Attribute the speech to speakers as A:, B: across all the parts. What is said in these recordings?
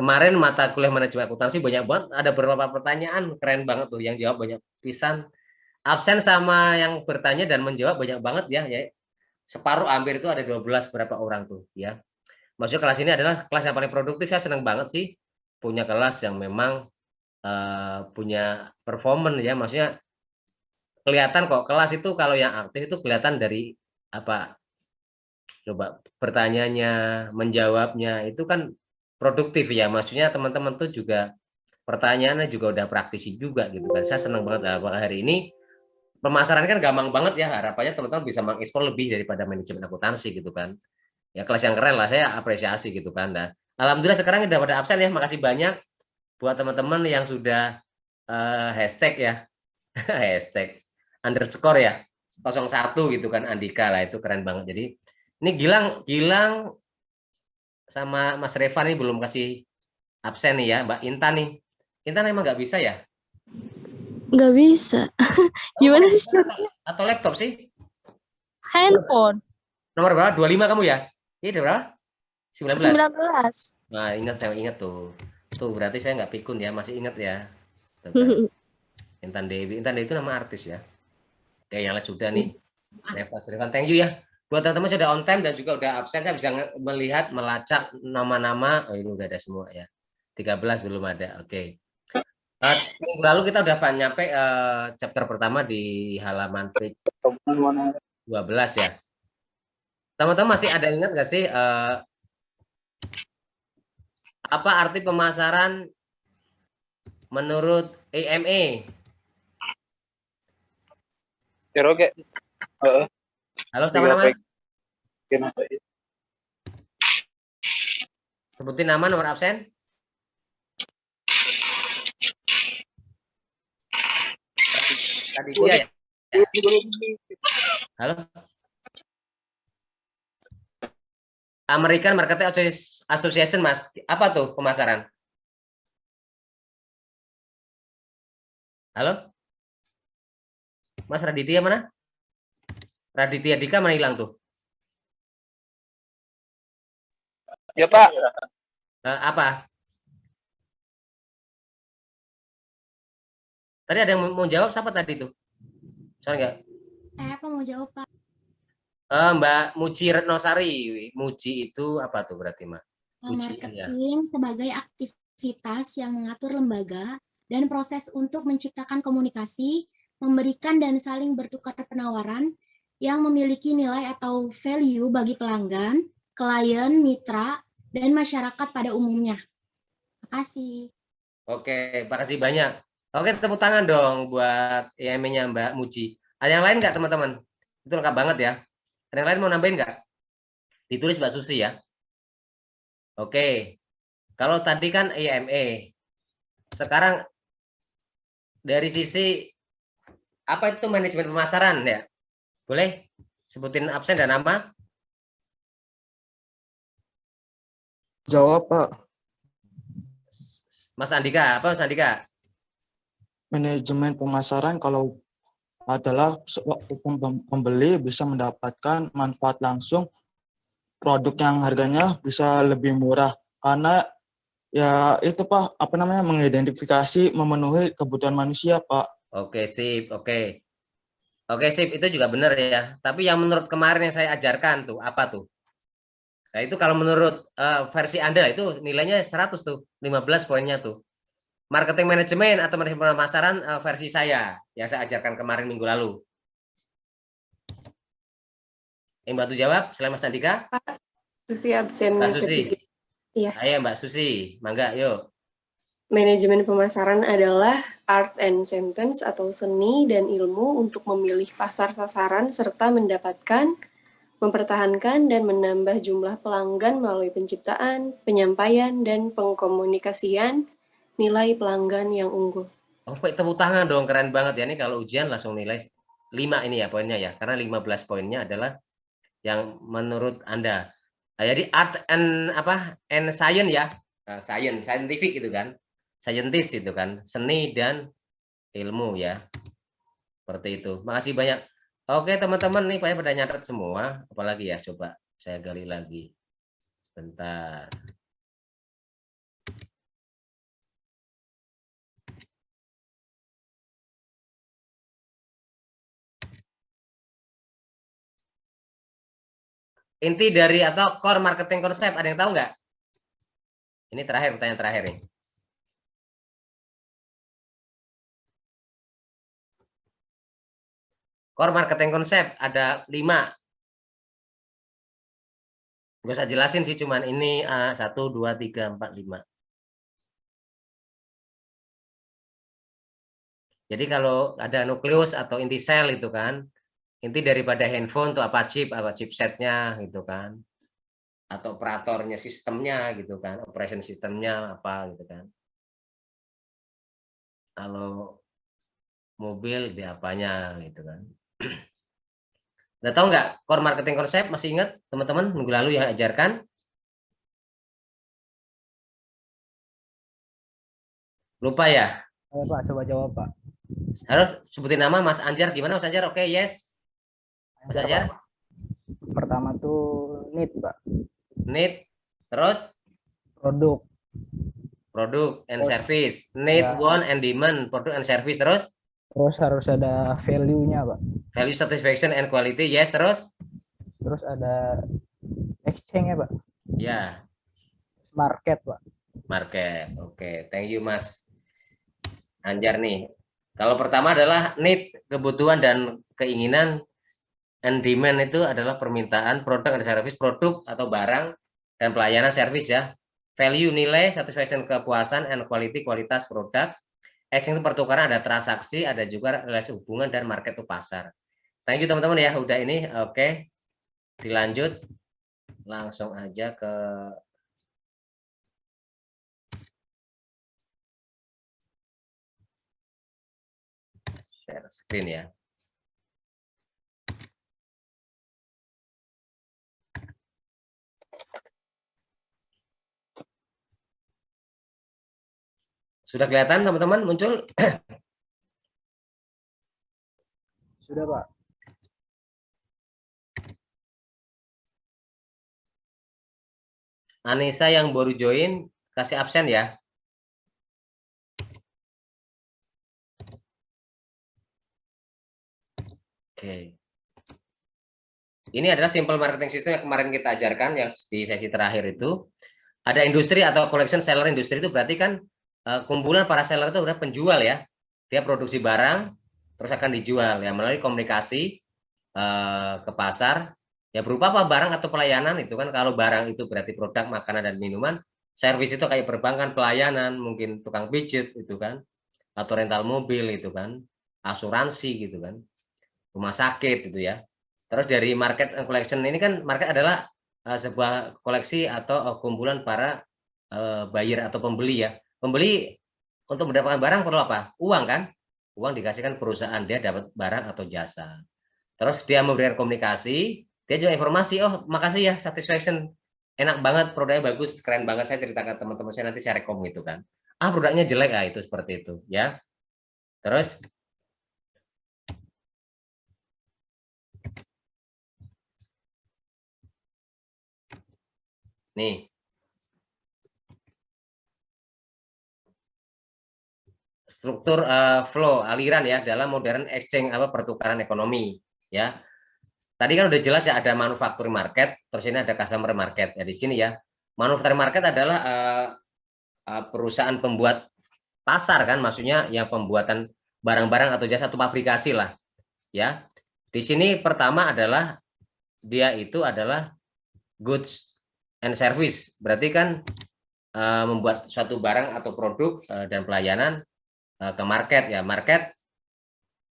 A: kemarin mata kuliah manajemen akuntansi banyak banget, ada beberapa pertanyaan keren banget tuh, yang jawab banyak pisan. Absen sama yang bertanya dan menjawab banyak banget ya, separuh hampir itu ada 12 berapa orang tuh ya. Maksudnya kelas ini adalah kelas yang paling produktif, saya senang banget sih punya kelas yang memang punya performance ya, maksudnya kelihatan kok kelas itu kalau yang aktif itu kelihatan dari apa, coba bertanyanya, menjawabnya itu kan produktif ya, maksudnya teman-teman tuh juga pertanyaannya juga udah praktisi juga gitu kan. Saya senang banget hari ini pemasaran kan gampang banget ya, harapannya teman-teman bisa mengeksplor lebih daripada manajemen akuntansi gitu kan. Ya kelas yang keren lah, saya apresiasi gitu kan. Dan alhamdulillah sekarang udah pada absen ya, makasih banyak buat teman-teman yang sudah hashtag ya, hashtag underscore ya 01 gitu kan, Andika lah, itu keren banget. Jadi ini Gilang sama Mas Revan nih belum kasih absen nih ya. Mbak Intan nih, Intan emang nggak bisa ya?
B: Nggak bisa. Gimana sih?
A: Atau laptop sih?
B: Handphone.
A: Nomor berapa? 25 kamu ya? Ini berapa? 19.
B: 19.
A: Nah, ingat, saya ingat tuh. Tuh berarti saya nggak pikun ya, masih ingat ya. Tuh kan. Intan Dewi. Intan Dewi itu nama artis ya. Oke, yang lain sudah nih. Revan, thank you ya. Buat teman-teman sudah on time dan juga udah absen, saya bisa melihat, melacak nama-nama. Oh, ini udah ada semua ya. 13 belum ada. Oke. Minggu lalu kita udah nyampe chapter pertama di halaman page 12 ya. Teman-teman masih ada ingat nggak sih apa arti pemasaran menurut AMA?
C: Oke.
A: Halo, siapa nama? Sebutin nama, nomor absen. Tadi dia ya? Halo? American Marketing Association, Mas. Apa tuh pemasaran? Halo? Mas Raditya mana? Raditya Dika mana hilang tuh?
C: Ya, Pak.
A: Apa? Tadi ada yang mau jawab, siapa tadi tuh? Sorry nggak?
D: Apa mau jawab, Pak?
A: Mbak Muci Retnosari. Muci itu apa tuh berarti, Mbak?
D: Marketing sebagai aktivitas yang mengatur lembaga dan proses untuk menciptakan komunikasi, memberikan dan saling bertukar penawaran yang memiliki nilai atau value bagi pelanggan, klien, mitra, dan masyarakat pada umumnya. Terima kasih.
A: Oke, makasih banyak. Oke, tepuk tangan dong buat IM-nya Mbak Muci. Ada yang lain nggak, teman-teman? Itu lengkap banget ya. Ada yang lain mau nambahin nggak? Ditulis Mbak Susi ya. Oke, kalau tadi kan IME. Sekarang dari sisi apa itu manajemen pemasaran ya? Boleh sebutin absen dan nama?
E: Jawab, Pak.
A: Mas Andika, apa Mas Andika?
E: Manajemen pemasaran kalau adalah pembeli bisa mendapatkan manfaat langsung produk yang harganya bisa lebih murah karena ya itu Pak, apa namanya, mengidentifikasi memenuhi kebutuhan manusia, Pak.
A: Oke, sip. Oke. Oke, sip. Itu juga benar ya. Tapi yang menurut kemarin yang saya ajarkan tuh, apa tuh? Nah, itu kalau menurut versi Anda itu nilainya 100 tuh, 15 poinnya tuh. Marketing manajemen atau manajemen pemasaran versi saya yang saya ajarkan kemarin minggu lalu. Yang bantu jawab selain Mas Andika?
F: Pak, Susi absen.
A: Mbak Susi.
F: Iya.
A: Ayo Mbak Susi, mangga yuk.
F: Manajemen pemasaran adalah art and science atau seni dan ilmu untuk memilih pasar sasaran serta mendapatkan, mempertahankan, dan menambah jumlah pelanggan melalui penciptaan, penyampaian, dan pengkomunikasian nilai pelanggan yang unggul.
A: Oke, tepuk tangan dong, keren banget ya. Ini kalau ujian langsung nilai 5 ini ya poinnya ya. Karena 15 poinnya adalah yang menurut Anda. Nah, jadi art and science ya. Science, scientific itu kan. Scientist itu kan, seni dan ilmu ya. Seperti itu. Makasih banyak. Oke, teman-teman nih Pak pada nyatet semua. Apalagi ya, coba saya gali lagi. Bentar. Inti dari atau core marketing konsep, ada yang tahu nggak? Ini terakhir, pertanyaan terakhir nih. Core marketing konsep ada 5. Nggak usah jelasin sih, cuman ini 1, 2, 3, 4, 5. Jadi kalau ada nukleus atau inti sel itu kan, inti daripada handphone tuh apa chipsetnya gitu kan, atau operatornya, sistemnya gitu kan, operation sistemnya apa gitu kan. Kalau mobil di apanya gitu kan. Udah tahu nggak core marketing konsep? Masih ingat teman-teman minggu lalu yang ajarkan? Lupa ya?
G: Ayo Pak, coba jawab Pak.
A: Harus sebutin nama Mas Anjar. Gimana Mas Anjar? Oke, yes. Mas Anjar?
G: Pertama tuh need Pak.
A: Need, terus
G: Produk.
A: produk and
G: Terus,
A: service. Need,
G: ya.
A: want, and demand. Produk and service. Terus
G: Terus harus ada value-nya Pak.
A: value, satisfaction, and quality. Yes, terus?
G: Terus ada exchange ya Pak.
A: Ya,
G: Market Pak.
A: market. Oke, thank you Mas Anjar nih. Kalau pertama adalah need, kebutuhan dan keinginan, and demand itu adalah permintaan, produk dan service, produk atau barang dan pelayanan service ya. Value, nilai, satisfaction, kepuasan, and quality, kualitas produk. Exchange itu pertukaran, ada transaksi, ada juga relasi hubungan, dan market itu pasar. Thank you teman-teman ya, udah ini. Oke, dilanjut langsung aja ke share screen ya. Sudah kelihatan teman-teman muncul?
G: Sudah Pak.
A: Anissa yang baru join kasih absen ya. Oke. Ini adalah simple marketing system yang kemarin kita ajarkan yang di sesi terakhir itu. Ada industri atau collection seller. Industri itu berarti kan kumpulan para seller itu udah penjual ya. Dia produksi barang terus akan dijual ya melalui komunikasi ke pasar ya berupa apa barang atau pelayanan itu kan. Kalau barang itu berarti produk makanan dan minuman, servis itu kayak perbankan, pelayanan, mungkin tukang pijit itu kan, atau rental mobil itu kan, asuransi gitu kan, rumah sakit gitu ya. Terus dari market and collection ini kan, market adalah sebuah koleksi atau kumpulan para buyer atau pembeli ya. Pembeli untuk mendapatkan barang perlu apa? Uang kan? Uang dikasihkan perusahaan, dia dapat barang atau jasa. Terus dia memberikan komunikasi, dia juga informasi, oh makasih ya, satisfaction, enak banget, produknya bagus, keren banget, saya ceritakan teman-teman saya, nanti saya rekom gitu kan. Ah produknya jelek, itu seperti itu ya. Terus nih, struktur flow, aliran ya dalam modern exchange pertukaran ekonomi ya. Tadi kan udah jelas ya, ada manufacturing market, terus ini ada customer market ya. Di sini ya, manufacturing market adalah perusahaan pembuat pasar kan, maksudnya yang pembuatan barang-barang atau jasa atau pabrikasi lah ya. Di sini pertama adalah dia itu adalah goods and service, berarti kan membuat suatu barang atau produk dan pelayanan ke market ya. Market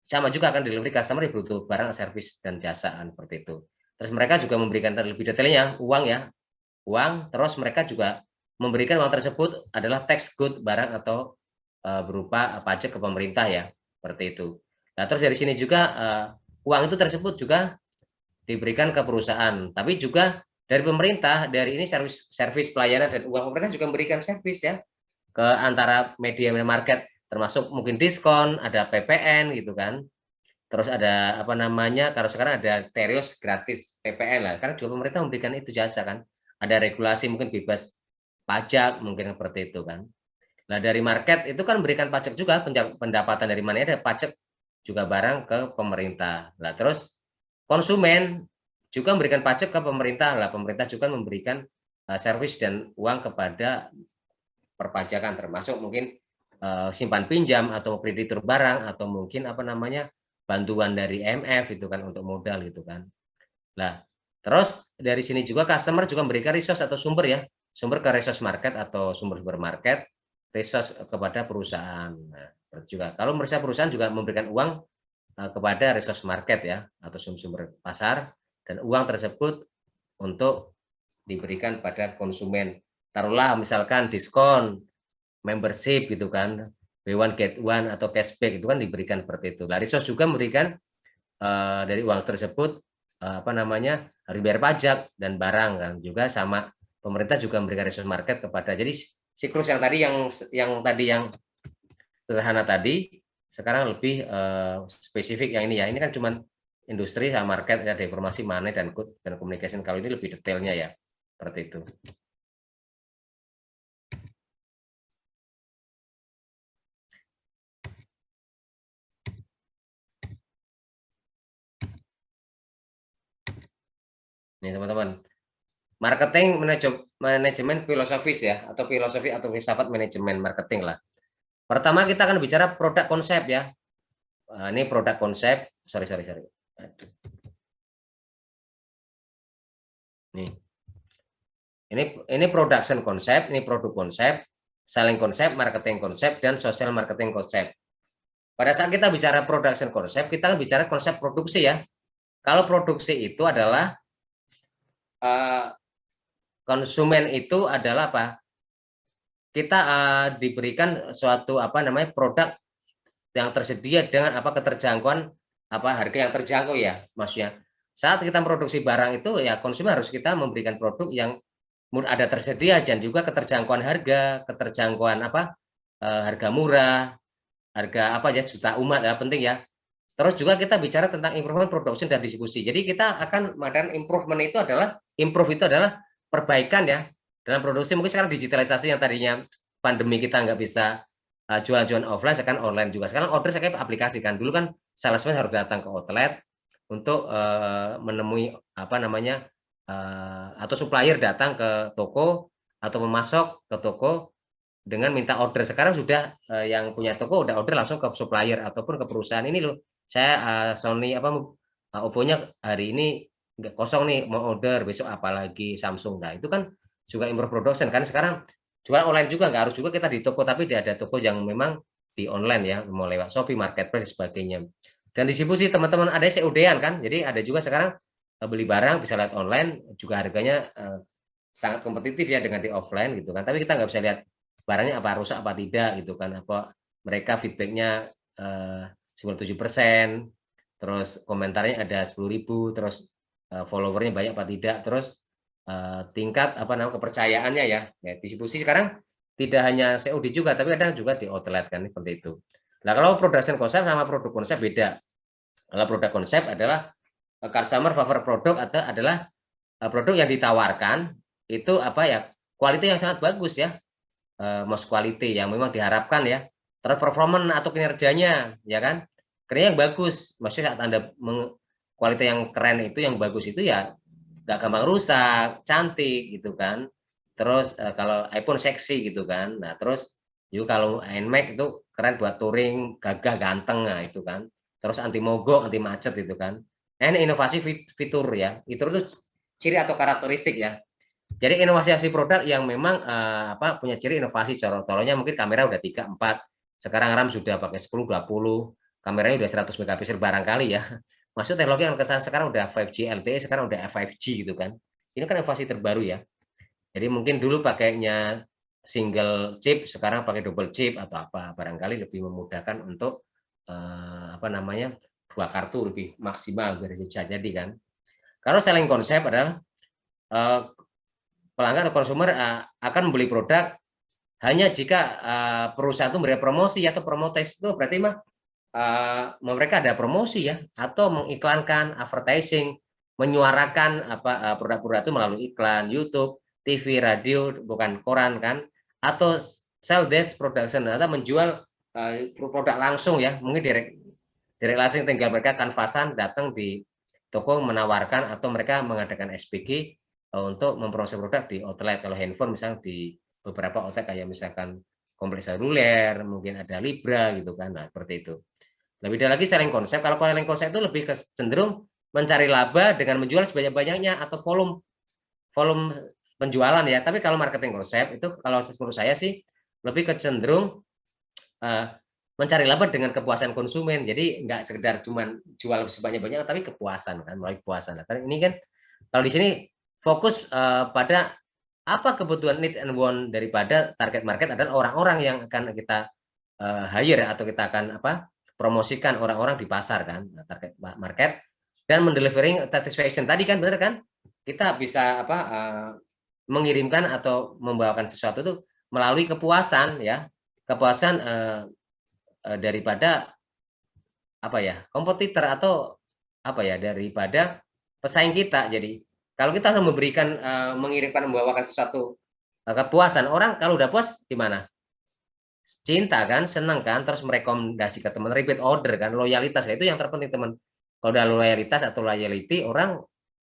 A: sama juga akan delivery customer yang butuh barang, service, dan jasaan seperti itu. Terus mereka juga memberikan lebih detailnya uang ya, uang. Terus mereka juga memberikan uang tersebut adalah tax good, barang atau berupa pajak ke pemerintah ya, seperti itu. Nah terus dari sini juga uang itu tersebut juga diberikan ke perusahaan, tapi juga dari pemerintah, dari ini servis pelayanan dan uang, mereka juga memberikan servis ya ke antara media market, termasuk mungkin diskon, ada PPN gitu kan. Terus ada apa namanya, kalau sekarang ada Terios gratis PPN lah, karena juga pemerintah memberikan itu jasa kan. Ada regulasi mungkin bebas pajak mungkin seperti itu kan. Nah dari market itu kan memberikan pajak juga, pendapatan dari mana ada pajak juga barang ke pemerintah. Nah terus konsumen juga memberikan pajak ke pemerintah lah. Pemerintah juga memberikan servis dan uang kepada perpajakan, termasuk mungkin simpan pinjam atau kreditur barang atau mungkin apa namanya bantuan dari IMF itu kan untuk modal gitu kan. Nah, terus dari sini juga customer juga memberikan resource atau sumber ya, sumber ke resource market atau sumber market, resource kepada perusahaan. Nah, juga kalau perusahaan juga memberikan uang kepada resource market ya atau sumber pasar, dan uang tersebut untuk diberikan pada konsumen. Taruhlah misalkan diskon membership gitu kan, buy one get one atau cashback itu kan diberikan seperti itu. Nah, resource juga memberikan dari uang tersebut apa namanya harus bayar pajak dan barang kan, juga sama pemerintah juga memberikan resource market kepada. Jadi siklus yang tadi yang sederhana tadi sekarang lebih spesifik yang ini ya. Ini kan cuma industri sama market, ada informasi money dan good dan communication. Kalau ini lebih detailnya ya seperti itu. Nih teman-teman, marketing manajemen filosofis ya, atau filosofi atau filsafat manajemen marketing lah. Pertama kita akan bicara produk konsep ya. Ini produk konsep, sorry. Nih, ini production konsep, ini produk konsep, selling konsep, marketing konsep, dan social marketing konsep. Pada saat kita bicara production konsep, kita akan bicara konsep produksi ya. Kalau produksi itu adalah konsumen itu adalah apa? Kita diberikan suatu apa namanya produk yang tersedia dengan apa keterjangkauan apa harga yang terjangkau ya, maksudnya. Saat kita produksi barang itu ya konsumen harus kita memberikan produk yang ada tersedia dan juga keterjangkauan harga, keterjangkauan apa harga murah, harga apa ya juta umat ya penting ya. Terus juga kita bicara tentang improvement production dan distribusi. Jadi kita akan mengadakan improvement itu adalah perbaikan ya dalam produksi. Mungkin sekarang digitalisasi yang tadinya pandemi kita nggak bisa jualan-jualan offline, sekarang online juga. Sekarang order saya kayak aplikasi kan. Dulu kan salesman harus datang ke outlet untuk menemui apa namanya atau supplier datang ke toko atau memasok ke toko dengan minta order. Sekarang sudah yang punya toko udah order langsung ke supplier ataupun ke perusahaan. Ini loh saya Sony apa Oppo-nya hari ini nggak kosong nih mau order, besok apalagi Samsung. Nah itu kan juga improve production kan. Sekarang jual online juga nggak harus juga kita di toko, tapi ada toko yang memang di online ya, mau lewat Shopee, Marketplace dan sebagainya. Dan distribusi teman-teman ada COD-an kan, jadi ada juga sekarang beli barang bisa lihat online juga harganya sangat kompetitif ya dengan di offline gitu kan. Tapi kita nggak bisa lihat barangnya apa rusak apa tidak gitu kan, apa mereka feedbacknya 97%, terus komentarnya ada 10.000, terus followernya banyak apa tidak, terus tingkat apa namanya kepercayaannya ya. Distribusi sekarang tidak hanya COD juga, tapi ada juga di outlet kan seperti itu. Nah kalau production konsep sama produk konsep beda. Kalau produk konsep adalah customer favorite produk atau adalah produk yang ditawarkan itu apa ya kualitas yang sangat bagus ya, most quality yang memang diharapkan ya. Terus performance atau kinerjanya ya kan, kerja yang bagus. Maksudnya saat Anda kualitas yang keren itu yang bagus itu ya nggak gampang rusak, cantik gitu kan. Terus kalau iPhone seksi gitu kan. Nah terus juga kalau iMac itu keren buat touring, gagah, ganteng, nah itu kan. Terus anti mogok, anti macet gitu kan. Ini inovasi fitur ya. Fitur itu ciri atau karakteristik ya. Jadi inovasi produk yang memang apa punya ciri inovasi. Contohnya mungkin kamera udah 3, 4, sekarang RAM sudah pakai 10, 20, kameranya udah 100 megapiksel barangkali ya. Maksud teknologi yang kesan sekarang udah 5G LTE, sekarang udah 5G gitu kan. Ini kan inovasi terbaru ya. Jadi mungkin dulu pakainya single chip, sekarang pakai double chip atau apa, barangkali lebih memudahkan untuk apa namanya 2 kartu lebih maksimal dari bisa jadi kan. Kalau selling konsep adalah pelanggan atau konsumer akan membeli produk hanya jika perusahaan itu memberi promosi atau promotes itu berarti mah mereka ada promosi ya atau mengiklankan advertising, menyuarakan apa produk-produk itu melalui iklan YouTube, TV, radio, bukan koran kan, atau sell desk production atau menjual produk langsung ya, mungkin direct langsung tinggal mereka kanvasan datang di toko menawarkan atau mereka mengadakan SPG untuk memproses produk di outlet. Kalau handphone misalnya di beberapa outlet kayak misalkan Kompleks Seluler, mungkin ada Libra gitu kan. Nah, seperti itu. Lebih lagi selling konsep. Kalau selling konsep itu lebih ke cenderung mencari laba dengan menjual sebanyak-banyaknya atau volume penjualan ya. Tapi kalau marketing konsep itu kalau menurut saya sih lebih ke cenderung mencari laba dengan kepuasan konsumen. Jadi nggak sekedar cuman jual sebanyak-banyaknya, tapi kepuasan kan, melalui kepuasan. Karena ini kan kalau di sini fokus pada apa kebutuhan need and want daripada target market adalah orang-orang yang akan kita hire atau kita akan promosikan orang-orang di pasar kan, target market, dan mendelivering satisfaction tadi kan, benar kan? Kita bisa mengirimkan atau membawakan sesuatu itu melalui kepuasan ya, kepuasan daripada kompetitor atau daripada pesaing kita. Jadi kalau kita memberikan mengirimkan membawakan sesuatu kepuasan, orang kalau udah puas gimana? Cinta kan, senang kan, terus merekomendasi ke teman, repeat order kan, loyalitas itu yang terpenting teman. Kalau udah loyalitas atau loyalty, orang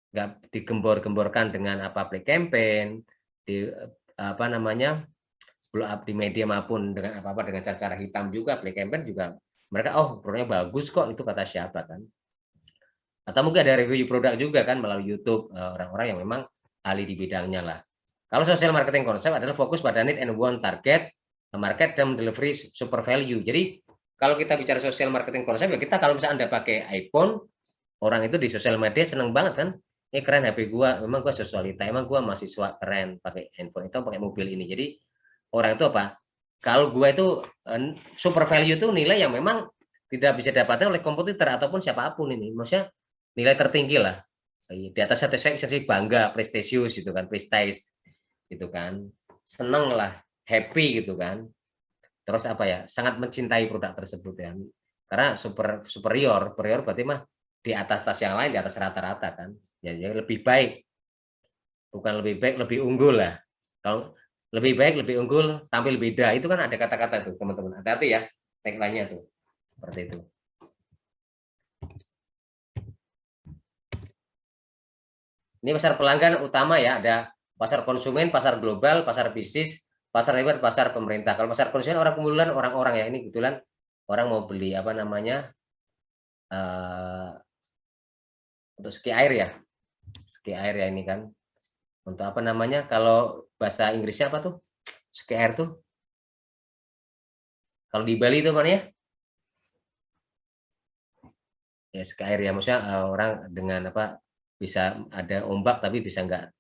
A: nggak digembor-gemborkan dengan play campaign di blow up di media maupun dengan dengan cara hitam juga, play campaign juga mereka produknya bagus kok, itu kata siapa kan. Atau mungkin ada review produk juga kan melalui YouTube, orang-orang yang memang ahli di bidangnya lah. Kalau social marketing konsep adalah fokus pada need and want target market dan delivery super value. Jadi kalau kita bicara social marketing konsep ya, kita kalau misalnya Anda pakai iPhone, orang itu di sosial media seneng banget kan, ini keren HP gua, memang gua sosialita, emang gua mahasiswa keren pakai handphone itu, pakai mobil ini. Jadi orang itu kalau gua itu super value itu nilai yang memang tidak bisa didapatkan oleh kompetitor ataupun siapapun ini. Maksudnya nilai tertinggi lah. Di atas satisfaksi, bangga, prestisius gitu kan, prestige gitu kan. Seneng lah, happy gitu kan. Terus sangat mencintai produk tersebut ya. Karena superior berarti mah di atas tas yang lain, di atas rata-rata kan. Ya, lebih baik. Bukan lebih baik, lebih unggul lah. Kalau lebih baik, lebih unggul, tampil beda, itu kan ada kata-kata tuh teman-teman. Hati-hati ya, tagline-nya tuh. Seperti itu. Ini pasar pelanggan utama ya, ada pasar konsumen, pasar global, pasar bisnis, pasar lebar, pasar pemerintah. Kalau pasar konsumen orang kumpulan orang-orang ya, ini kebetulan orang mau beli untuk ski air ya. Ski air ya ini kan. Untuk kalau bahasa Inggrisnya apa tuh? Ski air tuh. Kalau di Bali itu mana ya? Ya ski air ya, maksudnya orang dengan bisa ada ombak tapi bisa enggak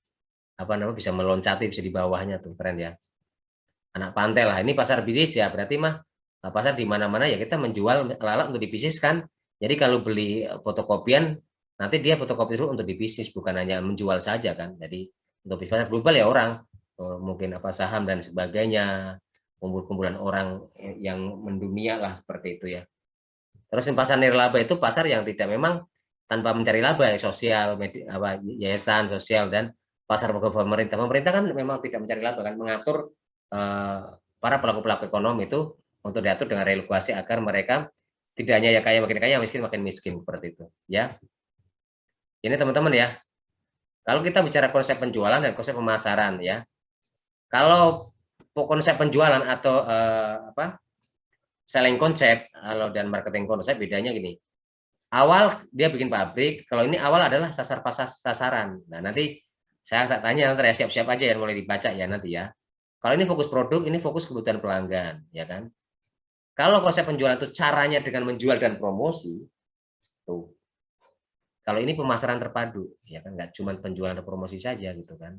A: bisa meloncati, bisa di bawahnya tuh, keren ya. Anak pantai lah. Ini pasar bisnis ya, berarti mah pasar di mana-mana ya kita menjual alat untuk dibisniskan. Jadi kalau beli fotokopian nanti dia fotokopi dulu untuk dibisnis, bukan hanya menjual saja kan. Jadi untuk pasar global ya orang mungkin saham dan sebagainya, kumpulan orang yang mendunia lah seperti itu ya. Terus pasar nirlaba itu pasar yang tidak memang tanpa mencari laba ya, sosial, yayasan sosial, dan pasar pemerintah. Pemerintah kan memang tidak mencari laba kan, mengatur para pelaku-pelaku ekonomi itu untuk diatur dengan relokasi agar mereka tidak hanya kaya makin kaya, miskin makin miskin, seperti itu ya. Ini teman-teman ya. Kalau kita bicara konsep penjualan dan konsep pemasaran ya. Kalau konsep penjualan atau selling konsep dan marketing konsep bedanya gini. Awal dia bikin pabrik, kalau ini awal adalah sasaran. Nah, nanti saya tak tanya, nanti ya siap-siap aja ya, mulai dibaca ya nanti ya. Kalau ini fokus produk, ini fokus kebutuhan pelanggan, ya kan? Kalau konsep penjualan itu caranya dengan menjual dan promosi, tuh. Kalau ini pemasaran terpadu, ya kan? Nggak cuma penjualan dan promosi saja gitu kan.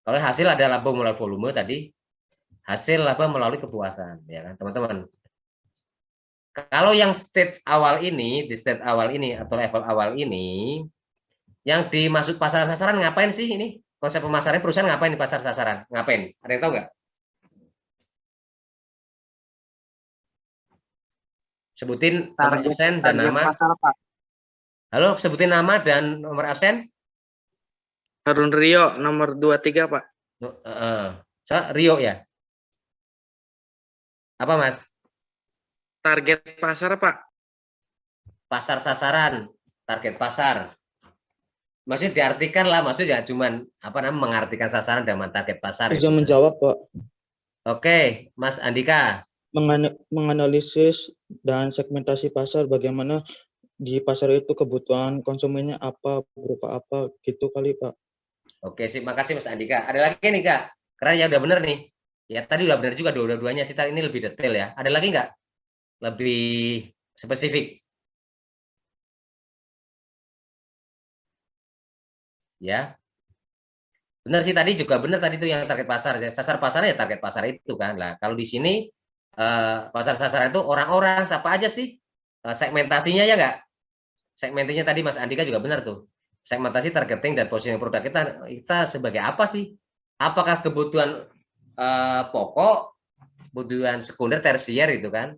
A: Kalau hasil ada laba melalui volume tadi, hasil laba melalui kepuasan, ya kan teman-teman. Kalau yang stage awal ini, di stage awal ini atau level awal ini, yang dimaksud pasar sasaran ngapain sih ini? Konsep pemasaran perusahaan ngapain di pasar sasaran? Ngapain? Ada yang tahu nggak? Sebutin nomor absen dan nama.
H: Pasar, Pak.
A: Halo, sebutin nama dan nomor absen.
H: Harun Rio, nomor 23, Pak.
A: Rio ya? Apa, Mas?
H: Target pasar, Pak.
A: Pasar sasaran, target pasar. Maksudnya diartikan lah, maksudnya cuman apa namanya mengartikan sasaran dan target pasar.
E: Bisa
A: itu.
E: menjawab, Pak.
A: Oke, Mas Andika.
E: Menganalisis dan segmentasi pasar, bagaimana di pasar itu kebutuhan konsumennya apa, berupa apa, gitu kali, Pak.
A: Oke, sih, makasih Mas Andika. Ada lagi nih Kak? Karena ya udah bener nih. Ya tadi udah bener juga dua-duanya sih. Ini lebih detail ya. Ada lagi nggak? Lebih spesifik. Ya. Benar sih tadi juga benar tadi itu yang target pasar. Sasar pasarnya ya target pasar itu kan. Lah, kalau di sini pasar sasaran itu orang-orang siapa aja sih? Segmentasinya ya nggak? Segmentasinya tadi Mas Andika juga benar tuh. Segmentasi targeting dan positioning produk kita sebagai apa sih? Apakah kebutuhan pokok, kebutuhan sekunder, tersier itu kan?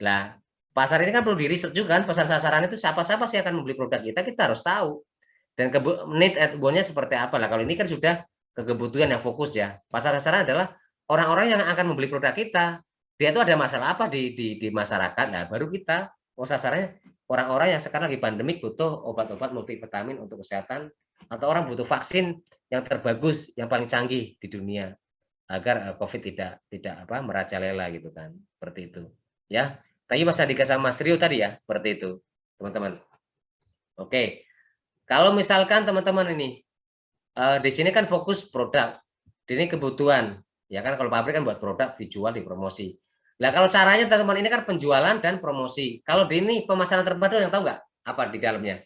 A: Lah, pasar ini kan perlu di riset juga kan, pasar sasaran itu siapa-siapa sih akan membeli produk kita harus tahu. Dan need at bone-nya seperti apa lah. Kalau ini kan sudah ke kebutuhan yang fokus ya. Pasar sasaran adalah orang-orang yang akan membeli produk kita. Dia itu ada masalah apa di masyarakat. Nah, baru kita sasarannya orang-orang yang sekarang lagi pandemik butuh obat-obat multivitamin untuk kesehatan, atau orang butuh vaksin yang terbagus, yang paling canggih di dunia agar COVID tidak merajalela gitu kan. Seperti itu. Ya. Tadi Mas Andika sama Mas Rio tadi ya, seperti itu, teman-teman. Oke. Kalau misalkan teman-teman ini di sini kan fokus produk, ini kebutuhan, ya kan? Kalau pabrik kan buat produk dijual, dipromosi. Nah kalau caranya teman-teman ini kan penjualan dan promosi. Kalau di ini pemasaran terpadu yang tahu nggak apa di dalamnya?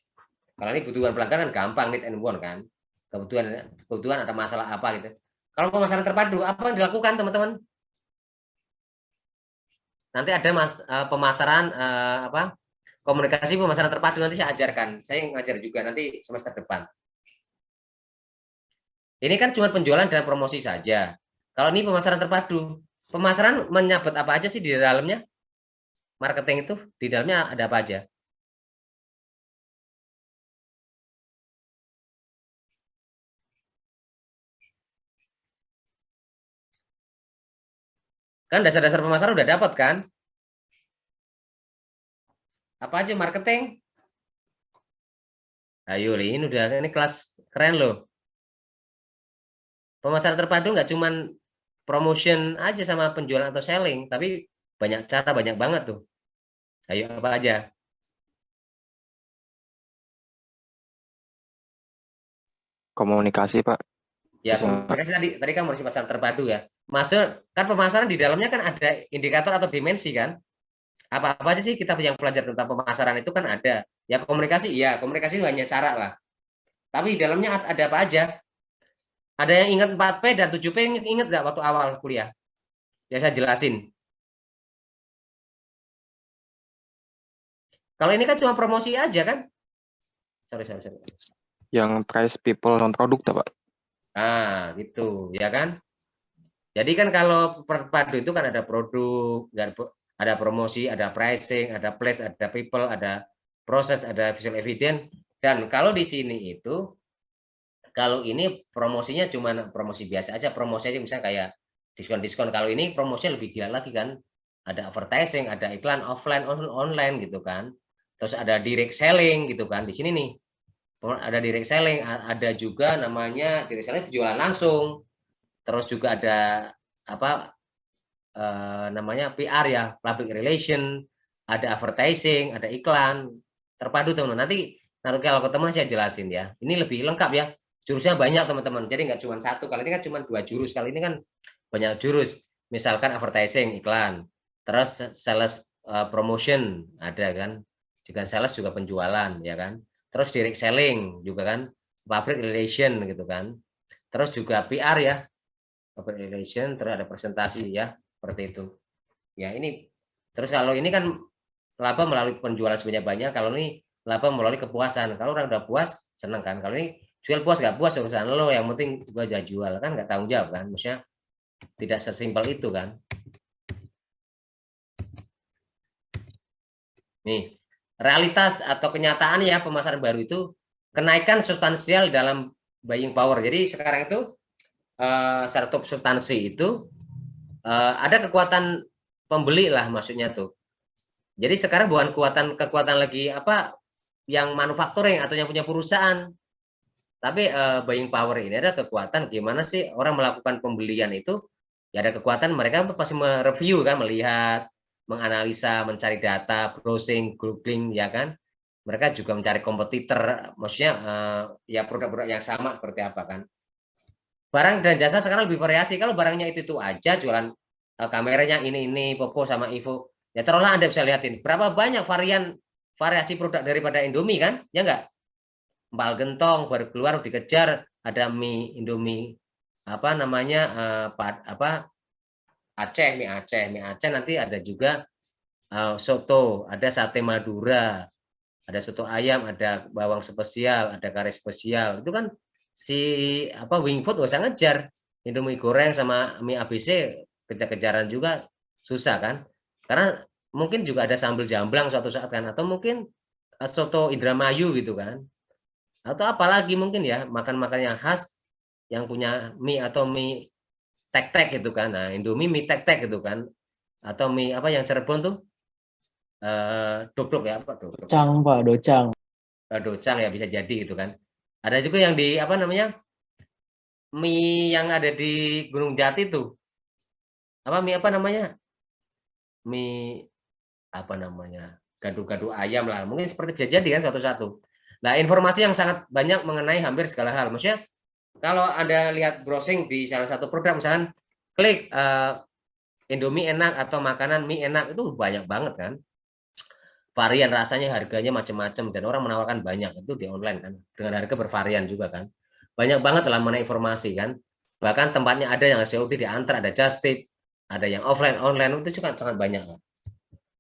A: Kalau ini kebutuhan pelanggan kan gampang, need and want kan? Kebutuhan ada masalah apa gitu. Kalau pemasaran terpadu apa yang dilakukan teman-teman? Nanti ada pemasaran komunikasi pemasaran terpadu, nanti saya ajarkan. Saya ngajar juga nanti semester depan. Ini kan cuma penjualan dan promosi saja. Kalau ini pemasaran terpadu, pemasaran menyabet apa aja sih di dalamnya? Marketing itu di dalamnya ada apa aja? Kan dasar-dasar pemasaran udah dapat kan? Apa aja marketing? Ayo, ini udah, ini kelas keren loh. Pemasaran terpadu nggak cuman promotion aja sama penjualan atau selling, tapi banyak cara, banyak banget tuh. Ayo, apa aja?
I: Komunikasi, Pak.
A: Ya,
I: Bisa.
A: komunikasi tadi kan masih pasar terpadu ya. Maksud kan pemasaran di dalamnya kan ada indikator atau dimensi kan? Apa aja sih kita yang belajar tentang pemasaran itu kan ada. Ya komunikasi, iya komunikasi hanya cara lah. Tapi di dalamnya ada apa aja? Ada yang ingat 4P dan 7P, ingat nggak waktu awal kuliah? Ya saya jelasin. Kalau ini kan cuma promosi aja kan? Sorry.
I: Yang price, people, non produk, Pak.
A: Nah, gitu, ya kan? Jadi kan kalau terpadu itu kan ada produk, ada promosi, ada pricing, ada place, ada people, ada proses, ada visual evidence. Dan kalau di sini itu, kalau ini promosinya cuma promosi biasa aja, promosi aja misalnya kayak diskon-diskon. Kalau ini promosinya lebih gila lagi kan, ada advertising, ada iklan offline, online gitu kan. Terus ada direct selling gitu kan. Di sini nih ada direct selling, ada juga namanya direct selling penjualan langsung. Terus juga ada namanya PR ya, public relation, ada advertising, ada iklan, terpadu teman-teman. Nanti kalau ketemu saya jelasin ya. Ini lebih lengkap ya. Jurusnya banyak teman-teman. Jadi nggak cuma satu. Kali ini kan cuma 2 jurus. Kali ini kan banyak jurus. Misalkan advertising, iklan. Terus sales promotion ada kan. Jika sales juga penjualan ya kan. Terus direct selling juga kan. Public relation gitu kan. Terus juga PR ya. Public relation, terus ada presentasi ya. Seperti itu. Ya ini. Terus kalau ini kan laba melalui penjualan sebanyak-banyak. Kalau ini laba melalui kepuasan. Kalau orang udah puas, seneng kan. Kalau ini jual puas nggak puas urusan lo, yang penting gua aja jual kan, nggak tanggung jawab kan. Maksudnya tidak sesimpel itu kan. Nih, realitas atau kenyataan ya pemasaran baru itu kenaikan substansial dalam buying power. Jadi sekarang itu secara top substansi itu ada kekuatan pembeli lah maksudnya tuh. Jadi sekarang bukan kekuatan lagi yang manufacturing atau yang punya perusahaan. Tapi buying power ini ada kekuatan gimana sih orang melakukan pembelian itu, ya ada kekuatan mereka pasti mereview kan, melihat, menganalisa, mencari data, browsing, googling, ya kan. Mereka juga mencari kompetitor, maksudnya ya produk-produk yang sama seperti apa kan. Barang dan jasa sekarang lebih variasi. Kalau barangnya itu aja, jualan kameranya ini, Poco sama Ivo, ya taruhlah Anda bisa lihatin berapa banyak variasi produk daripada Indomie kan, ya enggak? Empal gentong baru keluar dikejar ada mie Indomie apa namanya apa mie Aceh nanti ada juga soto, ada sate Madura, ada soto ayam, ada bawang spesial, ada kare spesial. Itu kan si apa Wingfood gak usah ngejar. Indomie goreng sama mie ABC kejar-kejaran juga susah kan? Karena mungkin juga ada sambal jamblang suatu saat kan, atau mungkin soto Indramayu gitu kan. Atau apalagi mungkin ya makan-makan yang khas yang punya mie atau mie tek-tek gitu kan. Nah, Indomie mie tek-tek gitu kan. Atau mie apa yang Cirebon tuh? Dok-dok ya apa dok?
G: Docang, Pak, docang.
A: Docang ya bisa jadi gitu kan. Ada juga yang di apa namanya? Mie yang ada di Gunung Jati tuh. Apa mie apa namanya? Mie apa namanya? Gado-gado ayam lah. Mungkin seperti bisa jadi kan satu-satu. Nah, informasi yang sangat banyak mengenai hampir segala hal. Maksudnya kalau Anda lihat browsing di salah satu produk misalkan klik Indomie enak atau makanan mie enak itu banyak banget kan. Varian rasanya, harganya macam-macam dan orang menawarkan banyak itu di online kan. Dengan harga bervarian juga kan. Banyak banget lah mengenai informasi kan. Bahkan tempatnya ada yang COD diantar, ada just tip, ada yang offline online itu juga sangat banyak kan.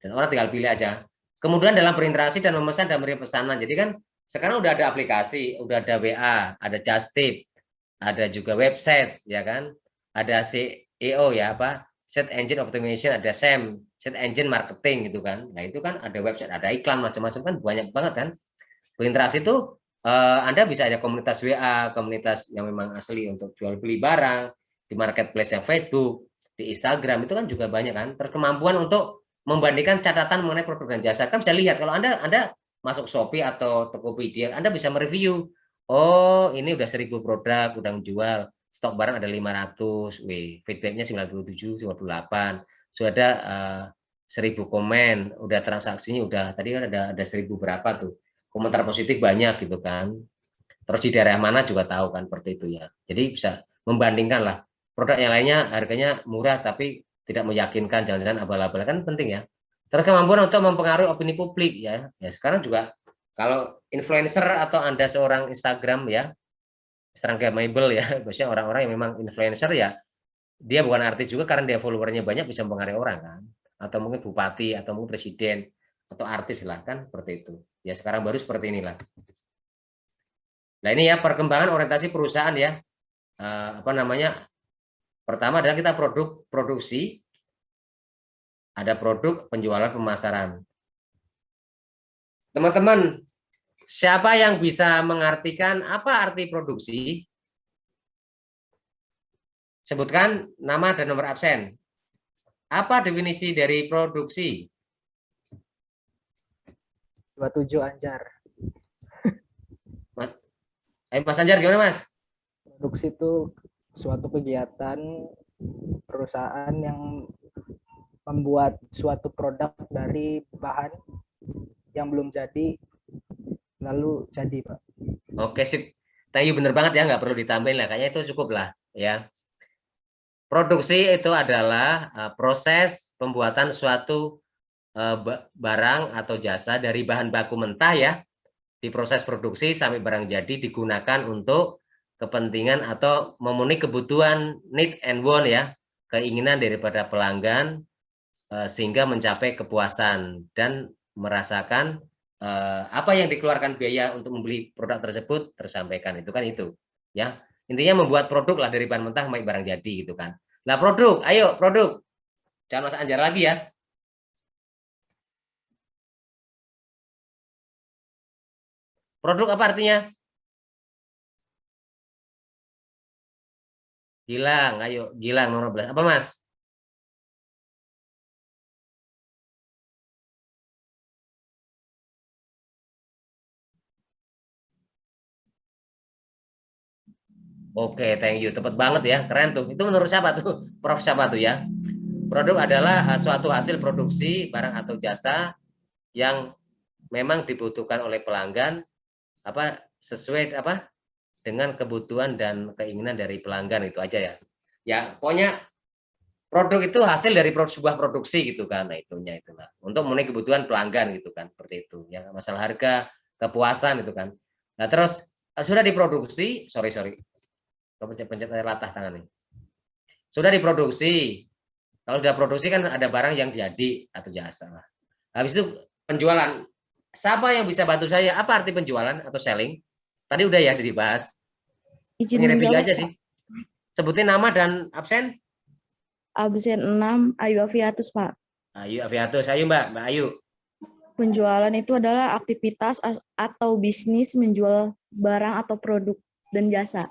A: Dan orang tinggal pilih aja. Kemudian dalam berinteraksi dan memesan dan memberi pesanan. Jadi kan sekarang udah ada aplikasi, udah ada WA, ada just tip, ada juga website, ya kan? Ada SEO ya apa? Search Engine Optimization, ada SEM, Search Engine Marketing gitu kan. Nah itu kan ada website, ada iklan macam-macam kan banyak banget kan. Berinteraksi itu Anda bisa ada komunitas WA, komunitas yang memang asli untuk jual beli barang di marketplace yang Facebook, di Instagram itu kan juga banyak kan. Terus kemampuan untuk membandingkan catatan mengenai produk dan jasa kan bisa lihat kalau Anda masuk Shopee atau Tokopedia, Anda bisa mereview. Oh, ini udah 1000 produk, udah menjual. Stok barang ada 500, feedbacknya 97, 58. Sudah ada 1000 komen, udah transaksinya udah tadi kan ada 1000 berapa tuh. Komentar positif banyak gitu kan. Terus di daerah mana juga tahu kan seperti itu ya. Jadi bisa membandingkan lah. Produk yang lainnya harganya murah tapi tidak meyakinkan, jangan-jangan abal-abal kan penting ya. Terus kemampuan untuk mempengaruhi opini publik ya. Ya sekarang juga kalau influencer atau Anda seorang Instagram ya, Instagramable ya, biasanya orang-orang yang memang influencer ya, dia bukan artis juga karena dia followernya banyak bisa mempengaruhi orang kan. Atau mungkin bupati atau mungkin presiden atau artis lah kan seperti itu. Ya sekarang baru seperti inilah. Nah ini ya perkembangan orientasi perusahaan ya. Apa namanya? Pertama adalah kita produksi, ada produk, penjualan, pemasaran. Teman-teman, siapa yang bisa mengartikan apa arti produksi? Sebutkan nama dan nomor absen. Apa definisi dari produksi?
G: 27 Anjar.
A: Mas Anjar gimana Mas?
G: Produksi itu suatu kegiatan perusahaan yang membuat suatu produk dari bahan yang belum jadi lalu jadi, Pak.
A: Oke sip. Thank you, bener banget ya, nggak perlu ditambahin lah, kayaknya itu cukup lah ya. Produksi itu adalah proses pembuatan suatu barang atau jasa dari bahan baku mentah ya, diproses produksi sampai barang jadi digunakan untuk kepentingan atau memenuhi kebutuhan need and want ya, keinginan daripada pelanggan sehingga mencapai kepuasan dan merasakan apa yang dikeluarkan biaya untuk membeli produk tersebut tersampaikan itu kan itu ya, intinya membuat produk lah dari bahan mentah sampai barang jadi gitu kan. Nah produk, ayo produk, jangan Mas Anjar lagi ya. Produk apa artinya? Gilang, ayo Gilang nomor 11 apa Mas? Oke, thank you. Tepat banget ya, keren tuh. Itu menurut siapa tuh? Prof siapa tuh ya? Produk adalah suatu hasil produksi barang atau jasa yang memang dibutuhkan oleh pelanggan apa sesuai apa dengan kebutuhan dan keinginan dari pelanggan, itu aja ya. Ya, pokoknya produk itu hasil dari sebuah produksi gitu kan. Nah, itunya itulah. Untuk memenuhi kebutuhan pelanggan gitu kan, seperti itu. Ya, masalah harga, kepuasan itu kan. Nah, terus sudah diproduksi, sorry. Pencet latah tangan nih. Sudah diproduksi. Kalau sudah produksi kan ada barang yang jadi atau jasa. Habis itu penjualan. Siapa yang bisa bantu saya? Apa arti penjualan atau selling? Tadi udah ya dibahas.
B: Izin
A: Ini review
B: menjawab,
A: aja sih. Sebutin nama dan absen.
B: absen 6, Ayu Aviatus, Pak.
A: Ayu Aviatus, ayo Mbak Ayu.
B: Penjualan itu adalah aktivitas atau bisnis menjual barang atau produk dan jasa.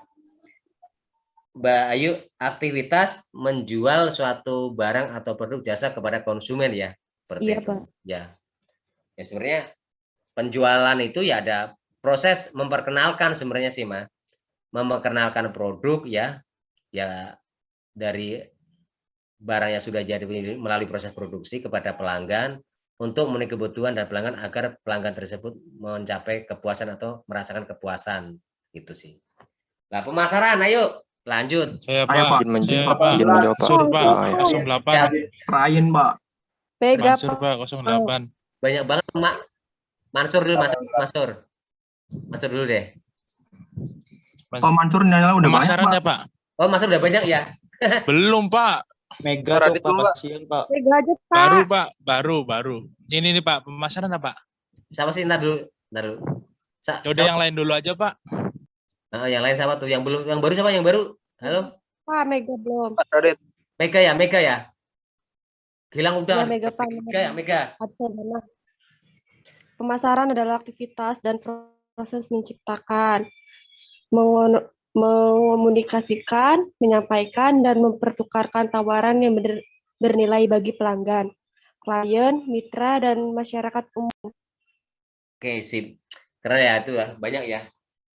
A: Mbak Ayu, aktivitas menjual suatu barang atau produk jasa kepada konsumen ya, seperti
B: Iya,
A: itu.
B: Pak.
A: Ya, ya sebenarnya penjualan itu ya ada proses memperkenalkan sebenarnya sih, Ma. Memperkenalkan produk ya, ya dari barang yang sudah jadi melalui proses produksi kepada pelanggan untuk memenuhi kebutuhan dan pelanggan agar pelanggan tersebut mencapai kepuasan atau merasakan kepuasan, gitu sih. Nah, pemasaran, ayo. Lanjut.
J: Saya
I: Ayo,
J: Pak,
I: Pak.
J: saya Pak.
I: Izin menjawab, Pak.
J: Sur Pak,
I: Oh, ya.
J: 08.
A: Ya,
E: Ryan, Mbak.
J: Mansur Pak, 08.
A: banyak banget, Mak. Mansur dulu, Mansur dulu deh.
E: Pak Mansur nyala udah banyak,
J: Pemasarannya Pak.
A: Oh, Mansur udah banyak ya?
J: Belum Pak.
E: Mega tuh, Pak. Kasihan, Pak.
J: Baru. Ini nih Pak, pemasaran apa?
A: Sama sih, ntar dulu.
J: Udah yang lain dulu aja Pak.
A: Yang lain sama tuh, yang belum, yang baru siapa? Yang baru? Halo?
K: Pak, Mega belum.
A: Mega ya? Gilang udah.
K: Ya, Mega Pak.
A: Mega.
K: Absen mana? Pemasaran adalah aktivitas dan proses menciptakan, mengomunikasikan, menyampaikan, dan mempertukarkan tawaran yang bernilai bagi pelanggan, klien, mitra, dan masyarakat umum.
A: Oke, sip. Keren ya itu ya, banyak ya.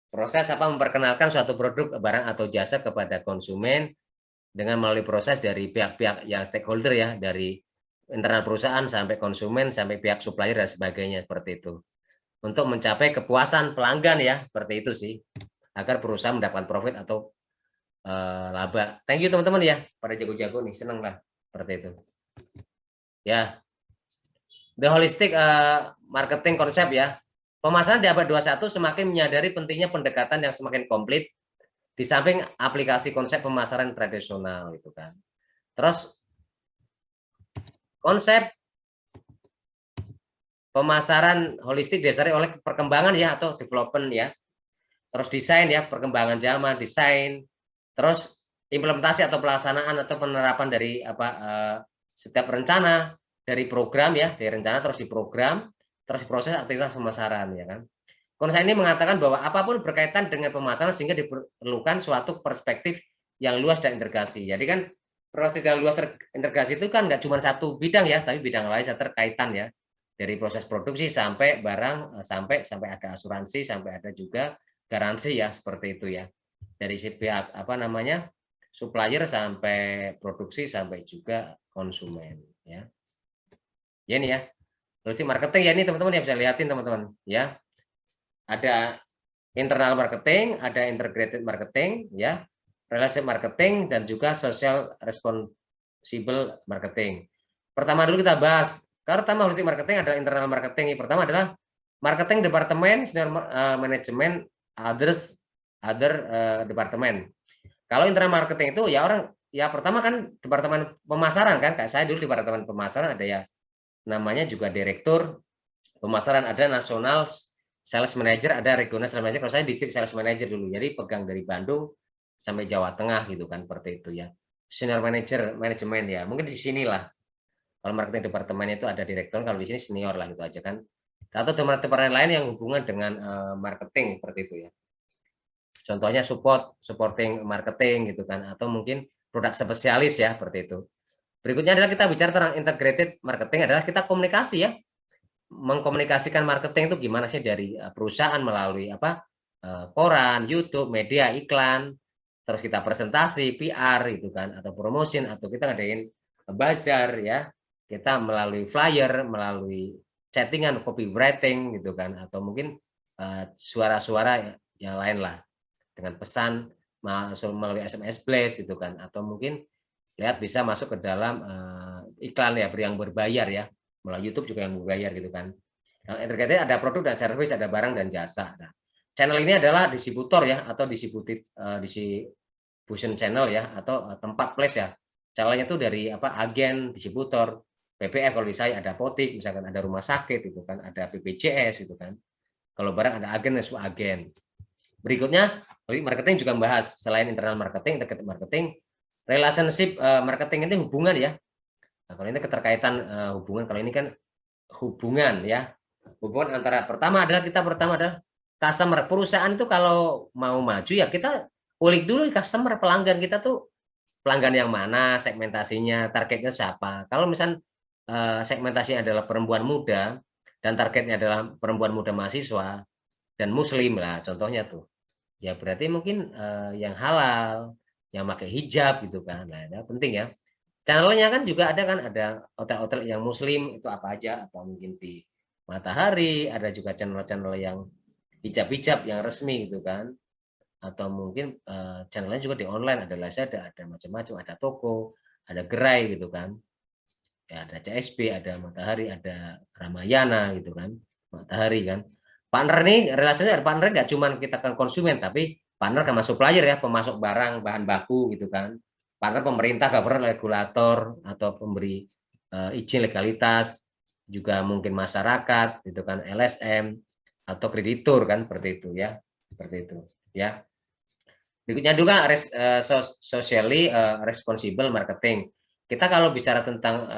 A: Proses apa memperkenalkan suatu produk, barang atau jasa kepada konsumen dengan melalui proses dari pihak-pihak yang stakeholder ya, dari internal perusahaan sampai konsumen sampai pihak supplier dan sebagainya, seperti itu. Untuk mencapai kepuasan pelanggan ya, seperti itu sih. Agar perusahaan mendapatkan profit atau laba. Thank you teman-teman ya, pada jago-jago nih, seneng lah seperti itu. Ya. The holistic marketing konsep ya. Pemasaran di abad 21 semakin menyadari pentingnya pendekatan yang semakin komplit di samping aplikasi konsep pemasaran tradisional gitu kan. Terus konsep pemasaran holistik didasari oleh perkembangan ya atau development ya. Terus desain ya, perkembangan zaman, desain, terus implementasi atau pelaksanaan atau penerapan dari setiap rencana, dari program ya, dari rencana terus diprogram, terus proses aktivitas pemasaran ya kan. Konsep ini mengatakan bahwa apapun berkaitan dengan pemasaran sehingga diperlukan suatu perspektif yang luas dan integrasi. Jadi kan proses yang luas integrasi itu kan nggak cuma satu bidang ya, tapi bidang lain terkaitan ya. Dari proses produksi sampai barang, sampai ada asuransi, sampai ada juga garansi ya, seperti itu ya. Dari si pihak supplier sampai produksi sampai juga konsumen ya. Ya ini ya. Terus marketing ya, ini teman-teman yang bisa lihatin teman-teman ya. Ada internal marketing, ada integrated marketing ya, relationship marketing dan juga social responsible marketing. Pertama dulu kita bahas. Pertama holistic marketing adalah internal marketing. Pertama adalah marketing departemen, senior manajemen, other departemen. Kalau internal marketing itu ya pertama kan departemen pemasaran kan, kayak saya dulu departemen pemasaran ada ya namanya juga direktur pemasaran, ada nasional sales manager, ada regional sales manager. Kalau saya distrik sales manager dulu, jadi pegang dari Bandung sampai Jawa Tengah gitu kan, seperti itu ya. Senior manager manajemen ya, mungkin di sinilah. Kalau marketing departemennya itu ada direktur, kalau di sini senior lah gitu aja kan. Atau departemen lain yang hubungan dengan marketing seperti itu ya. Contohnya supporting marketing gitu kan, atau mungkin produk spesialis ya, seperti itu. Berikutnya adalah kita bicara tentang integrated marketing, adalah kita komunikasi ya. Mengkomunikasikan marketing itu gimana sih dari perusahaan melalui koran, YouTube, media, iklan, terus kita presentasi, PR gitu kan, atau promotion, atau kita ngadain bazar ya, kita melalui flyer, melalui chattingan, copywriting gitu kan, atau mungkin suara-suara yang lain lah, dengan pesan melalui SMS blast gitu kan, atau mungkin lihat bisa masuk ke dalam iklan ya, yang berbayar ya, melalui YouTube juga yang berbayar gitu kan. Nah, terkait ada produk dan service, ada barang dan jasa. Nah, channel ini adalah distributor ya, atau distribution channel ya, atau tempat place ya. Channelnya itu dari agen, distributor, PPF kalau di saya ada apotik, misalkan ada rumah sakit itu kan, ada BPJS itu kan. Kalau barang ada agen dan agen. Berikutnya, marketing juga membahas selain internal marketing, target marketing, relationship marketing ini hubungan ya. Nah, kalau ini keterkaitan hubungan, kalau ini kan hubungan ya. Hubungan antara pertama adalah customer. Perusahaan itu kalau mau maju ya kita ulik dulu customer, pelanggan kita tuh pelanggan yang mana, segmentasinya, targetnya siapa. Kalau misal segmentasinya adalah perempuan muda dan targetnya adalah perempuan muda mahasiswa dan muslim lah contohnya tuh. Ya berarti mungkin yang halal, yang pakai hijab gitu kan. Nah, itu penting ya. Channelnya kan juga ada kan, ada hotel-hotel yang muslim itu apa aja, atau mungkin di Matahari, ada juga channel-channel yang hijab-hijab yang resmi gitu kan. Atau mungkin channelnya juga di online, ada Lazada, ada macam-macam, ada toko, ada gerai gitu kan. Ya, ada CSP, ada Matahari, ada Ramayana gitu kan, Matahari kan. Partner nih, relasinya partner nggak cuma kita kan konsumen, tapi partner sama supplier ya, pemasok barang, bahan baku gitu kan. Partner pemerintah, government, regulator, atau pemberi izin legalitas, juga mungkin masyarakat gitu kan, LSM, atau kreditur kan, seperti itu ya. Seperti itu ya. Berikutnya juga socially responsible marketing. Kita kalau bicara tentang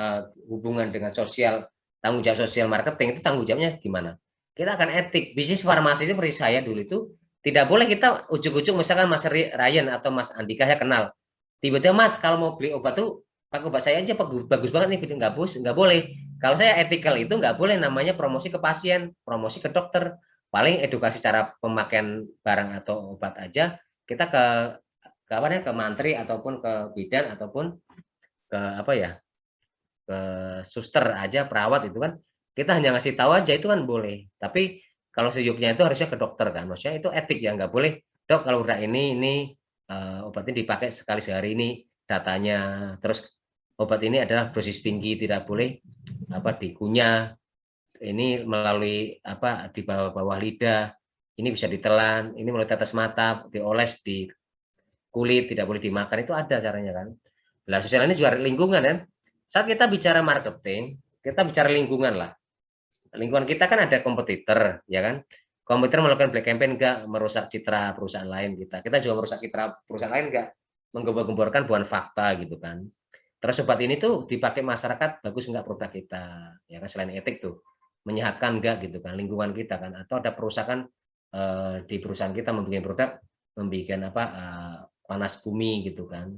A: hubungan dengan sosial, tanggung jawab sosial marketing, itu tanggung jawabnya gimana? Kita akan etik. Bisnis farmasi itu seperti saya dulu itu, tidak boleh kita ujung-ujung misalkan Mas Ryan atau Mas Andika saya kenal. Tiba-tiba Mas kalau mau beli obat tuh, pakai obat saya aja bagus banget nih, nggak boleh. Kalau saya ethical itu nggak boleh, namanya promosi ke pasien, promosi ke dokter. Paling edukasi cara pemakaian barang atau obat aja, kita ke mantri ataupun ke bidan ataupun ke ke suster aja, perawat itu kan kita hanya ngasih tahu aja, itu kan boleh. Tapi kalau sejujurnya itu harusnya ke dokter kan, maksudnya itu etik ya, nggak boleh dok kalau udah ini obat ini dipakai sekali sehari ini datanya, terus obat ini adalah dosis tinggi, tidak boleh dikunyah, ini melalui di bawah lidah, ini bisa ditelan, ini melalui tetes mata, dioles di kulit, tidak boleh dimakan, itu ada caranya kan. Nah, sosial ini juga lingkungan kan. Saat kita bicara marketing, kita bicara lingkungan lah. Lingkungan kita kan ada kompetitor, ya kan? Kompetitor melakukan black campaign enggak merusak citra perusahaan lain kita. Kita juga merusak citra perusahaan lain enggak menggembor-gemborkan bukan fakta gitu kan. Terus obat ini tuh dipakai masyarakat bagus enggak produk kita, ya kan, selain etik tuh. Menyehatkan enggak gitu kan lingkungan kita kan, atau ada perusahaan di perusahaan kita membuat produk membuat panas bumi gitu kan.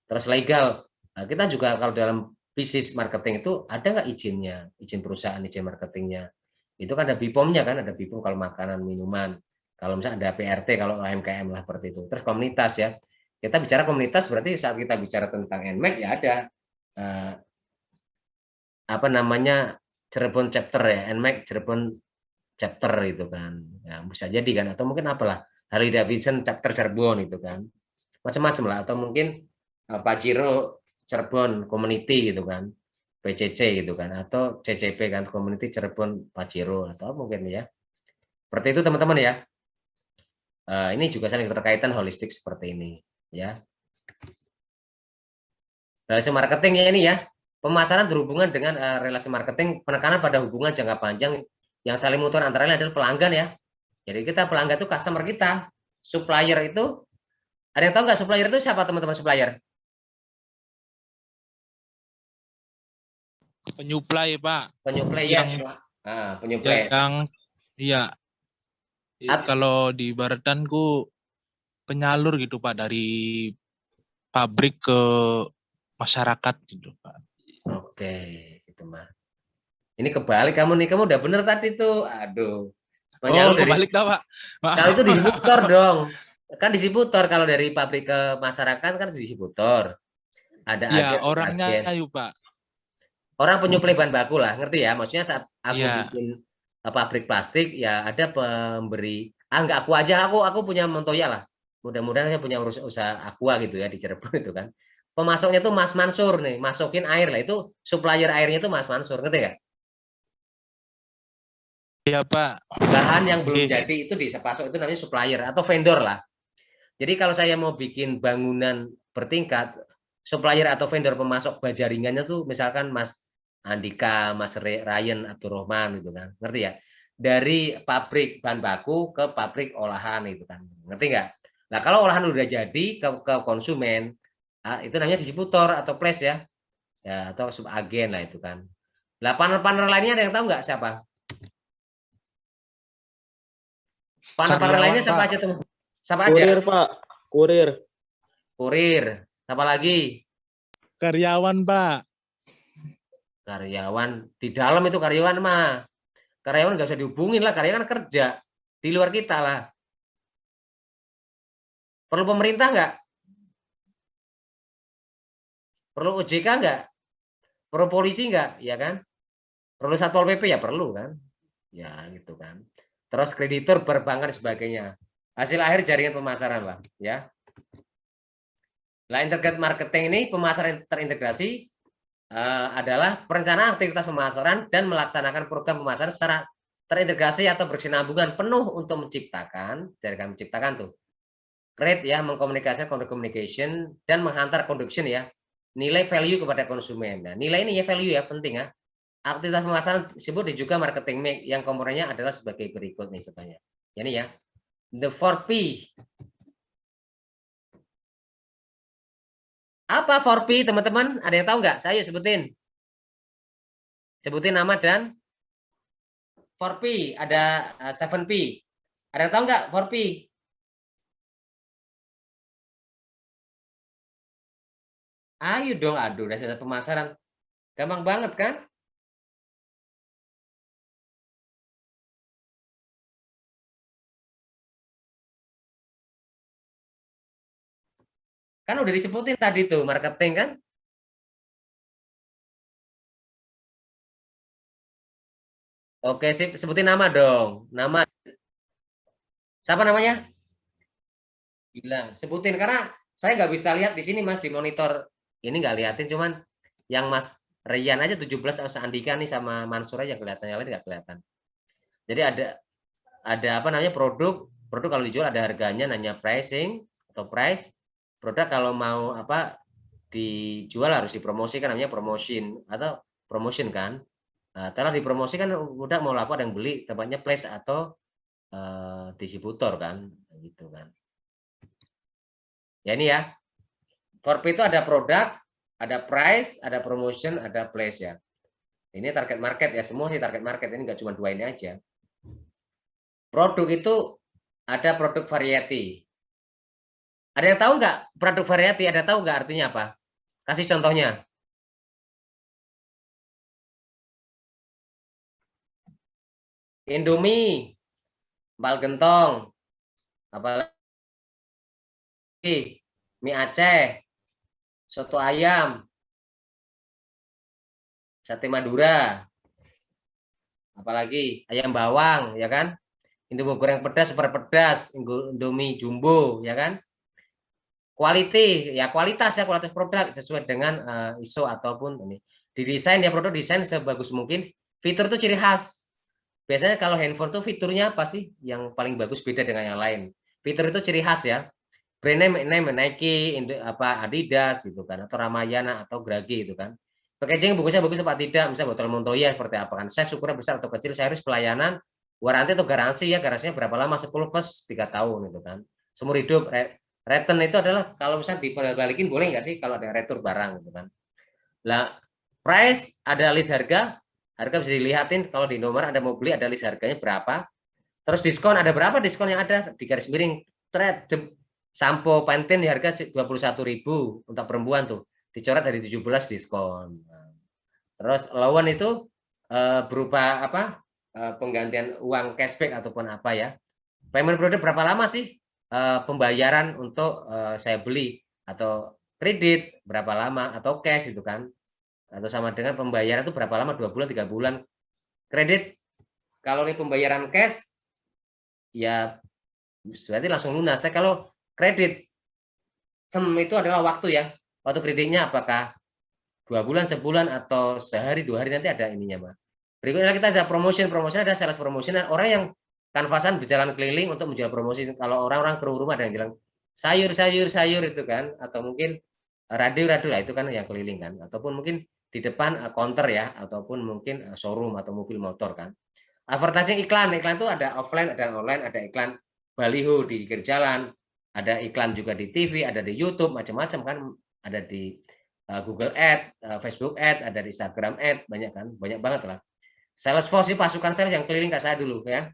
A: Terus legal, kita juga kalau dalam bisnis marketing itu ada nggak izinnya, izin perusahaan, izin marketingnya. Itu kan ada BPOM-nya kan, ada BPOM kalau makanan, minuman. Kalau misalnya ada PRT, kalau UMKM lah seperti itu. Terus komunitas ya. Kita bicara komunitas berarti saat kita bicara tentang NMAC ya ada Cirebon chapter ya, NMAC Cirebon chapter itu kan. Ya, bisa jadi kan, atau mungkin apalah, Harley Davidson chapter Cirebon itu kan. Macam-macam lah, atau mungkin Pajero Cirebon Community gitu kan, PCC gitu kan, atau CCP kan, Community Cirebon Pajero, atau mungkin ya seperti itu teman-teman ya. Ini juga saling berkaitan holistik seperti ini ya. Relasi marketing ya ini ya, pemasaran berhubungan dengan relasi marketing, penekanan pada hubungan jangka panjang yang saling mutual antara lain adalah pelanggan ya. Jadi kita pelanggan itu customer kita, supplier itu ada yang tahu nggak supplier itu siapa teman-teman? Supplier
J: Penyuplai, Pak.
A: Penyuplai ya, penyuplai.
J: Yang iya. Kalau di Baratanku penyalur gitu, Pak, dari pabrik ke masyarakat gitu, Pak.
A: Oke, gitu mah. Ini kebalik kamu nih, kamu udah bener tadi tuh. Aduh.
J: Penyalur kebalik dah, Pak.
A: Kalau itu distributor dong. Kan distributor, kalau dari pabrik ke masyarakat kan distributor. Ada
J: Ya,
A: agen,
J: orangnya
A: agen.
J: yuk Pak.
A: Orang penyuplai bahan baku lah, ngerti ya? Maksudnya saat aku
J: Iya.
A: bikin pabrik plastik, ya ada pemberi. Enggak aku aja, aku punya Montoya lah. Mudah-mudahan saya punya usaha aqua gitu ya di Cirebon itu kan. Pemasoknya tuh Mas Mansur nih, masukin air lah, itu supplier airnya itu Mas Mansur, ngerti ya?
J: Iya Pak.
A: Bahan yang belum
J: Oke.
A: jadi itu pasok itu namanya supplier atau vendor lah. Jadi kalau saya mau bikin bangunan bertingkat, supplier atau vendor pemasok baja ringannya tuh misalkan Mas Andika, Mas Ryan, Abdurrahman gitu kan, ngerti ya? Dari pabrik bahan baku ke pabrik olahan itu kan, ngerti nggak? Nah kalau olahan udah jadi ke konsumen, itu namanya distributor atau place ya, atau subagen lah itu kan. Nah partner lainnya ada yang tahu nggak siapa? Partner lainnya siapa aja teman? Siapa aja?
E: Kurir, Pak. Kurir.
A: Kurir. Siapa lagi?
J: Karyawan, Pak.
A: Karyawan. Di dalam itu karyawan mah. Karyawan nggak usah dihubungin lah. Karyawan kerja. Di luar kita lah. Perlu pemerintah nggak? Perlu OJK nggak? Perlu polisi nggak? Ya kan? Perlu Satpol PP ya perlu kan? Ya gitu kan. Terus kreditur, perbankan dan sebagainya. Hasil akhir jaringan pemasaran lah. Ya. Nah, integrated marketing ini pemasaran terintegrasi adalah perencanaan aktivitas pemasaran dan melaksanakan program pemasaran secara terintegrasi atau berkesinambungan penuh untuk menciptakan, jaringan menciptakan tuh, create ya, mengkomunikasikan communication dan menghantar conduction ya, nilai value kepada konsumen. Nah, nilai ini ya value ya penting ya. Aktivitas pemasaran disebut juga marketing mix yang komponennya adalah sebagai berikut nih contohnya. Jadi ya, the 4P. Apa 4P teman-teman? Ada yang tahu nggak? Saya sebutin. Sebutin nama dan 4P. Ada 7P. Ada yang tahu nggak 4P? Ayo dong, aduh, dasar pemasaran. Gampang banget kan? Kan udah disebutin tadi tuh, marketing kan? Oke, sebutin nama dong. Nama. Siapa namanya? Bilang. Sebutin, karena saya nggak bisa lihat di sini Mas, di monitor. Ini nggak liatin, cuman yang Mas Rian aja 17, Mas Andika nih sama Mansur aja kelihatan, yang lain nggak kelihatan. Jadi ada apa namanya, produk kalau dijual ada harganya, nanya pricing atau price. Produk kalau mau apa dijual harus dipromosikan, namanya promotion atau promotion kan. Nah, setelah dipromosikan udah mau laku ada yang beli, tempatnya place atau distributor kan, gitu kan. Ya ini ya. 4P itu ada produk, ada price, ada promotion, ada place ya. Ini target market ya, semua sih target market, ini nggak cuma dua ini aja. Produk itu ada produk variety. Ada yang tahu nggak produk variety? Ada tahu nggak artinya apa? Kasih contohnya. Indomie, empal gentong, apalagi mie Aceh, soto ayam, sate Madura, apalagi ayam bawang, ya kan? Indomie goreng pedas, super pedas, Indomie jumbo, ya kan? Quality, ya kualitas ya, kualitas produk sesuai dengan ISO ataupun ini. Didesain ya, produk desain sebagus mungkin. Fitur itu ciri khas. Biasanya kalau handphone tuh fiturnya apa sih yang paling bagus beda dengan yang lain? Fitur itu ciri khas ya. Brand name Nike, Adidas gitu kan, atau Ramayana atau Grage gitu kan. Packaging bungkusnya bagus apa tidak, misalnya botol Montoya seperti apa kan. Saya ukurannya besar atau kecil, servis pelayanan, waranti atau garansi ya, garansinya berapa lama, 10 plus 3 tahun gitu kan. Seumur hidup. Return itu adalah kalau misalnya dibalikin boleh nggak sih kalau ada retur barang gitu kan. Lah, price ada list harga bisa dilihatin kalau di nomor ada mau beli ada list harganya berapa. Terus diskon ada berapa, diskon yang ada di garis miring trade sampo Pantene harga 21.000 untuk perempuan tuh dicoret dari 17 diskon. Terus lawan itu berupa apa, penggantian uang cashback ataupun apa ya. Payment produk berapa lama sih? pembayaran untuk saya beli, atau kredit berapa lama, atau cash itu kan, atau sama dengan pembayaran itu berapa lama, 2 bulan, 3 bulan. Kredit kalau ini pembayaran cash ya berarti langsung lunas. Kalau kredit itu adalah waktu ya, waktu kreditnya apakah 2 bulan, sebulan, atau sehari, 2 hari, nanti ada ininya, Mbak. Berikutnya kita ada promotion ada sales promotion, orang yang kanvasan berjalan keliling untuk menjual promosi. Kalau orang-orang ke rumah ada yang bilang sayur itu kan, atau mungkin radio lah, itu kan yang keliling kan, ataupun mungkin di depan counter ya, ataupun mungkin showroom atau mobil motor kan. Advertising iklan itu ada offline, ada online, ada iklan baliho di pinggir jalan, ada iklan juga di TV, ada di YouTube, macam-macam kan, ada di Google Ad, Facebook Ad, ada di Instagram Ad, banyak kan, banyak banget lah. Sales force ini pasukan sales yang keliling kayak saya dulu ya,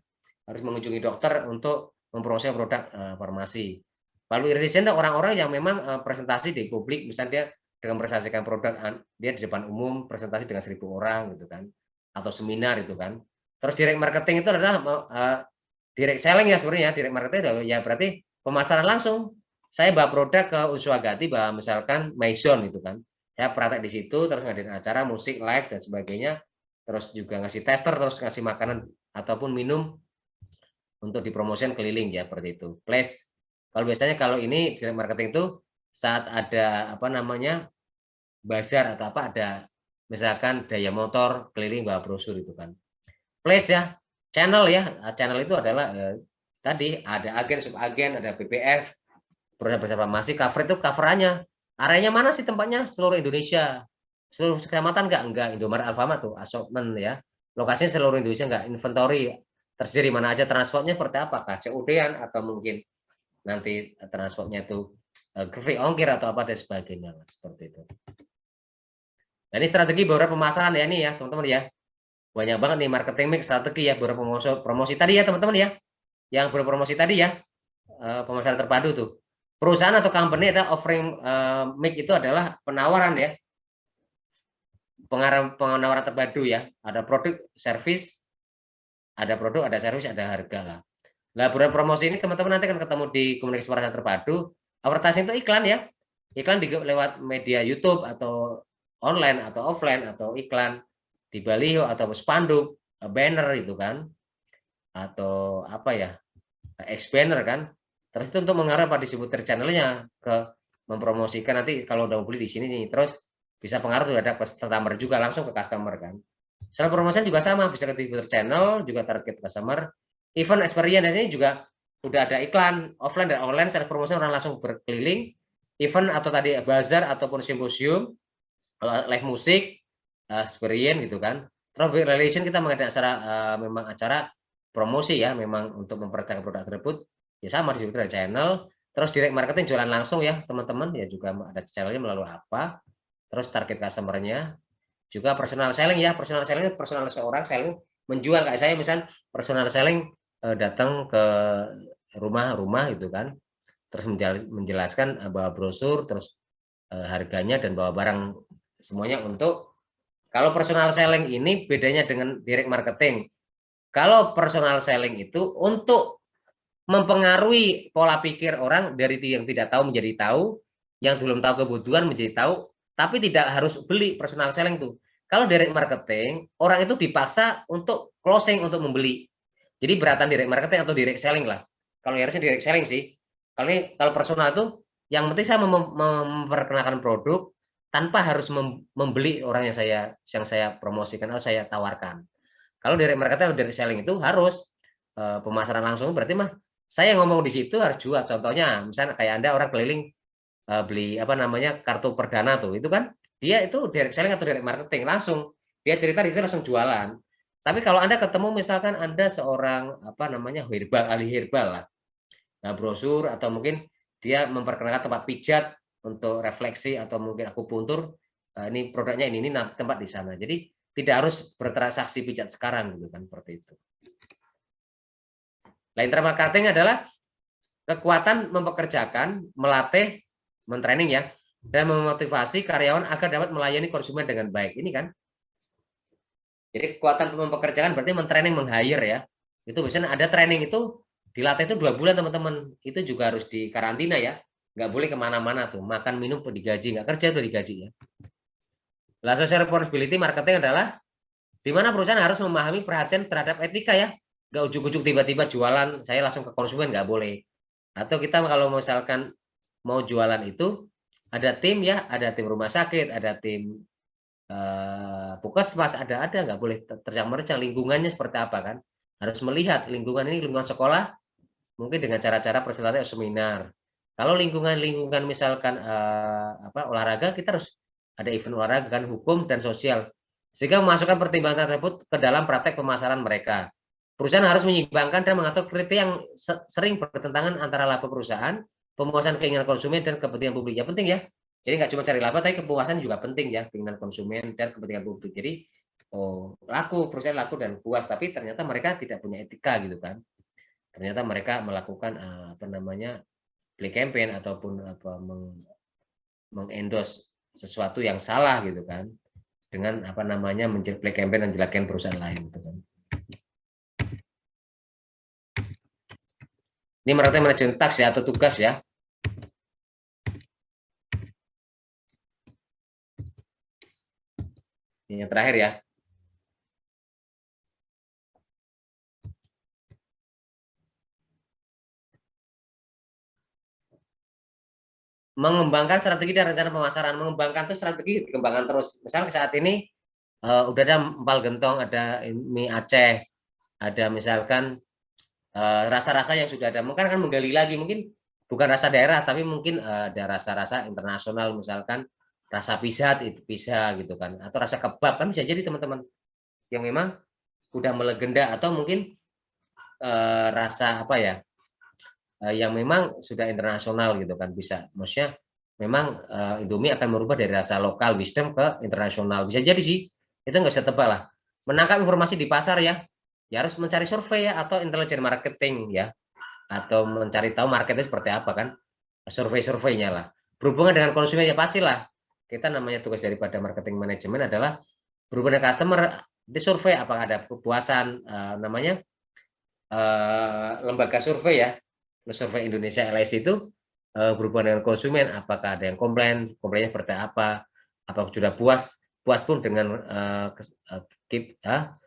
A: harus mengunjungi dokter untuk mempromosikan produk farmasi. Lalu irrigation orang-orang yang memang presentasi di publik, misalnya dia dengan presentasikan produk, dia di depan umum presentasi dengan 1.000 orang gitu kan, atau seminar itu kan. Terus direct marketing itu adalah direct selling ya sebenarnya. Direct marketing ya berarti pemasaran langsung. Saya bawa produk ke Uswagati, bawa misalkan Maison itu kan, saya praktek di situ, terus ngadain acara musik live dan sebagainya, terus juga ngasih tester, terus ngasih makanan ataupun minum untuk dipromosikan keliling ya, seperti itu. Place. Kalau biasanya kalau ini direct marketing itu saat ada apa namanya bazar atau apa, ada misalkan daya motor keliling bawa brosur itu kan. Place ya, channel ya, channel itu adalah tadi ada agen, subagen, ada BPF, perusahaan farmasi. Cover itu coverannya, areanya mana sih tempatnya, seluruh Indonesia, seluruh kecamatan enggak, Indomaret, Alfamart tuh assortment ya, lokasinya seluruh Indonesia enggak, inventory tersedia mana aja, transportnya seperti apakah COD-an atau mungkin nanti transportnya itu free ongkir atau apa dan sebagainya, seperti itu. Nah, ini strategi beberapa pemasaran ya, ini ya teman-teman ya, banyak banget nih marketing mix strategi ya, beberapa promosi tadi ya teman-teman ya, yang berpromosi tadi ya, pemasaran terpadu tuh. Perusahaan atau company itu offering mix itu adalah penawaran ya, penawaran terpadu ya, ada produk, service, ada produk, ada service, ada harga lah. Nah, beberapa promosi ini teman-teman nanti akan ketemu di komunikasi pasar terpadu. Advertising itu iklan ya, iklan lewat media YouTube atau online atau offline, atau iklan di baliho atau spanduk, banner itu kan, atau apa ya, banner kan. Terus itu untuk mengarah pada distributor channelnya ke mempromosikan, nanti kalau udah beli di sini nih, terus bisa pengaruh terhadap customer juga, langsung ke customer kan. Selain promosian juga sama, bisa ke distributor channel, juga target customer. Event experience ini juga udah ada iklan offline dan online, sales promosi orang langsung berkeliling, event atau tadi bazar ataupun simposium, live musik, experience gitu kan. Terus relation kita mengadakan acara, memang acara promosi ya, memang untuk memperkenalkan produk tersebut ya, sama di distributor channel. Terus direct marketing jualan langsung ya teman-teman ya, juga ada channelnya melalui apa, terus target customernya juga personal selling ya. Personal selling, personal seorang selling menjual, kayak saya misal personal selling datang ke rumah-rumah gitu kan, terus menjelaskan bawa brosur, terus harganya dan bawa barang semuanya. Untuk kalau personal selling ini bedanya dengan direct marketing. Kalau personal selling itu untuk mempengaruhi pola pikir orang dari yang tidak tahu menjadi tahu, yang belum tahu kebutuhan menjadi tahu, tapi tidak harus beli. Personal selling tuh. Kalau direct marketing, orang itu dipaksa untuk closing, untuk membeli. Jadi beratan direct marketing atau direct selling lah. Kalau harusnya direct selling sih. Kalau personal itu yang penting saya memperkenalkan produk tanpa harus membeli orang yang saya promosikan atau saya tawarkan. Kalau direct marketing atau direct selling itu harus pemasaran langsung, berarti mah saya ngomong di situ harus jual. Contohnya misalnya kayak Anda orang keliling beli apa namanya kartu perdana tuh, itu kan dia itu direct selling atau direct marketing, langsung dia cerita di situ langsung jualan. Tapi kalau Anda ketemu misalkan Anda seorang apa namanya herbal, ahli herbal lah, nah, brosur atau mungkin dia memperkenalkan tempat pijat untuk refleksi atau mungkin akupuntur, ini produknya ini tempat di sana. Jadi tidak harus bertransaksi pijat sekarang gitu kan, seperti itu. Nah, intermarketing adalah kekuatan mempekerjakan, melatih, mentraining ya, dan memotivasi karyawan agar dapat melayani konsumen dengan baik. Ini kan. Jadi kekuatan mempekerjakan berarti mentraining, meng-hire ya. Itu biasanya ada training itu Dilatih itu 2 bulan teman-teman. Itu juga harus dikarantina ya. Nggak boleh kemana-mana tuh. Makan, minum, digaji. Nggak kerja udah digaji ya. Lah social responsibility marketing adalah di mana perusahaan harus memahami perhatian terhadap etika ya. Nggak ujuk-ujuk tiba-tiba jualan, saya langsung ke konsumen, nggak boleh. Atau kita kalau misalkan mau jualan itu, ada tim ya, ada tim rumah sakit, ada tim puskesmas, ada nggak boleh tercang-mercang. Lingkungannya seperti apa kan? Harus melihat lingkungan ini, lingkungan sekolah, mungkin dengan cara-cara persilatan seminar. Kalau lingkungan misalkan olahraga, kita harus ada event olahraga kan, hukum dan sosial. Sehingga memasukkan pertimbangan tersebut ke dalam praktek pemasaran mereka. Perusahaan harus menyimbangkan dan mengatur kriteria yang sering bertentangan antara laba perusahaan, pemuasan keinginan konsumen, dan kepentingan publik. Ya penting ya. Jadi nggak cuma cari laba, tapi kepuasan juga penting ya, keinginan konsumen dan kepentingan publik. Jadi perusahaan laku dan puas, tapi ternyata mereka tidak punya etika gitu kan. Ternyata mereka melakukan play campaign ataupun mengendorse sesuatu yang salah gitu kan, dengan play campaign dan jelekan perusahaan lain gitu kan. Ini mereka manajemen task ya, atau tugas ya. Ini yang terakhir ya. Mengembangkan strategi dan rencana pemasaran. Mengembangkan itu strategi dikembangkan terus. Misalnya saat ini udah ada empal gentong, ada mie Aceh, ada misalkan rasa-rasa yang sudah ada, mungkin akan menggali lagi, mungkin bukan rasa daerah, tapi mungkin ada rasa-rasa internasional, misalkan rasa pizza itu bisa gitu kan, atau rasa kebab kan bisa jadi teman-teman yang memang udah melegenda, atau mungkin rasa apa ya, yang memang sudah internasional gitu kan, bisa, maksudnya memang Indomie akan merubah dari rasa lokal wisdom ke internasional, bisa jadi sih, itu nggak bisa tebak lah. Menangkap informasi di pasar ya harus mencari survei ya, atau intelijen marketing ya, atau mencari tahu marketnya seperti apa kan, survei-surveinya lah. Berhubungan dengan konsumen ya pastilah, kita namanya tugas daripada marketing manajemen adalah berhubungan dengan customer, di survei apakah ada kepuasan, lembaga survei ya, survei Indonesia LSI itu berhubungan dengan konsumen, apakah ada yang komplainnya seperti apa, apakah sudah puas pun dengan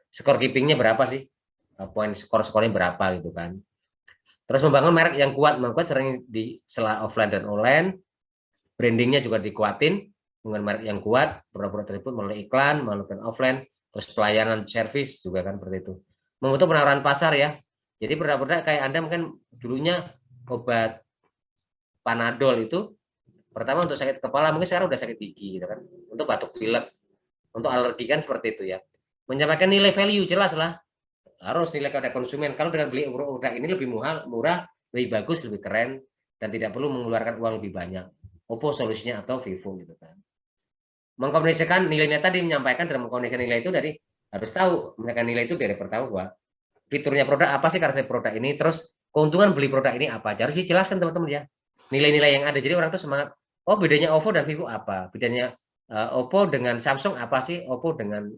A: skor keepingnya berapa sih, poin skor-skornya berapa gitu kan. Terus membangun merek yang kuat, sering di sela offline dan online, brandingnya juga dikuatin dengan merek yang kuat, produk-produk tersebut melalui iklan, melalui offline, terus pelayanan service juga kan seperti itu. Membentuk penawaran pasar ya. Jadi produk-produk kayak Anda mungkin dulunya obat Panadol itu pertama untuk sakit kepala, mungkin sekarang udah sakit gigi gitu kan. Untuk batuk pilek, untuk alergi kan seperti itu ya. Menyampaikan nilai value jelas lah. Harus nilai kepada konsumen. Kalau dengan beli produk ini lebih murah, lebih bagus, lebih keren, dan tidak perlu mengeluarkan uang lebih banyak. Oppo solusinya atau Vivo gitu kan. Mengkomunikasikan nilainya tadi, menyampaikan dan mengkomunikasikan nilai itu dari, harus tahu menyampaikan nilai itu dari pertama bahwa fiturnya produk apa sih, karakteristik produk ini, terus keuntungan beli produk ini apa. Harus dijelaskan teman-teman ya. Nilai-nilai yang ada. Jadi orang tuh semangat, oh bedanya Oppo dan Vivo apa? Bedanya Oppo dengan Samsung apa sih? Oppo dengan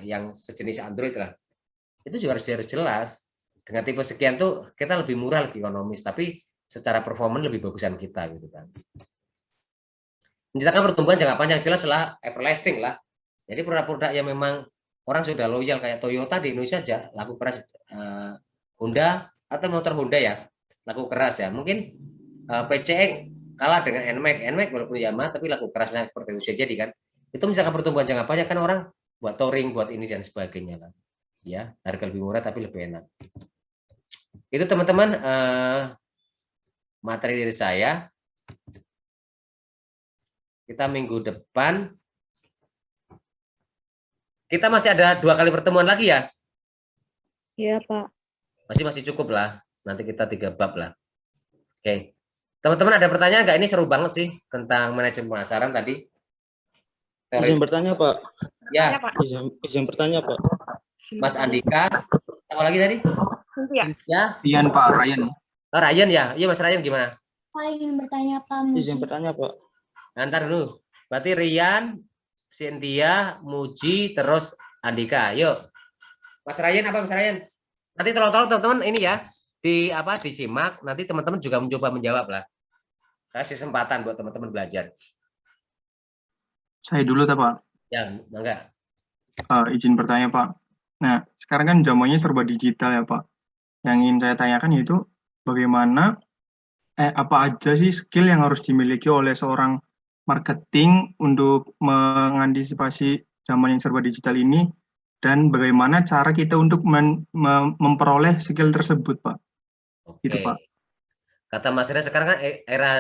A: yang sejenis Android lah. Itu juga harus jelas. Dengan tipe sekian tuh kita lebih murah, lebih ekonomis, tapi secara performa lebih bagusan kita gitu kan. Menciptakan pertumbuhan jangka panjang, jelas lah, everlasting lah. Jadi produk-produk yang memang orang sudah loyal kayak Toyota di Indonesia aja laku keras, Honda atau motor Honda ya laku keras ya. Mungkin PCX kalah dengan NMAX walaupun Yamaha tapi laku kerasnya seperti itu. Jadi kan itu misalkan pertumbuhan jangka panjang kan, orang buat touring, buat ini dan sebagainya kan. Ya, harga lebih murah tapi lebih enak. Itu teman-teman materi dari saya. Kita minggu depan kita masih ada 2 kali pertemuan lagi ya?
B: Iya, Pak.
A: Masih cukup lah. Nanti kita 3 bab lah. Oke. Teman-teman ada pertanyaan nggak? Ini seru banget sih tentang manajemen pemasaran tadi.
E: Izin bertanya, Pak.
A: Ya.
E: Izin bertanya, Pak.
A: Mas Andika, apa lagi tadi? Ya.
H: Ryan, Pak. Ryan.
A: Oh, Ryan ya. Iya, Mas Ryan gimana?
D: Saya ingin bertanya Pak Muji.
E: Izin bertanya, Pak.
A: Ntar dulu. Berarti Rian, Cynthia, Muji, terus Andika. Yuk. Mas Ryan apa Mas Ryan? Nanti tolong teman-teman ini ya. disimak, nanti teman-teman juga mencoba menjawab lah. Kasih kesempatan buat teman-teman belajar.
L: Saya dulu, Pak.
A: Ya, enggak.
L: Izin bertanya, Pak. Nah, sekarang kan zamannya serba digital ya, Pak. Yang ingin saya tanyakan yaitu bagaimana, apa aja sih skill yang harus dimiliki oleh seorang marketing untuk mengantisipasi zaman yang serba digital ini, dan bagaimana cara kita untuk memperoleh skill tersebut, Pak? Gitu,
A: Oke.
L: Pak.
A: Kata Mas Reza, sekarang kan era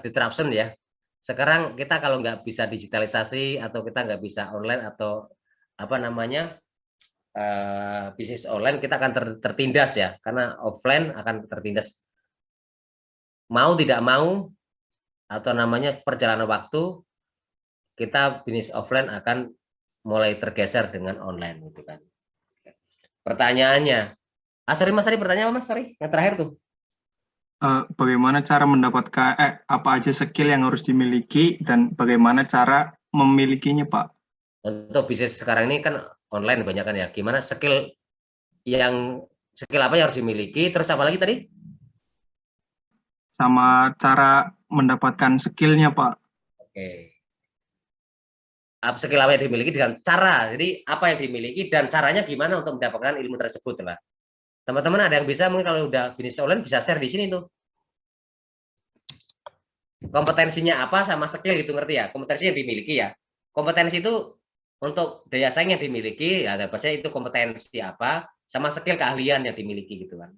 A: disruption ya. Sekarang kita kalau nggak bisa digitalisasi atau kita nggak bisa online atau apa namanya bisnis online, kita akan tertindas ya, karena offline akan tertindas. Mau tidak mau atau namanya perjalanan waktu, kita bisnis offline akan mulai tergeser dengan online gitu kan. Pertanyaannya, sorry Mas, tadi pertanyaan apa Mas? Sorry, yang terakhir tuh.
L: Bagaimana cara mendapatkan apa aja skill yang harus dimiliki dan bagaimana cara memilikinya, Pak?
A: Untuk bisnis sekarang ini kan online banyak kan ya. Gimana skill apa yang harus dimiliki? Terus apa lagi tadi?
L: Sama cara mendapatkan skillnya, Pak.
A: Oke. Skill apa yang dimiliki dengan cara. Jadi apa yang dimiliki dan caranya gimana untuk mendapatkan ilmu tersebut lah. Teman-teman ada yang bisa mungkin kalau udah bisnis online bisa share di sini tuh. Kompetensinya apa sama skill gitu, ngerti ya? Kompetensi yang dimiliki ya. Kompetensi itu untuk daya saing yang dimiliki ya, biasanya itu kompetensi apa sama skill keahlian yang dimiliki gitu kan.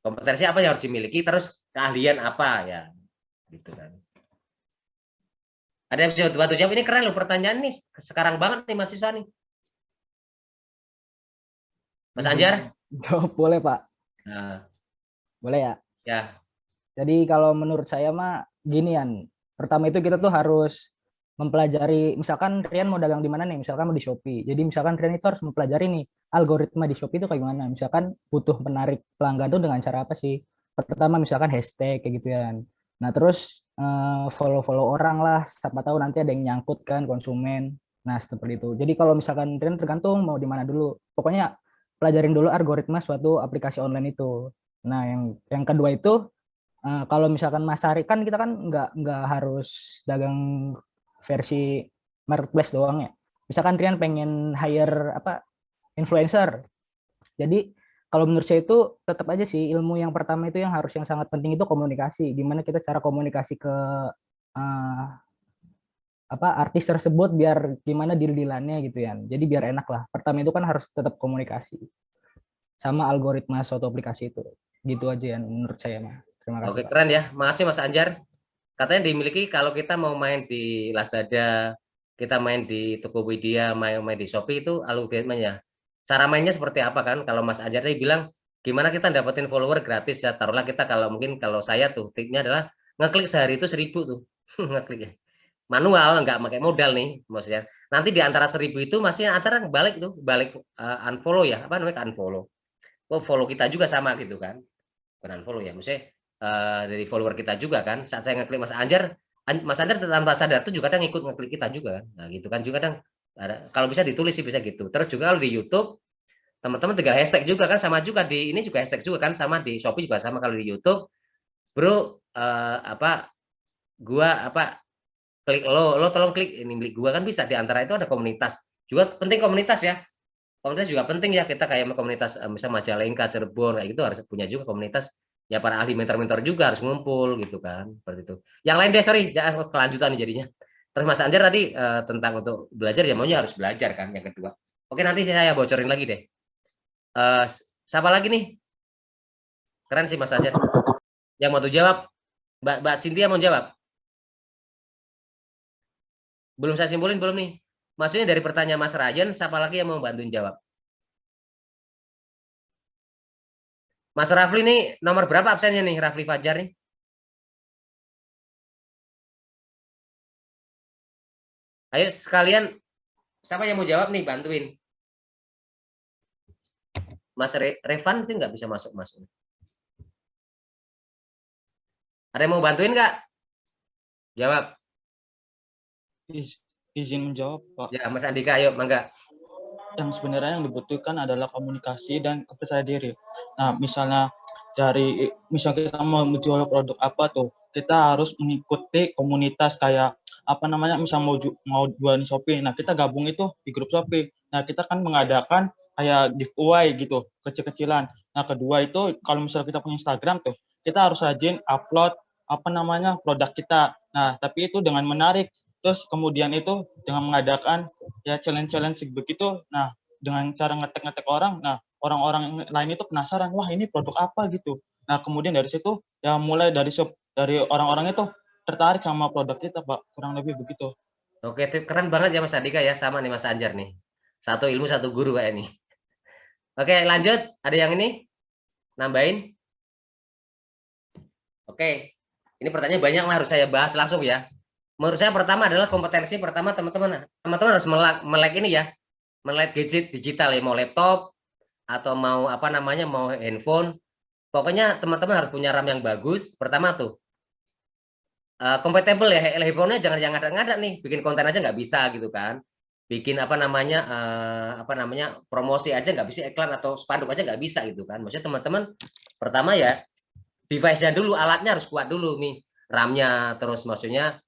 A: Kompetensi apa yang harus dimiliki, terus keahlian apa ya gitu kan. Ada yang bisa bantu jawab? Ini keren loh pertanyaan nih, sekarang banget nih mahasiswa nih. Mas Anjar?
G: Jawab boleh, Pak.
A: Nah,
G: Boleh ya?
A: ya.
G: Jadi kalau menurut saya mah ginian. Pertama itu kita tuh harus mempelajari, misalkan Rian mau dagang di mana nih, misalkan mau di Shopee. Jadi misalkan Rian itu harus mempelajari nih algoritma di Shopee itu kayak gimana. Misalkan butuh menarik pelanggan tuh dengan cara apa sih? Pertama misalkan hashtag kayak gitu kan. Nah, terus follow-follow orang lah, siapa tahu nanti ada yang nyangkut kan konsumen. Nah, seperti itu. Jadi kalau misalkan Rian tergantung mau di mana dulu. Pokoknya pelajarin dulu algoritma suatu aplikasi online itu. Nah, yang kedua itu kalau misalkan Mas Ari kan kita kan nggak harus dagang versi marketplace doang ya. Misalkan Rian pengen hire apa influencer. Jadi kalau menurut saya itu tetap aja sih ilmu yang pertama itu yang sangat penting itu komunikasi. Gimana kita cara komunikasi ke artis tersebut biar gimana deal-dealannya gitu ya. Jadi biar enak lah. Pertama itu kan harus tetap komunikasi sama algoritma suatu aplikasi itu. Gitu aja ya menurut saya mah. Terima kasih.
A: Oke,
G: Pak.
A: keren ya. Makasih Mas Anjar. Katanya dimiliki kalau kita mau main di Lazada, kita main di Tokopedia, main di Shopee itu algoritmanya. Cara mainnya seperti apa kan? Kalau Mas Anjar tadi bilang gimana kita dapetin follower gratis ya. Taruhlah kita kalau saya tuh tipnya adalah ngeklik sehari itu 1000 tuh. Ngeklik ya. Manual, nggak pakai modal nih maksudnya. Nanti di antara 1000 itu masih antara balik unfollow ya. Apa namanya unfollow. Oh, follow kita juga sama gitu kan. Bukan unfollow ya. Maksudnya dari follower kita juga kan. Saat saya ngeklik Mas Anjar tanpa sadar tuh juga kadang ikut ngeklik kita juga kan. Nah gitu kan juga kadang kalau bisa ditulis sih bisa gitu. Terus juga kalau di YouTube teman-teman tinggal hashtag juga kan, sama juga di ini juga hashtag juga kan, sama di Shopee juga sama. Kalau di YouTube bro klik lo tolong klik ini milik gua kan, bisa. Di antara itu ada komunitas juga, penting komunitas ya. Komunitas juga penting ya, kita kayak komunitas misal Majalengka, Cirebon kayak gitu harus punya juga komunitas ya, para ahli mentor-mentor juga harus ngumpul gitu kan, seperti itu. Yang lain deh, sorry jangan kelanjutan nih jadinya. Terus Mas Anjar tadi tentang untuk belajar ya, maunya harus belajar kan yang kedua. Oke, nanti saya bocorin lagi deh. Siapa lagi nih? Keren sih Mas Anjar. Yang mau tuh jawab, Mbak Cynthia mau jawab? Belum saya simpulin belum nih. Maksudnya dari pertanyaan Mas Ryan, siapa lagi yang mau bantuin jawab? Mas Rafli nih nomor berapa absennya nih, Rafli Fajar nih? Ayo sekalian, siapa yang mau jawab nih, bantuin. Mas Revan sih nggak bisa masuk. Ada yang mau bantuin nggak? Jawab.
E: Izin menjawab, Pak.
A: Ya, Mas Andika, ayo, mangga.
E: yang sebenarnya yang dibutuhkan adalah komunikasi dan kepercayaan diri. Nah, misalnya misal kita mau menjual produk apa tuh, kita harus mengikuti komunitas kayak apa namanya, misal mau jual di Shopee. Nah, kita gabung itu di grup Shopee. Nah, kita kan mengadakan kayak giveaway gitu, kecil-kecilan. Nah, kedua itu kalau misalnya kita punya Instagram tuh, kita harus rajin upload apa namanya produk kita. Nah, tapi itu dengan menarik. Terus kemudian itu dengan mengadakan ya challenge-challenge begitu. Nah, dengan cara ngetek-ngetek orang, nah orang-orang lain itu penasaran, wah ini produk apa gitu. Nah, kemudian dari situ ya mulai dari orang-orang itu tertarik sama produk kita, Pak. Kurang lebih begitu.
A: Oke, keren banget ya Mas Andika ya, sama nih Mas Anjar nih. Satu ilmu satu guru kayak ini. Oke, lanjut. Ada yang ini? Nambahin? Oke. Ini pertanyaan banyak lah, harus saya bahas langsung ya. Menurut saya pertama adalah kompetensi pertama teman-teman harus melek ini ya. Melek gadget digital ya, mau laptop atau mau apa namanya, mau handphone. Pokoknya teman-teman harus punya RAM yang bagus. Pertama tuh compatible ya, handphonenya jangan yang ngada-ngada nih, bikin konten aja nggak bisa gitu kan. Bikin apa namanya promosi aja nggak bisa, iklan atau spanduk aja nggak bisa gitu kan. Maksudnya teman-teman pertama ya device-nya dulu, alatnya harus kuat dulu nih, RAM-nya, terus maksudnya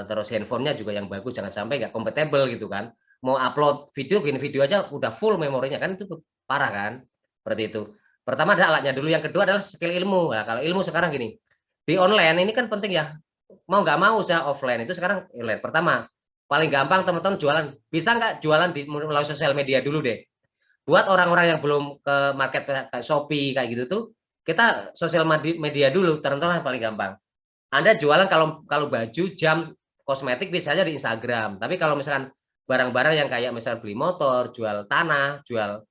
A: terus handphonenya juga yang bagus, jangan sampai nggak compatible gitu kan. Mau upload video, bikin video aja udah full memorinya kan, itu parah kan, seperti itu. Pertama ada alatnya dulu, yang kedua adalah skill ilmu. Nah, kalau ilmu sekarang gini, di online ini kan penting ya, mau nggak mau usaha offline itu sekarang online. Pertama, paling gampang teman-teman jualan, bisa nggak jualan melalui sosial media dulu deh. Buat orang-orang yang belum ke market kayak Shopee kayak gitu tuh, kita sosial media dulu, teman-teman paling gampang. Anda jualan kalau baju, jam, kosmetik biasanya di Instagram. Tapi kalau misalkan barang-barang yang kayak misalnya beli motor, jual tanah, jual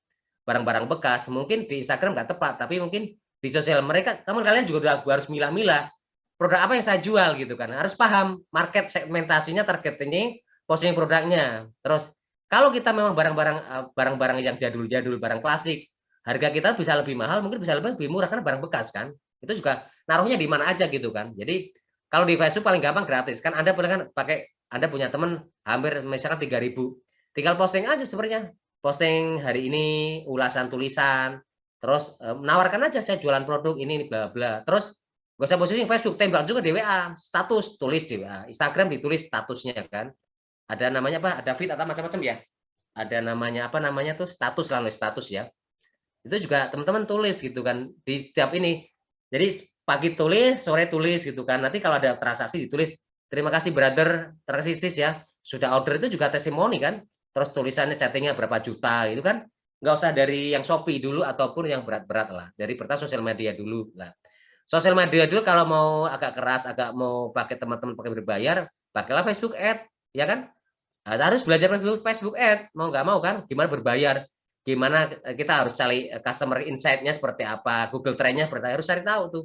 A: barang-barang bekas, mungkin di Instagram nggak tepat, tapi mungkin di sosial mereka, kalian juga harus milah-milah produk apa yang saya jual gitu kan. Harus paham market segmentasinya, targetingnya, posting produknya. Terus kalau kita memang barang-barang yang jadul-jadul, barang klasik, harga kita bisa lebih mahal, mungkin bisa lebih murah karena barang bekas kan. Itu juga naruhnya di mana aja gitu kan. Jadi kalau di Facebook paling gampang gratis kan. Anda punya teman hampir misalkan 3.000, tinggal posting aja sebenarnya. Posting hari ini ulasan tulisan, terus menawarkan aja saya jualan produk ini bla bla. Terus gak usah posting Facebook, tembak juga di WA, status tulis di WA, Instagram ditulis statusnya kan. Ada namanya apa? Ada feed atau macam-macam ya. Ada namanya apa namanya tuh, status lah, status ya. Itu juga teman-teman tulis gitu kan di setiap ini. Jadi pagi tulis, sore tulis gitu kan. Nanti kalau ada transaksi ditulis terima kasih brother Transisis ya, sudah order, itu juga testimoni kan. Terus tulisannya chattingnya berapa juta gitu kan. Nggak usah dari yang Shopee dulu ataupun yang berat-berat lah. Dari pertama sosial media dulu lah. Sosial media dulu kalau mau agak keras, agak mau pakai teman-teman pakai berbayar, pakailah Facebook Ad, ya kan? Nah, harus belajar Facebook Ad, mau nggak mau kan, gimana berbayar, gimana kita harus cari customer insight-nya seperti apa, Google Trend-nya seperti apa, harus cari tahu tuh.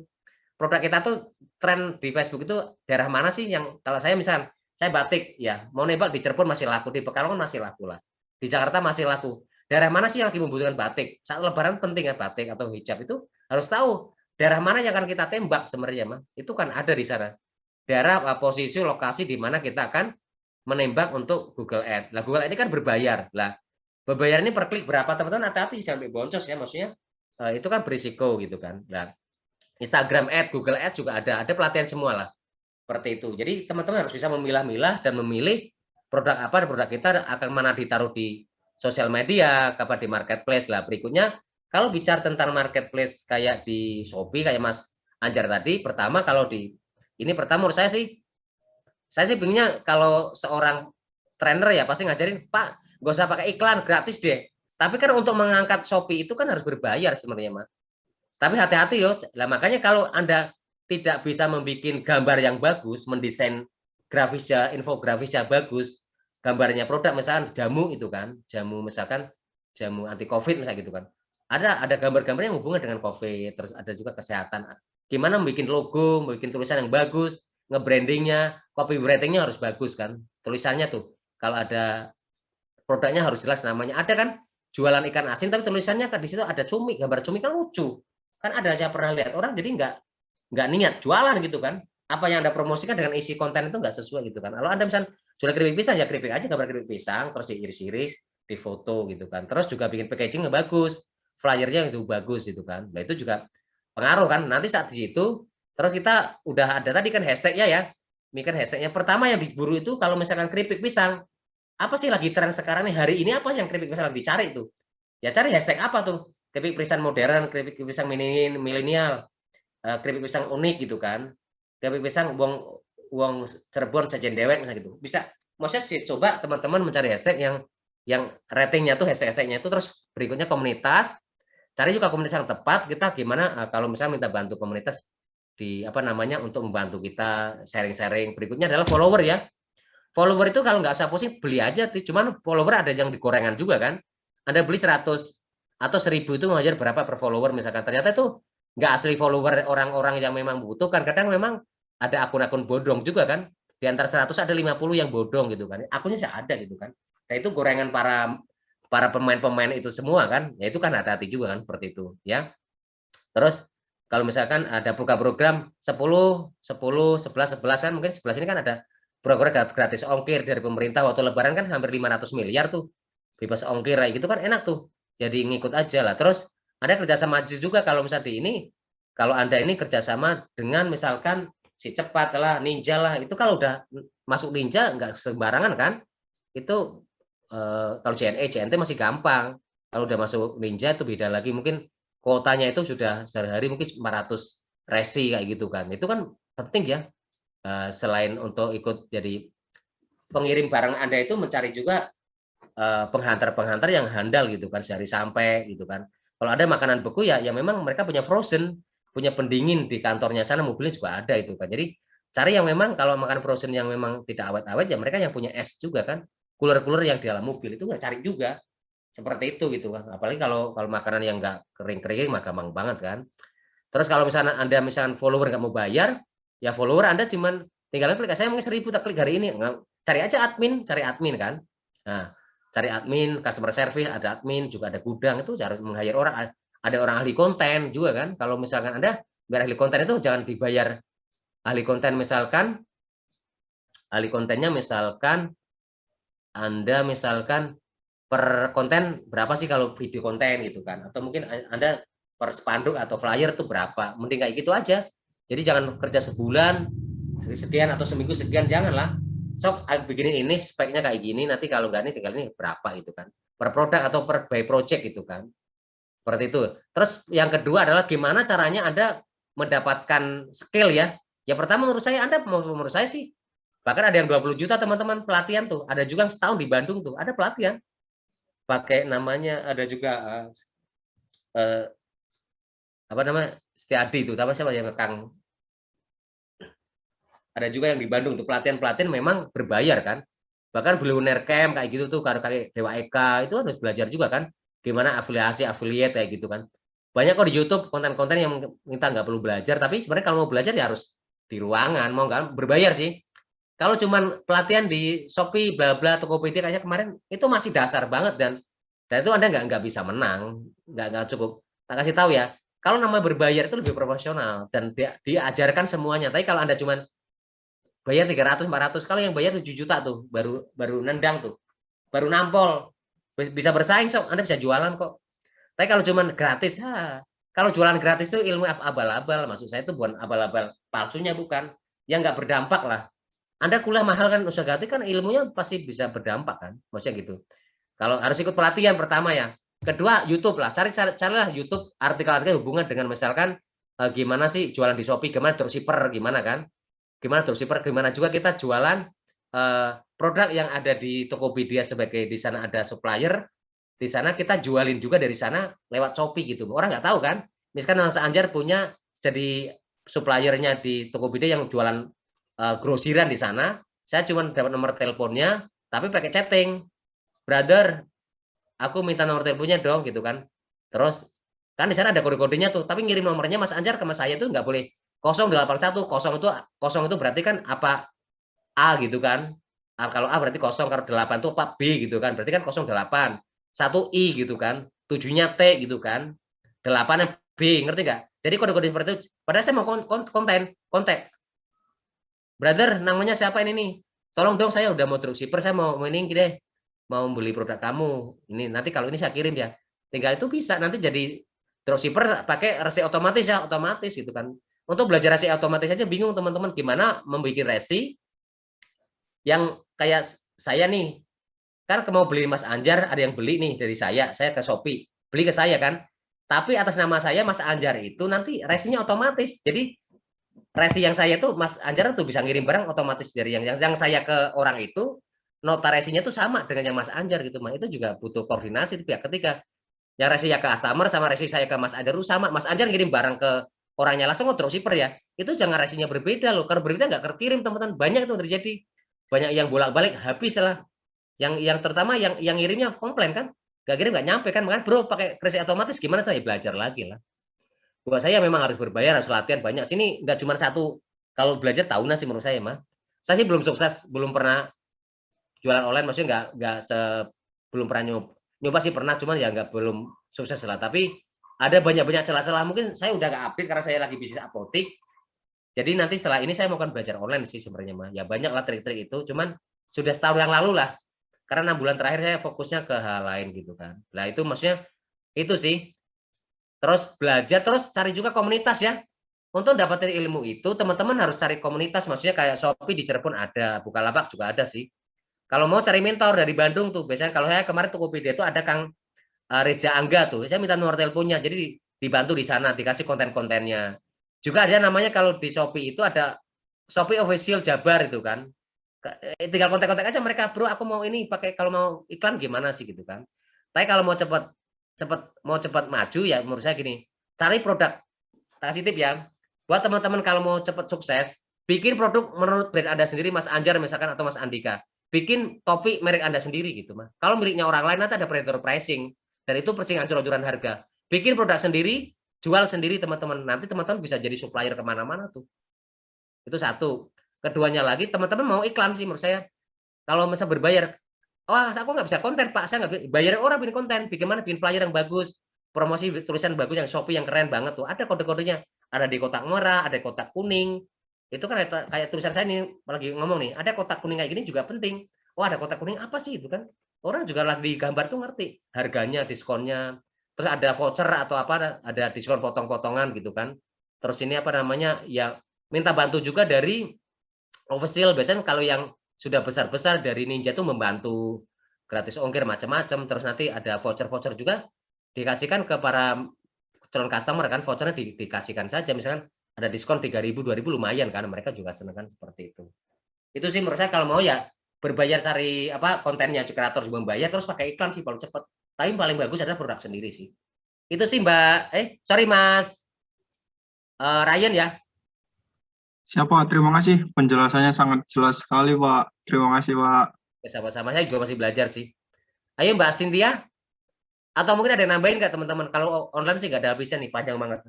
A: Produk kita tuh tren di Facebook itu daerah mana sih yang, kalau saya misal, saya batik, ya mau nembak di Cirebon masih laku, di Pekalongan masih laku lah, di Jakarta masih laku. Daerah mana sih yang lagi membutuhkan batik? Saat Lebaran penting ya batik atau hijab itu harus tahu. Daerah mana yang akan kita tembak sebenarnya, mah? Itu kan ada di sana. Daerah posisi lokasi di mana kita akan menembak untuk Google Ads. Lah Google Ads ini kan berbayar. Lah berbayar ini per klik berapa teman-teman? Hati-hati sampai boncos ya, maksudnya itu kan berisiko gitu kan. Nah, Instagram Ads, Google Ads juga ada pelatihan semua lah. Seperti itu. Jadi teman-teman harus bisa memilah-milah dan memilih produk apa, produk kita akan mana ditaruh di sosial media, kapan di marketplace lah. Berikutnya kalau bicara tentang marketplace kayak di Shopee, kayak Mas Anjar tadi, pertama kalau di ini pertama menurut saya sih pinginnya kalau seorang trainer ya pasti ngajarin, Pak, gak usah pakai iklan, gratis deh. Tapi kan untuk mengangkat Shopee itu kan harus berbayar sebenarnya, Mas. Tapi hati-hati yo. Lah makanya kalau Anda tidak bisa membuat gambar yang bagus, mendesain grafisnya, infografisnya bagus, gambarnya produk misalkan jamu itu kan, jamu misalkan jamu anti Covid misalnya gitu kan. Ada gambar-gambar yang hubungan dengan COVID, terus ada juga kesehatan. Gimana membuat logo, membuat tulisan yang bagus, nge-brandingnya, copywriting-nya harus bagus kan. Tulisannya tuh, kalau ada produknya harus jelas namanya. Ada kan jualan ikan asin, tapi tulisannya kan di situ ada cumi, gambar cumi kan lucu. Kan ada, saya pernah lihat orang jadi nggak niat jualan gitu kan. Apa yang Anda promosikan dengan isi konten itu nggak sesuai gitu kan. Kalau Anda misalnya jual keripik pisang, ya keripik aja gambar keripik pisang, terus diiris-iris, di foto gitu kan. Terus juga bikin packaging yang bagus, flyernya itu bagus gitu kan. Nah itu juga pengaruh kan. Nanti saat di situ terus kita udah ada tadi kan hashtagnya ya. Ini kan hashtagnya pertama yang diburu itu kalau misalkan keripik pisang, apa sih lagi tren sekarang nih hari ini apa sih yang keripik pisang lagi dicari tuh? Ya cari hashtag apa tuh? Keripik pisang modern, keripik pisang milenial, keripik pisang unik gitu kan. Keripik pisang wong Cirebon sajen dewek misalnya gitu. Bisa maksudnya sih coba teman-teman mencari hashtag yang ratingnya tuh hashtag-hashtagnya itu, terus berikutnya komunitas. Cari juga komunitas yang tepat. Kita gimana kalau misalnya minta bantu komunitas di apa namanya untuk membantu kita sharing-sharing. Berikutnya adalah follower ya. Follower itu kalau nggak usah pusing beli aja, cuman follower ada yang di gorengan juga kan. Anda beli 100 atau 1000 itu ngajar berapa per follower misalkan, ternyata itu nggak asli follower orang-orang yang memang membutuhkan. Kadang memang ada akun-akun bodong juga kan. Di antara 100 ada 50 yang bodong gitu kan. Akunnya sih ada gitu kan. Nah itu gorengan para pemain-pemain itu semua kan. Ya itu kan hati-hati juga kan seperti itu ya. Terus kalau misalkan ada program 10, 11 kan mungkin 11 ini kan ada program gratis ongkir dari pemerintah waktu lebaran kan hampir 500 miliar tuh. Bebas ongkir kayak gitu kan enak tuh. Jadi ngikut aja lah. Terus ada kerjasama juga kalau misalnya di ini, kalau Anda ini kerjasama dengan misalkan si Cepat lah, Ninja lah, itu kalau udah masuk Ninja nggak sembarangan kan. Itu kalau JNT masih gampang. Kalau udah masuk Ninja itu beda lagi, mungkin kuotanya itu sudah sehari mungkin 400 resi kayak gitu kan. Itu kan penting ya. Selain untuk ikut jadi pengirim barang Anda itu mencari juga penghantar-penghantar yang handal gitu kan, sehari sampai gitu kan. Kalau ada makanan beku ya memang mereka punya frozen, punya pendingin di kantornya sana, mobilnya juga ada itu kan. Jadi cari yang memang kalau makan frozen yang memang tidak awet-awet ya mereka yang punya es juga kan. Cooler-cooler yang di dalam mobil itu nggak cari juga. Seperti itu gitu kan. Apalagi kalau makanan yang nggak kering-kering mah gampang banget kan. Terus kalau misalnya Anda misalkan follower nggak mau bayar, ya follower Anda cuman tinggal klik, saya mungkin 1000 tak klik hari ini. Cari aja admin, cari admin kan. Nah, cari admin, customer service, ada admin, juga ada gudang, itu harus meng-hire orang, ada orang ahli konten juga kan. Kalau misalkan Anda biar ahli konten itu jangan dibayar ahli konten, misalkan ahli kontennya misalkan Anda misalkan per konten berapa sih kalau video konten gitu kan, atau mungkin Anda per spanduk atau flyer tuh berapa, mending kayak gitu aja. Jadi jangan kerja sebulan sekian atau seminggu sekian, janganlah. Sok begini ini speknya kayak gini, nanti kalau nggak ini tinggal ini berapa gitu kan, per produk atau per by project gitu kan, seperti itu. Terus yang kedua adalah gimana caranya Anda mendapatkan skill ya. Ya pertama menurut saya sih bahkan ada yang 20 juta teman-teman pelatihan tuh, ada juga yang setahun di Bandung tuh ada pelatihan pakai namanya, ada juga apa namanya Setiadi itu, apa siapa ya, Kang, ada juga yang di Bandung tuh pelatihan memang berbayar kan, bahkan Billionaire Camp kayak gitu tuh, kayak Dewa Eka itu harus belajar juga kan, gimana affiliate kayak gitu kan. Banyak kok di YouTube konten-konten yang kita nggak perlu belajar, tapi sebenarnya kalau mau belajar ya harus di ruangan, mau nggak berbayar sih. Kalau cuman pelatihan di Shopee bla bla Tokopedia kayak kemarin itu masih dasar banget, dan itu Anda nggak bisa menang, nggak cukup. Tak kasih tahu ya, kalau namanya berbayar itu lebih profesional dan diajarkan semuanya. Tapi kalau Anda cuman bayar 300 400, kalau yang bayar 7 juta tuh baru nendang tuh, baru nampol, bisa bersaing sok, Anda bisa jualan kok. Tapi kalau cuman gratis, kalau jualan gratis itu ilmu abal-abal, maksud saya itu bukan abal-abal palsunya, bukan, yang nggak berdampak lah. Anda kuliah mahal kan, usaha gratis kan ilmunya pasti bisa berdampak kan, maksudnya gitu. Kalau harus ikut pelatihan pertama ya. Kedua YouTube lah, carilah YouTube artikel-artikel hubungan dengan misalkan gimana sih jualan di Shopee, gimana dropshipper, gimana kan, gimana dropshipper, gimana juga kita jualan produk yang ada di Tokopedia, sebagai di sana ada supplier, di sana kita jualin juga dari sana lewat Shopee gitu. Orang nggak tahu kan, misalkan Mas Anjar punya jadi suppliernya di Tokopedia yang jualan grosiran di sana, saya cuma dapat nomor teleponnya, tapi pakai chatting, brother, aku minta nomor teleponnya dong gitu kan. Terus kan di sana ada kode-kodenya tuh, tapi ngirim nomornya Mas Anjar ke Mas saya tuh nggak boleh 081, kosong itu berarti kan apa A gitu kan. Kalau A berarti 0, kalau 8 itu apa B gitu kan, berarti kan 08, 1 I gitu kan, 7-nya T gitu kan, 8-nya B, ngerti nggak? Jadi kode-kode seperti itu. Padahal saya mau kontak. Brother, namanya siapa ini nih? Tolong dong, saya udah mau dropshipper, saya mau ini deh. mau beli produk kamu. Ini nanti kalau ini saya kirim ya. Tinggal itu bisa nanti jadi dropshipper pakai resi otomatis ya, otomatis itu kan. Untuk belajar resi otomatis aja bingung teman-teman gimana membuat resi yang kayak saya nih. Kan mau beli Mas Anjar, ada yang beli nih dari saya ke Shopee, beli ke saya kan. Tapi atas nama saya Mas Anjar itu nanti resinya otomatis. Jadi resi yang saya tuh Mas Anjar tuh bisa ngirim barang otomatis dari yang saya ke orang itu, nota resinya tuh sama dengan yang Mas Anjar gitu. Itu juga butuh koordinasi pihak ketiga. Yang resi ya ke customer sama resi saya ke Mas Anjar itu sama. Mas Anjar ngirim barang ke orangnya langsung, dropshipper ya. Itu jangan resinya berbeda loh. Kalau berbeda nggak terkirim teman-teman. Banyak itu terjadi. Banyak yang bolak-balik habis lah. Yang terutama yang ngirimnya komplain kan, nggak kirim nggak nyampe kan, makanya bro pakai resi otomatis gimana saya belajar lagi lah. Buat saya memang harus berbayar, harus latihan banyak. Sini nggak cuma satu, kalau belajar tahunan sih menurut saya mah. Saya sih belum sukses, belum pernah jualan online, maksudnya belum pernah nyoba sih pernah, cuman ya belum sukses lah. Tapi ada banyak celah-celah, mungkin saya udah nggak update karena saya lagi bisnis apotik. Jadi nanti setelah ini saya mau belajar online sih sebenarnya mah. Ya banyak lah trik-trik itu, cuman sudah setahun yang lalu lah. Karena 6 bulan terakhir saya fokusnya ke hal lain gitu kan. Nah itu maksudnya itu sih. Terus belajar, terus cari juga komunitas ya. Untuk dapetin ilmu itu teman-teman harus cari komunitas. Maksudnya kayak Shopee di Cirebon ada, Bukalapak juga ada sih. Kalau mau cari mentor dari Bandung tuh, biasanya kalau saya kemarin Tokopedia itu ada Kang Reza Angga tuh. Saya minta nomor teleponnya, jadi dibantu di sana, dikasih konten-kontennya. Juga ada namanya kalau di Shopee itu ada Shopee Official Jabar itu kan. Tinggal kontak-kontak aja mereka, bro aku mau ini pakai, kalau mau iklan gimana sih gitu kan. Tapi kalau mau cepat maju ya menurut saya gini, cari produk, kasih tip ya buat teman-teman kalau mau cepat sukses, bikin produk menurut brand Anda sendiri, Mas Anjar misalkan atau Mas Andika, bikin topi merek Anda sendiri gitu mah. Kalau miliknya orang lain nanti ada predator pricing dan itu pricing ancur-ancuran harga. Bikin produk sendiri, jual sendiri teman-teman, nanti teman-teman bisa jadi supplier kemana-mana tuh. Itu satu. Keduanya lagi, teman-teman mau iklan sih menurut saya. Kalau misalnya berbayar, wah aku nggak bisa konten Pak, saya nggak bayar orang bikin konten, bikin flyer yang bagus, promosi tulisan bagus, yang Shopee yang keren banget tuh. Ada kode-kodenya, ada di kotak merah, ada kotak kuning. Itu kan kayak tulisan saya nih lagi ngomong nih, ada kotak kuning kayak gini juga penting. Oh ada kotak kuning apa sih itu kan? Orang juga lagi di gambar tuh ngerti harganya, diskonnya. Terus ada voucher atau apa, ada diskon potong-potongan gitu kan. Terus ini apa namanya? Ya minta bantu juga dari official. Biasanya kalau yang sudah besar-besar dari Ninja itu membantu gratis ongkir macam-macam. Terus nanti ada voucher-voucher juga dikasihkan ke para calon customer kan, vouchernya dikasihkan saja. Misalkan ada diskon 3.000, 2.000 lumayan kan, mereka juga senang kan seperti itu. Itu sih menurut saya kalau mau ya berbayar, cari apa kontennya kreator membayar, terus pakai iklan sih paling cepat. Tapi paling bagus adalah produk sendiri sih. Itu sih Mbak, sorry Mas Ryan ya.
L: Siapa? Terima kasih. Penjelasannya sangat jelas sekali, Pak. Terima kasih, Pak.
A: Sama-sama, saya juga masih belajar sih. Ayo Mbak Cynthia. Atau mungkin ada yang nambahin nggak teman-teman? Kalau online sih nggak ada habisnya nih, panjang banget.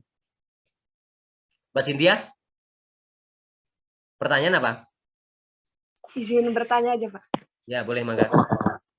A: Mbak Cynthia? Pertanyaan apa?
K: Izin bertanya aja, Pak.
A: Ya, boleh Mangga.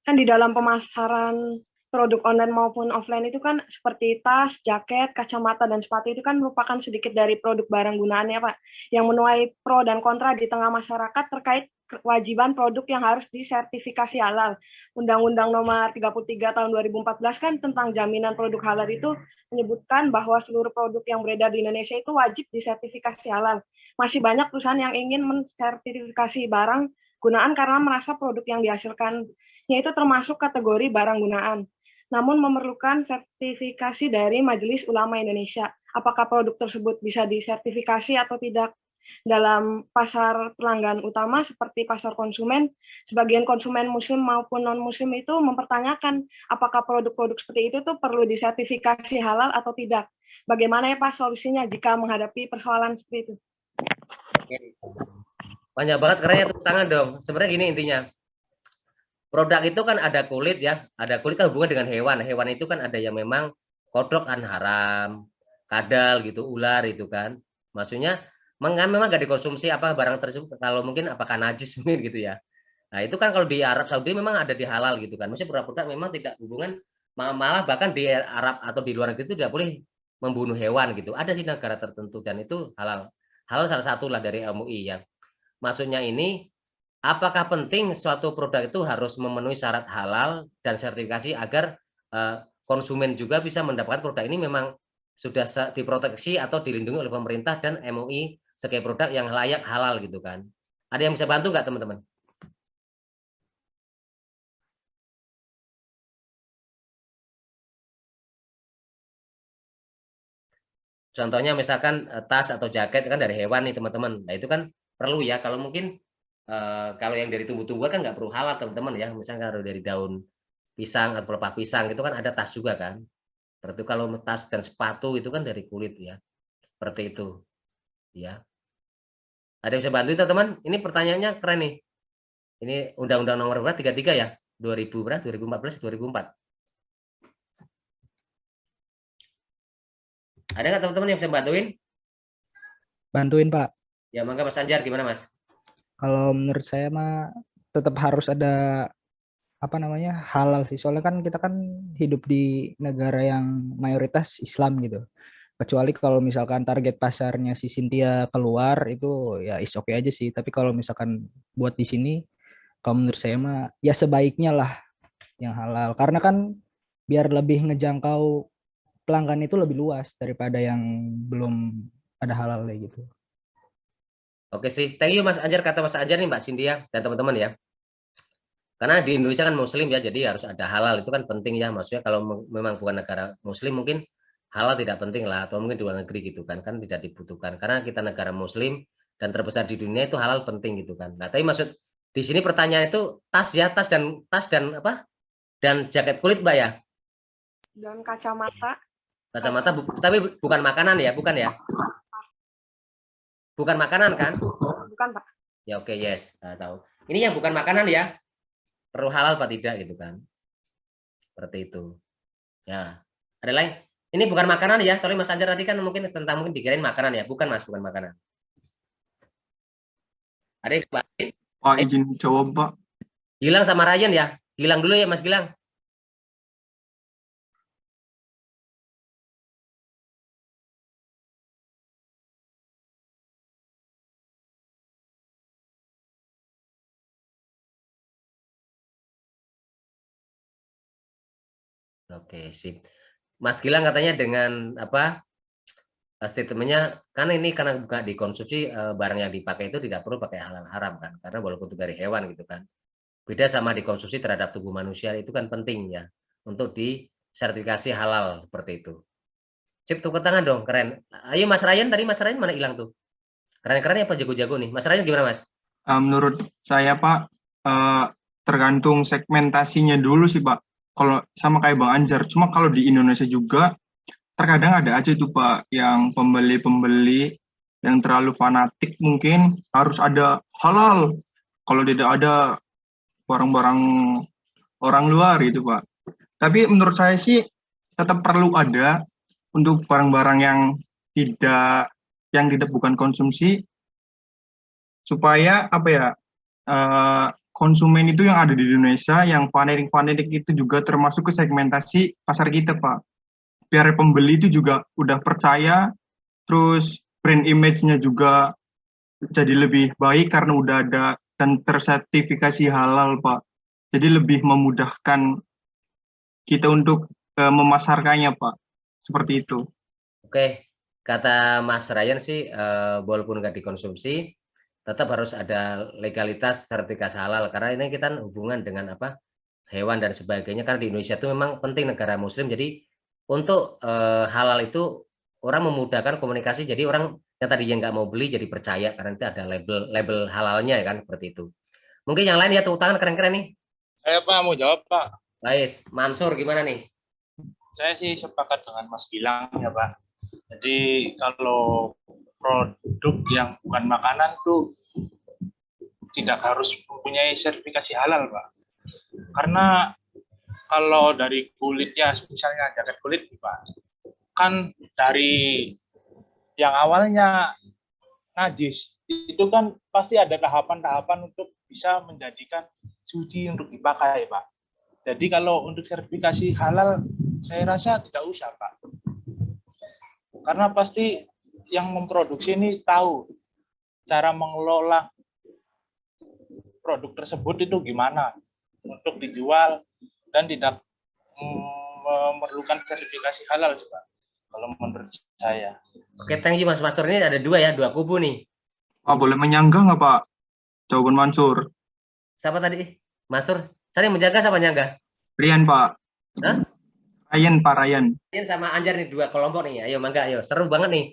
K: Kan di dalam pemasaran produk online maupun offline itu kan seperti tas, jaket, kacamata, dan sepatu itu kan merupakan sedikit dari produk barang gunaannya, Pak, yang menuai pro dan kontra di tengah masyarakat terkait kewajiban produk yang harus disertifikasi halal. Undang-Undang Nomor 33 Tahun 2014 kan tentang jaminan produk halal itu menyebutkan bahwa seluruh produk yang beredar di Indonesia itu wajib disertifikasi halal. Masih banyak perusahaan yang ingin mensertifikasi barang gunaan karena merasa produk yang dihasilkannya itu termasuk kategori barang gunaan, namun memerlukan sertifikasi dari Majelis Ulama Indonesia. Apakah produk tersebut bisa disertifikasi atau tidak? Dalam pasar pelanggan utama seperti pasar konsumen, sebagian konsumen muslim maupun non-muslim itu mempertanyakan apakah produk-produk seperti itu tuh perlu disertifikasi halal atau tidak. Bagaimana ya Pak solusinya jika menghadapi persoalan seperti itu?
A: Banyak banget kerennya, tepuk tangan dong. Sebenarnya gini intinya. Produk itu kan ada kulit ya, ada kulit kan hubungan dengan hewan. Hewan itu kan ada yang memang kodok kan haram, kadal gitu, ular itu kan. Maksudnya memang nggak dikonsumsi apa barang tersebut, kalau mungkin apakah najis mungkin gitu ya. Nah itu kan kalau di Arab Saudi memang ada di halal gitu kan. Maksudnya produk-produk memang tidak hubungan, malah bahkan di Arab atau di luar negeri itu tidak boleh membunuh hewan gitu. Ada sih negara tertentu dan itu halal. Halal salah satu lah dari MUI ya. Maksudnya ini apakah penting suatu produk itu harus memenuhi syarat halal dan sertifikasi agar konsumen juga bisa mendapatkan produk ini memang sudah diproteksi atau dilindungi oleh pemerintah dan MUI sebagai produk yang layak halal gitu kan. Ada yang bisa bantu nggak teman-teman? Contohnya misalkan tas atau jaket kan dari hewan nih teman-teman. Nah itu kan perlu ya. Kalau mungkin kalau yang dari tumbuh-tumbuhan kan nggak perlu halal teman-teman ya. Misalnya kalau dari daun pisang atau pelepah pisang itu kan ada tas juga kan. Seperti kalau tas dan sepatu itu kan dari kulit ya. Seperti itu. Ya. Ada yang bisa bantu teman-teman? Ini pertanyaannya keren nih. Ini Undang-Undang Nomor berapa? 33 ya? 2000 berapa? 2014 2004. Ada nggak teman-teman yang bisa bantuin?
G: Bantuin, Pak.
A: Ya, mangga Mas Anjar, gimana Mas?
G: Kalau menurut saya mah tetap harus ada apa namanya halal sih. Soalnya kan kita kan hidup di negara yang mayoritas Islam gitu. Kecuali kalau misalkan target pasarnya si Cynthia keluar itu ya is oke aja sih. Tapi kalau misalkan buat di sini, kalau menurut saya mah ya sebaiknya lah yang halal. Karena kan biar lebih ngejangkau pelanggan itu lebih luas daripada yang belum ada halal kayak gitu.
A: Oke sih, thank you Mas Anjar, kata Mas Anjar nih Mbak Cynthia dan teman-teman ya. Karena di Indonesia kan Muslim ya, jadi harus ada halal, itu kan penting ya. Maksudnya kalau memang bukan negara Muslim mungkin halal tidak penting lah, atau mungkin di luar negeri gitu kan tidak dibutuhkan. Karena kita negara Muslim dan terbesar di dunia itu halal penting gitu kan. Nah, tapi maksud di sini pertanyaan itu tas ya, tas dan apa? Dan jaket kulit Mbak ya.
K: Dan kacamata.
A: Kacamata, tapi bukan makanan ya, bukan ya? Bukan makanan kan?
K: Bukan, Pak.
A: Ya oke, yes. Tahu. Ini yang bukan makanan ya? Perlu halal apa tidak gitu kan? Seperti itu. Ya. Ada lain? Ini bukan makanan ya. Tapi Mas Anjar tadi kan mungkin mungkin dikirain makanan ya. Bukan Mas, bukan makanan. Ada yang
L: Pak izin jawab Pak.
A: Gilang sama Ryan ya. Gilang dulu ya Mas Gilang. Oke, sip. Mas Gilang katanya dengan apa statementnya kan ini karena bukan dikonsumsi barang yang dipakai itu tidak perlu pakai halal haram kan, karena walaupun itu dari hewan gitu kan, beda sama dikonsumsi terhadap tubuh manusia itu kan penting ya untuk disertifikasi halal seperti itu. Sip, tepuk tangan dong, keren. Ayo Mas Ryan, tadi Mas Ryan mana hilang tuh? Keren-keren apa jago-jago nih? Mas Ryan gimana Mas?
L: Menurut saya Pak, tergantung segmentasinya dulu sih Pak. Kalau sama kayak Bang Anjar, cuma kalau di Indonesia juga terkadang ada aja itu Pak yang pembeli-pembeli yang terlalu fanatik mungkin harus ada halal. Kalau tidak ada barang-barang orang luar gitu Pak. Tapi menurut saya sih tetap perlu ada untuk barang-barang yang tidak bukan konsumsi, supaya apa ya, konsumen itu yang ada di Indonesia yang fanatik itu juga termasuk ke segmentasi pasar kita Pak. Biar pembeli itu juga udah percaya, terus brand image-nya juga jadi lebih baik karena udah ada dan tersertifikasi halal Pak. Jadi lebih memudahkan kita untuk memasarkannya Pak. Seperti itu.
A: Oke, kata Mas Ryan sih walaupun nggak dikonsumsi tetap harus ada legalitas sertifikasi halal karena ini kita hubungan dengan apa hewan dan sebagainya, karena di Indonesia itu memang penting negara Muslim, jadi untuk halal itu orang memudahkan komunikasi, jadi orang yang tadinya nggak mau beli jadi percaya karena itu ada label halalnya ya kan, seperti itu. Mungkin yang lain ya, tepuk tangan keren-keren nih.
J: Saya Pak mau jawab Pak.
A: Baik, Mansur gimana nih?
J: Saya sih sepakat dengan Mas Gilang ya Pak. Jadi kalau produk yang bukan makanan tuh tidak harus mempunyai sertifikasi halal Pak. Karena kalau dari kulitnya, misalnya jaket kulit Pak, kan dari yang awalnya najis, itu kan pasti ada tahapan-tahapan untuk bisa menjadikan suci untuk dipakai Pak. Jadi kalau untuk sertifikasi halal, saya rasa tidak usah Pak. Karena pasti yang memproduksi ini tahu cara mengelola produk tersebut itu gimana untuk dijual dan tidak memerlukan sertifikasi halal juga kalau menurut saya.
A: Oke, thank you Mas Mansur. Ini ada dua kubu nih.
L: Pak, boleh menyanggah nggak Pak? Jawaban Mansur.
A: Siapa tadi? Mansur. Saya yang menjaga sama nyangga?
L: Rian Pak.
A: Hah?
L: Ryan Pak, Ryan.
A: Rian sama Anjar nih, dua kelompok nih. Ayo mangga, ayo. Seru banget nih.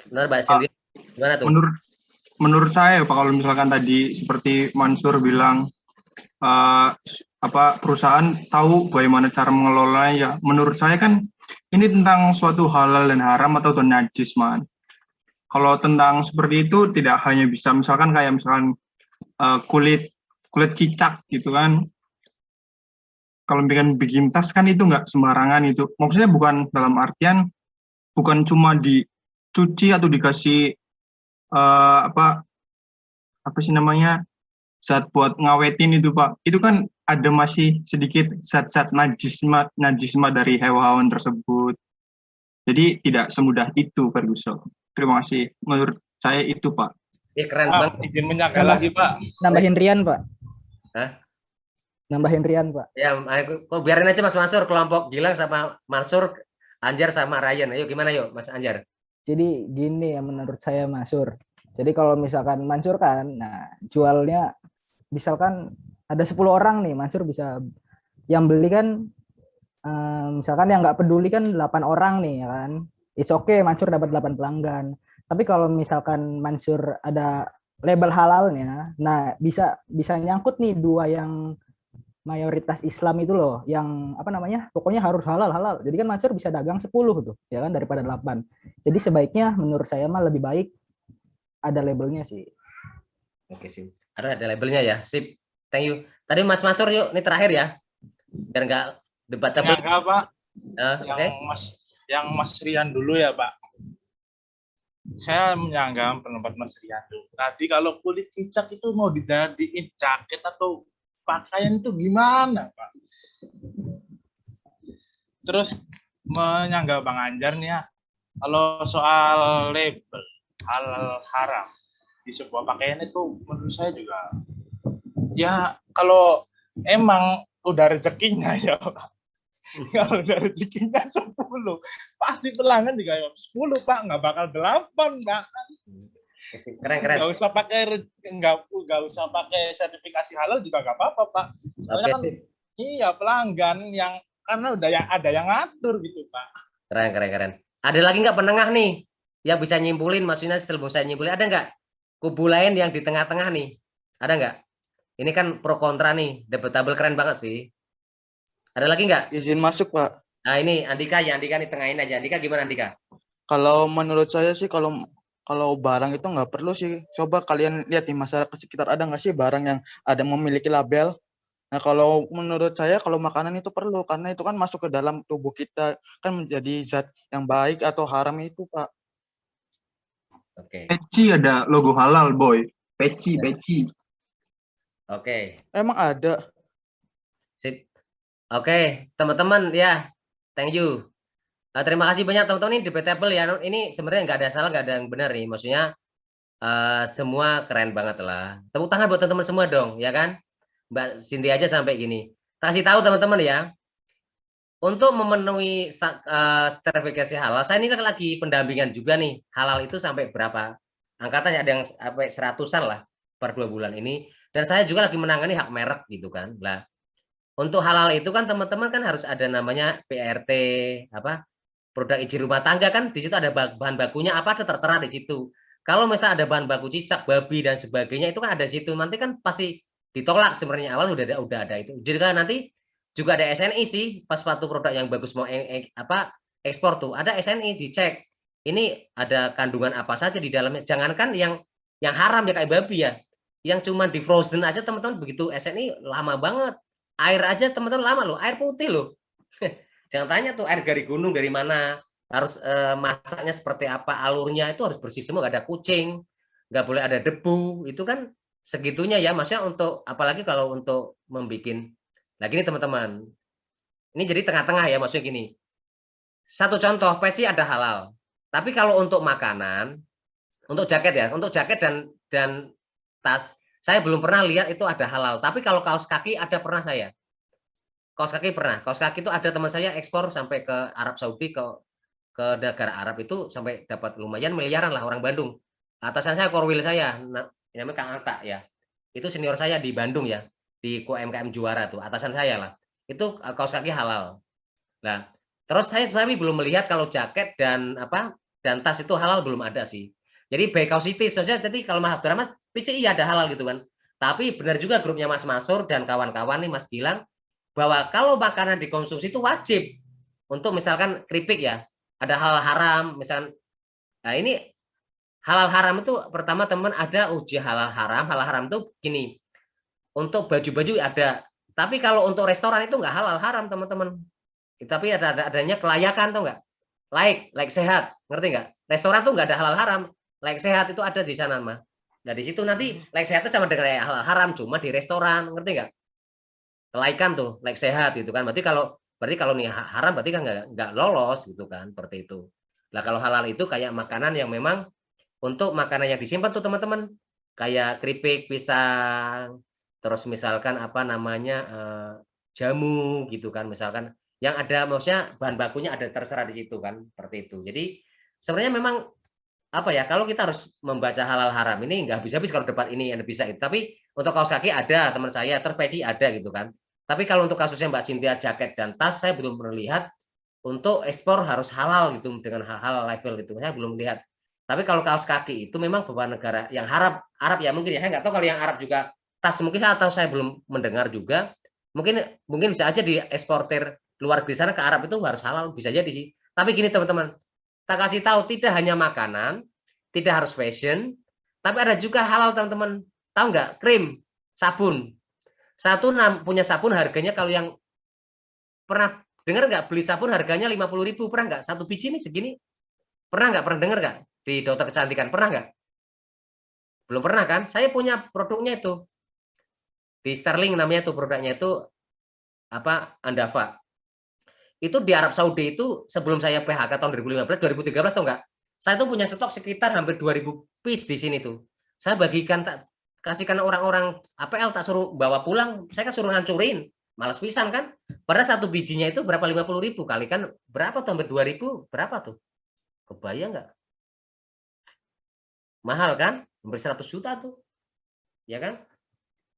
A: Benar Mbak Cindy. Gimana tuh?
L: Menurut saya Pak, kalau misalkan tadi seperti Mansur bilang perusahaan tahu bagaimana cara mengelolanya, ya menurut saya kan ini tentang suatu halal dan haram atau najis, man. Kalau tentang seperti itu tidak hanya bisa misalkan kulit cicak gitu kan. Kalau bikin tas kan itu nggak sembarangan itu. Maksudnya bukan dalam artian bukan cuma dicuci atau dikasih zat buat ngawetin itu Pak. Itu kan ada masih sedikit zat-zat najisma dari hewan tersebut. Jadi tidak semudah itu, Ferguson. Terima kasih. Menurut saya itu Pak.
A: Keren banget.
J: Izin menyangka lagi Pak.
G: Nambahin Rian Pak.
A: Hah?
G: Nambahin Rian Pak.
A: Ya, kok biarin aja Mas Mansur, kelompok Gilang sama Mansur, Anjar sama Ryan. Ayo gimana yuk Mas Anjar?
G: Jadi gini ya menurut saya Mansur. Jadi kalau misalkan Mansur kan, nah jualnya misalkan ada 10 orang nih, Mansur bisa yang beli kan misalkan yang nggak peduli kan 8 orang nih ya kan. It's okay Mansur dapat 8 pelanggan. Tapi kalau misalkan Mansur ada label halalnya, nah bisa nyangkut nih dua yang mayoritas Islam itu loh, yang pokoknya harus halal. Jadi kan Mansur bisa dagang 10 tuh, ya kan, daripada 8. Jadi sebaiknya menurut saya mah lebih baik ada labelnya sih.
A: Oke sih, ada labelnya ya, sip. Thank you. Tadi Mas Mansur yuk, ini terakhir ya, biar nggak debatable.
J: Nyangga Pak.
A: Oke.
J: Yang Mas Rian dulu ya Pak. Saya menyanggah pendapat Mas Rian tuh. Tadi kalau kulit cicak itu mau dijadiin jaket atau pakaian itu gimana Pak? Terus menyanggah Bang Anjar nih ya, kalau soal label halal haram di sebuah pakaian itu menurut saya juga ya kalau emang udah rezekinya ya Pak. Kalau udah rezekinya 10 pasti pelanggan juga 10 Pak, nggak bakal 8 Pak.
A: Keren.
J: Nggak usah pakai sertifikasi halal juga nggak apa-apa Pak. Soalnya kan iya pelanggan yang karena udah ada yang ngatur gitu Pak.
A: Keren. Ada lagi nggak penengah nih yang bisa nyimpulin, maksudnya sebelum saya nyimpulin, ada nggak kubu lain yang di tengah-tengah nih? Ada nggak? Ini kan pro kontra nih, debatable, keren banget sih. Ada lagi nggak?
E: Izin masuk Pak.
A: Nah ini Andika nih tengahin aja. Andika gimana Andika?
E: Kalau menurut saya sih kalau barang itu nggak perlu sih. Coba kalian lihat di masyarakat sekitar ada nggak sih barang yang ada memiliki label. Nah kalau menurut saya kalau makanan itu perlu karena itu kan masuk ke dalam tubuh kita kan menjadi zat yang baik atau haram itu Pak.
A: Oke.
L: Peci ada logo halal boy. Peci.
A: Oke.
E: Emang ada.
A: Sip. Oke, teman-teman ya, thank you. Terima kasih banyak teman-teman, ini debatable ya. Ini sebenarnya nggak ada salah, nggak ada yang benar nih. Maksudnya semua keren banget lah. Tepuk tangan buat teman-teman semua dong, ya kan? Mbak Cindy aja sampai gini. Kasih tahu teman-teman ya. Untuk memenuhi sertifikasi halal, saya ini lagi pendampingan juga nih. Halal itu sampai berapa? Angkatannya ada yang sampai 100-an lah per 2 bulan ini. Dan saya juga lagi menangani hak merek gitu kan. Lah, untuk halal itu kan teman-teman kan harus ada namanya PRT, produk izin rumah tangga kan, di situ ada bahan bakunya apa ada tertera di situ. Kalau misalnya ada bahan baku cicak, babi dan sebagainya itu kan ada di situ. Nanti kan pasti ditolak sebenarnya awal udah ada itu. Jadi kan nanti juga ada SNI sih pas suatu produk yang bagus mau ekspor tuh ada SNI dicek. Ini ada kandungan apa saja di dalamnya. Jangankan yang haram ya kayak babi ya. Yang cuma di frozen aja teman-teman begitu SNI lama banget. Air aja teman-teman lama loh, air putih loh. Jangan tanya tuh air dari gunung dari mana, harus masaknya seperti apa, alurnya itu harus bersih semua, nggak ada kucing, nggak boleh ada debu, itu kan segitunya ya, maksudnya untuk apalagi kalau untuk membuat. Nah gini teman-teman, ini jadi tengah-tengah ya, maksudnya gini. Satu contoh, peci ada halal, tapi kalau untuk makanan, untuk jaket ya, untuk jaket dan tas saya belum pernah lihat itu ada halal. Tapi kalau kaos kaki ada pernah saya. Kaos kaki pernah. Kaos kaki itu ada teman saya ekspor sampai ke Arab Saudi, ke negara Arab itu sampai dapat lumayan miliaran lah orang Bandung. Atasan saya korwil saya, namanya Kang Atta ya. Itu senior saya di Bandung ya, di UMKM Juara tuh, atasan saya lah. Itu kaos kaki halal. Nah, terus saya tapi belum melihat kalau jaket dan tas itu halal belum ada sih. Jadi by causitis saja. Jadi kalau Mas Abdurrahman PCI ada halal gitu kan. Tapi benar juga grupnya Mas Masur dan kawan-kawan nih Mas Gilang bahwa kalau makanan dikonsumsi itu wajib untuk misalkan keripik ya, ada halal haram misalkan. Nah, ini halal haram itu pertama teman ada uji halal haram. Halal haram itu gini. Untuk baju-baju ada. Tapi kalau untuk restoran itu nggak halal haram teman-teman. Tapi adanya kelayakan tuh nggak? Like sehat, ngerti nggak? Restoran tuh nggak ada halal haram. Like sehat itu ada di sana mah. Nah di situ nanti like sehat itu sama dengan halal haram, cuma di restoran, ngerti nggak? Kelaikan tuh like sehat gitu kan. Berarti kalau nih haram berarti kan nggak lolos gitu kan, seperti itu. Nah kalau halal itu kayak makanan yang memang untuk makanan yang disimpan tuh teman-teman, kayak keripik, pisang, terus misalkan jamu gitu kan, misalkan yang ada maksudnya bahan bakunya ada terserah di situ kan, seperti itu. Jadi sebenarnya memang kalau kita harus membaca halal haram ini nggak habis-habis kalau debat ini yang bisa itu. Tapi untuk kaos kaki ada teman saya, terus peci ada gitu kan. Tapi kalau untuk kasusnya Mbak Cynthia jaket dan tas saya belum melihat untuk ekspor harus halal gitu dengan hal-hal label gitu. Saya belum lihat. Tapi kalau kaos kaki itu memang beberapa negara yang Arab ya mungkin ya, saya nggak tahu kalau yang Arab juga tas mungkin atau saya belum mendengar juga. Mungkin bisa aja dieksportir luar di sana ke Arab itu harus halal, bisa jadi sih. Tapi gini teman-teman, tak kasih tahu tidak hanya makanan, tidak harus fashion, tapi ada juga halal teman-teman. Tahu nggak? Krim, sabun. Satu punya sabun harganya kalau yang pernah dengar nggak beli sabun harganya 50.000 pernah nggak? Satu biji nih segini. Pernah nggak? Pernah dengar nggak? Di dokter kecantikan pernah nggak? Belum pernah kan? Saya punya produknya itu. Di Sterling namanya tuh produknya itu Andava. Itu di Arab Saudi itu sebelum saya PHK tahun 2015, 2013 tau nggak? Saya tuh punya stok sekitar hampir 2000 piece di sini tuh. Saya bagikan, kasihkan orang-orang APL, tak suruh bawa pulang, saya kan suruh ngancurin. Males pisan kan? Padahal satu bijinya itu berapa 50.000 kali kan berapa tuh hampir 2000, berapa tuh? Kebayang nggak? Mahal kan? Hampir 100 juta tuh. Ya kan?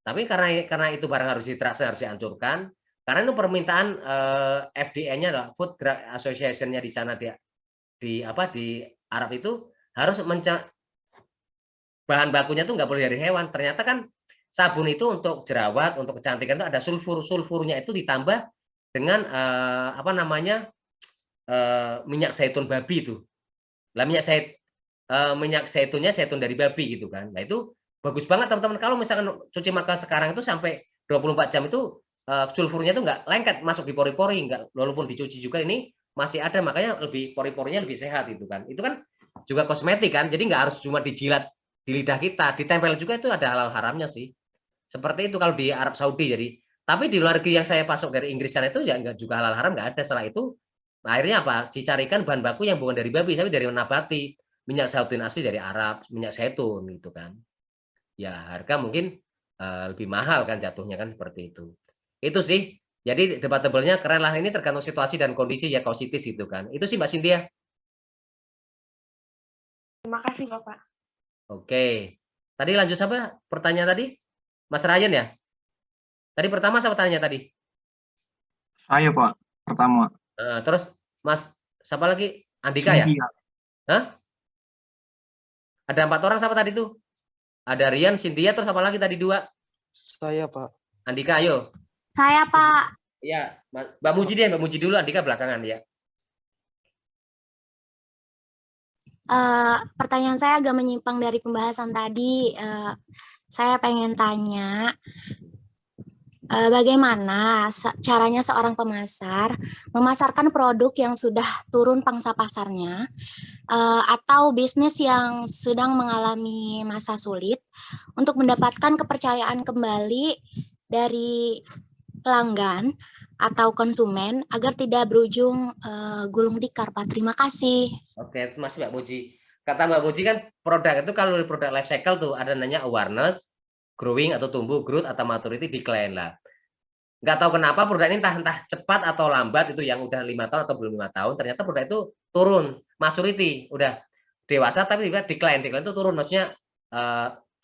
A: Tapi karena itu barang harus dihancurkan. Karena itu permintaan FDA-nya adalah Food Drug Association-nya di sana di Arab itu harus bahan bakunya tuh nggak boleh dari hewan. Ternyata kan sabun itu untuk jerawat, untuk kecantikan itu ada sulfurnya itu ditambah dengan minyak zaitun babi itu. Lah minyak zaitunnya zaitun dari babi gitu kan. Nah itu bagus banget teman-teman. Kalau misalkan cuci mata sekarang itu sampai 24 jam itu sulfurnya itu nggak lengket masuk di pori-pori, nggak, walaupun dicuci juga ini masih ada, makanya lebih pori-porinya lebih sehat itu kan. Itu kan juga kosmetik kan, jadi nggak harus cuma dijilat di lidah kita, ditempel juga itu ada halal haramnya sih. Seperti itu kalau di Arab Saudi. Jadi tapi di luar negeri yang saya pasok dari Inggris sana itu ya nggak juga halal haram, nggak ada. Setelah itu akhirnya dicarikan bahan baku yang bukan dari babi tapi dari nabati, minyak zaitun asli dari Arab, minyak zaitun gitu kan. Ya harga mungkin lebih mahal kan jatuhnya kan, seperti itu. Itu sih. Jadi debatable-nya keren lah, ini tergantung situasi dan kondisi ya, kausitis gitu kan. Itu sih Mbak Cynthia.
K: Terima kasih Bapak.
A: Oke. Tadi lanjut siapa? Pertanyaan tadi? Mas Ryan ya? Tadi pertama siapa tanya tadi?
L: Saya Pak, pertama.
A: Terus Mas, siapa lagi? Andika ya? Hah? Ada 4 orang siapa tadi tuh? Ada Rian, Cynthia, terus apa lagi tadi 2?
E: Saya Pak.
A: Andika, ayo.
D: Saya, Pak.
A: Iya, Mbak Muji deh, Mbak Muji dulu, Andika belakangan ya.
D: Pertanyaan saya agak menyimpang dari pembahasan tadi. Saya pengen tanya, bagaimana caranya seorang pemasar memasarkan produk yang sudah turun pangsa pasarnya, atau bisnis yang sedang mengalami masa sulit untuk mendapatkan kepercayaan kembali dari pelanggan atau konsumen agar tidak berujung gulung tikar, Pak. Terima kasih.
A: Oke, itu masih Mbak Muji. Kata Mbak Muji kan produk itu kalau produk life cycle tuh ada namanya awareness, growing atau tumbuh, growth atau maturity, decline lah. Nggak tahu kenapa produk ini entah cepat atau lambat itu yang udah 5 tahun atau belum 5 tahun, ternyata produk itu turun, maturity, udah dewasa tapi juga decline itu turun, maksudnya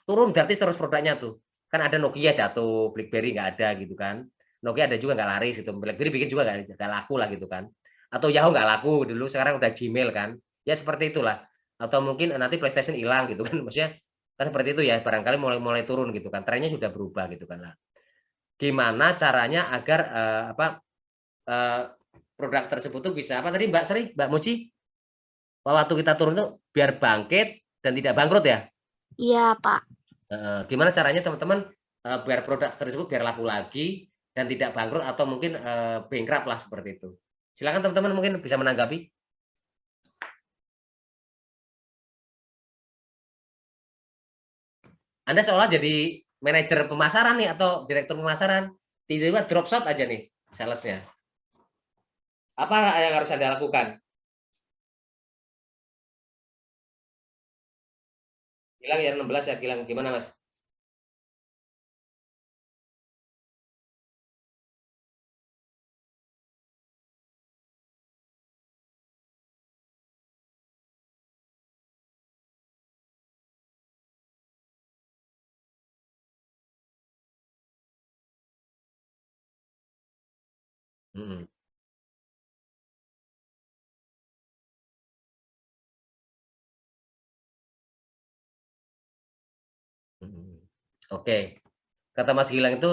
A: turun gratis terus produknya tuh. Kan ada Nokia jatuh, BlackBerry nggak ada gitu kan. Nokia ada juga nggak laris gitu, BlackBerry bikin juga nggak laku lah gitu kan. Atau Yahoo nggak laku dulu, sekarang udah Gmail kan. Ya seperti itulah. Atau mungkin nanti PlayStation hilang gitu kan, maksudnya kan seperti itu ya, barangkali mulai turun gitu kan, trennya sudah berubah gitu kan lah. Gimana caranya agar produk tersebut tuh bisa apa tadi Mbak Muci? Waktu kita turun tuh biar bangkit dan tidak bangkrut ya?
D: Iya, Pak.
A: Gimana caranya teman-teman biar produk tersebut biar laku lagi dan tidak bangkrut atau mungkin bankrupt lah seperti itu. Silakan teman-teman mungkin bisa menanggapi. Anda seolah jadi manajer pemasaran nih atau direktur pemasaran, tiba-tiba drop shot aja nih salesnya. Apa yang harus Anda lakukan? Gilang ya 16 ya, Gilang gimana Mas? Oke, kata Mas Gilang itu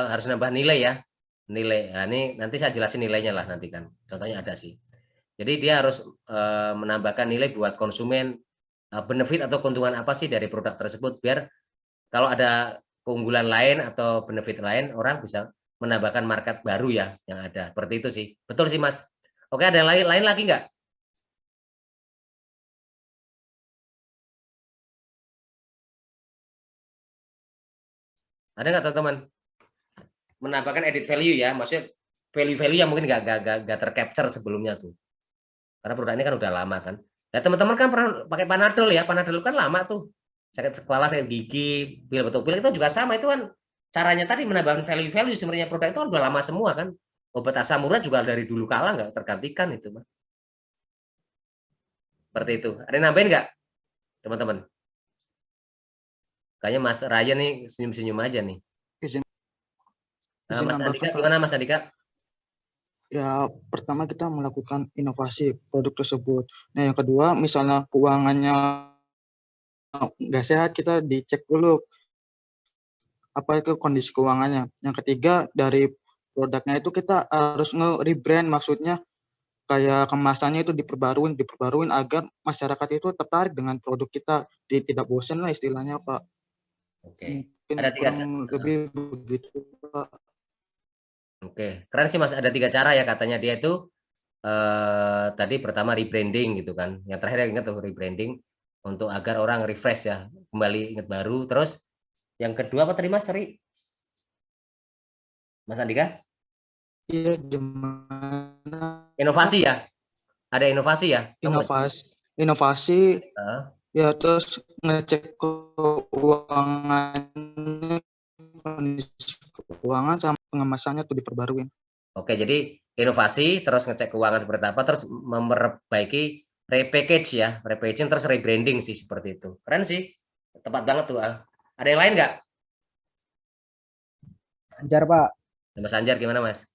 A: harus nambah nilai ya, nilai. Nah, ini nanti saya jelasin nilainya lah nanti kan. Contohnya ada sih. Jadi dia harus menambahkan nilai buat konsumen, benefit atau keuntungan apa sih dari produk tersebut biar kalau ada keunggulan lain atau benefit lain orang bisa menambahkan market baru ya yang ada. Seperti itu sih. Betul sih Mas. Oke, ada yang lain lagi nggak? Ada nggak teman-teman? Menambahkan edit value ya, maksudnya value-value yang mungkin nggak tercapture sebelumnya tuh. Karena produk ini kan udah lama kan. Nah teman-teman kan pernah pakai Panadol ya, Panadol kan lama tuh. Sakit kepala, sakit gigi, pil batuk pilek itu juga sama, itu kan caranya tadi menambahkan value-value sebenarnya produk itu kan udah lama semua kan. Obat asam urat juga dari dulu kala nggak tergantikan itu, Mas. Seperti itu. Ada yang nambahin nggak, teman-teman? Kayaknya Mas Ryan nih senyum-senyum aja nih. Mas Andika, gimana Mas Andika?
E: Ya, pertama kita melakukan inovasi produk tersebut. Nah, yang kedua, misalnya keuangannya nggak sehat, kita dicek dulu apa itu kondisi keuangannya. Yang ketiga, dari produknya itu kita harus nge-rebrand, maksudnya kayak kemasannya itu diperbaruin agar masyarakat itu tertarik dengan produk kita, tidak bosan lah istilahnya, Pak.
A: Oke.
E: Mungkin
A: Ada
E: kurang lebih begitu, Pak.
A: Oke, keren sih Mas. Ada 3 cara ya katanya dia itu tadi pertama rebranding gitu kan. Yang terakhir yang ingat tuh rebranding untuk agar orang refresh ya, kembali ingat baru. Terus yang kedua apa tadi Mas? Sorry. Mas Andika?
E: Iya, gimana?
A: Inovasi ya? Ada inovasi ya?
E: Inovasi. Ya, terus ngecek keuangannya, kondisi keuangan sama pengemasannya tuh diperbaruin.
A: Oke, jadi inovasi, terus ngecek keuangan seperti apa, terus memperbaiki repackage ya, repackaging terus rebranding sih seperti itu. Keren sih, tepat banget tuh. Ada yang lain nggak?
G: Anjar Pak.
A: Mas Anjar gimana Mas?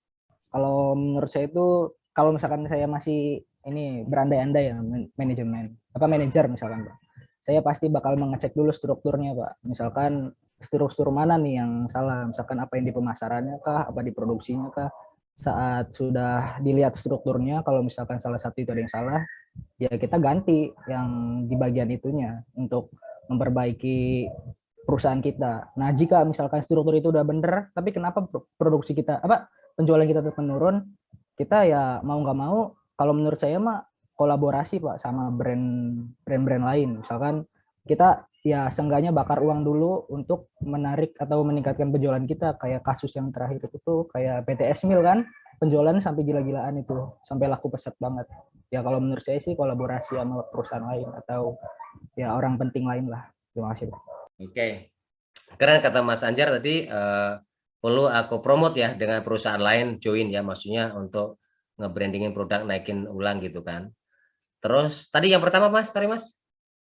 G: Kalau menurut saya itu, kalau misalkan saya masih ini berandai-andai ya manajer misalkan Pak, saya pasti bakal mengecek dulu strukturnya Pak. Misalkan struktur mana nih yang salah, misalkan apa yang di pemasarannya kah, apa di produksinya kah. Saat sudah dilihat strukturnya, kalau misalkan salah satu itu ada yang salah, ya kita ganti yang di bagian itunya untuk memperbaiki perusahaan kita. Nah, jika misalkan struktur itu udah bener, tapi kenapa produksi kita, penjualan kita tetap menurun, kita ya mau nggak mau, kalau menurut saya mah kolaborasi Pak sama brand-brand lain. Misalkan kita ya seenggaknya bakar uang dulu untuk menarik atau meningkatkan penjualan kita. Kayak kasus yang terakhir itu tuh kayak PT Esmil kan, penjualan sampai gila-gilaan itu, sampai laku pesat banget. Ya kalau menurut saya sih kolaborasi sama perusahaan lain atau ya orang penting lain lah. Terima kasih Pak.
A: Oke, Karena kata Mas Anjar tadi perlu aku promote ya dengan perusahaan lain join ya, maksudnya untuk nge-brandingin produk, naikin ulang gitu kan. Terus tadi yang pertama Mas, sorry Mas,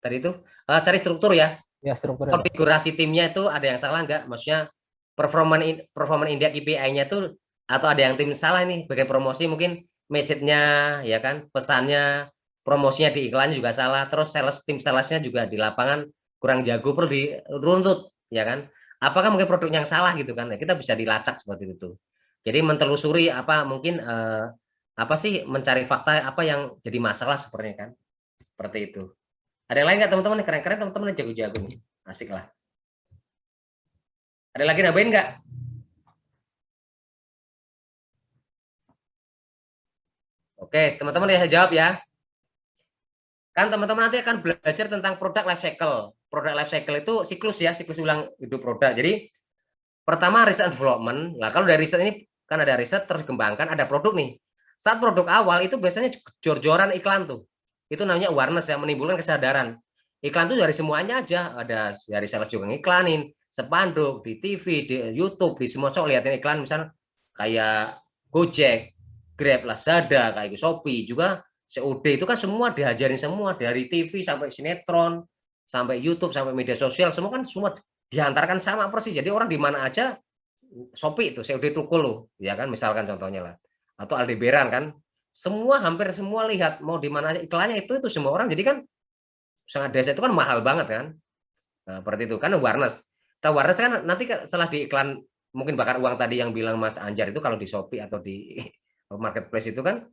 A: tadi itu cari struktur ya.
G: Ya, strukturnya, Pak.
A: Konfigurasi timnya itu ada yang salah nggak? Maksudnya performance index KPI-nya tuh, atau ada yang tim salah nih bagian promosi, mungkin message-nya ya kan, pesannya, promosinya di iklannya juga salah, terus tim salesnya juga di lapangan kurang jago, perlu diruntut ya kan. Apakah mungkin produk yang salah gitu kan? Kita bisa dilacak seperti itu. Jadi mentelusuri apa mungkin apa sih, mencari fakta apa yang jadi masalah sepertinya kan. Seperti itu. Ada yang lain nggak teman-teman? Keren-keren teman-teman, jago-jago nih. Asik lah. Ada lagi nambahin nggak? Oke, teman-teman ya jawab ya. Kan teman-teman nanti akan belajar tentang produk life cycle. Produk life cycle itu siklus ya, siklus ulang hidup produk. Jadi pertama riset and development. Nah, kalau dari riset ini kan ada riset terus kembangkan, ada produk nih. Saat produk awal itu biasanya jor-joran iklan tuh. Itu namanya awareness ya, menimbulkan kesadaran. Iklan tuh dari semuanya aja, ada dari sales juga ngiklanin, spanduk di TV, di YouTube, di semua cok liatin iklan, misalnya kayak Gojek, Grab, Lazada, kayak Shopee juga COD itu kan semua diajarin semua, dari TV sampai sinetron, sampai YouTube, sampai media sosial, semua kan semua diantarkan sama persis. Jadi orang di mana aja Shopee itu COD tukul loh, ya kan, misalkan contohnya lah. Atau Aldebaran kan, semua hampir semua lihat mau di mana aja iklannya itu semua orang. Jadi kan sangat desa itu kan mahal banget kan. Nah, seperti itu kan awareness. Awareness kan nanti setelah di iklan mungkin bakar uang tadi yang bilang Mas Anjar itu, kalau di Shopee atau di marketplace itu kan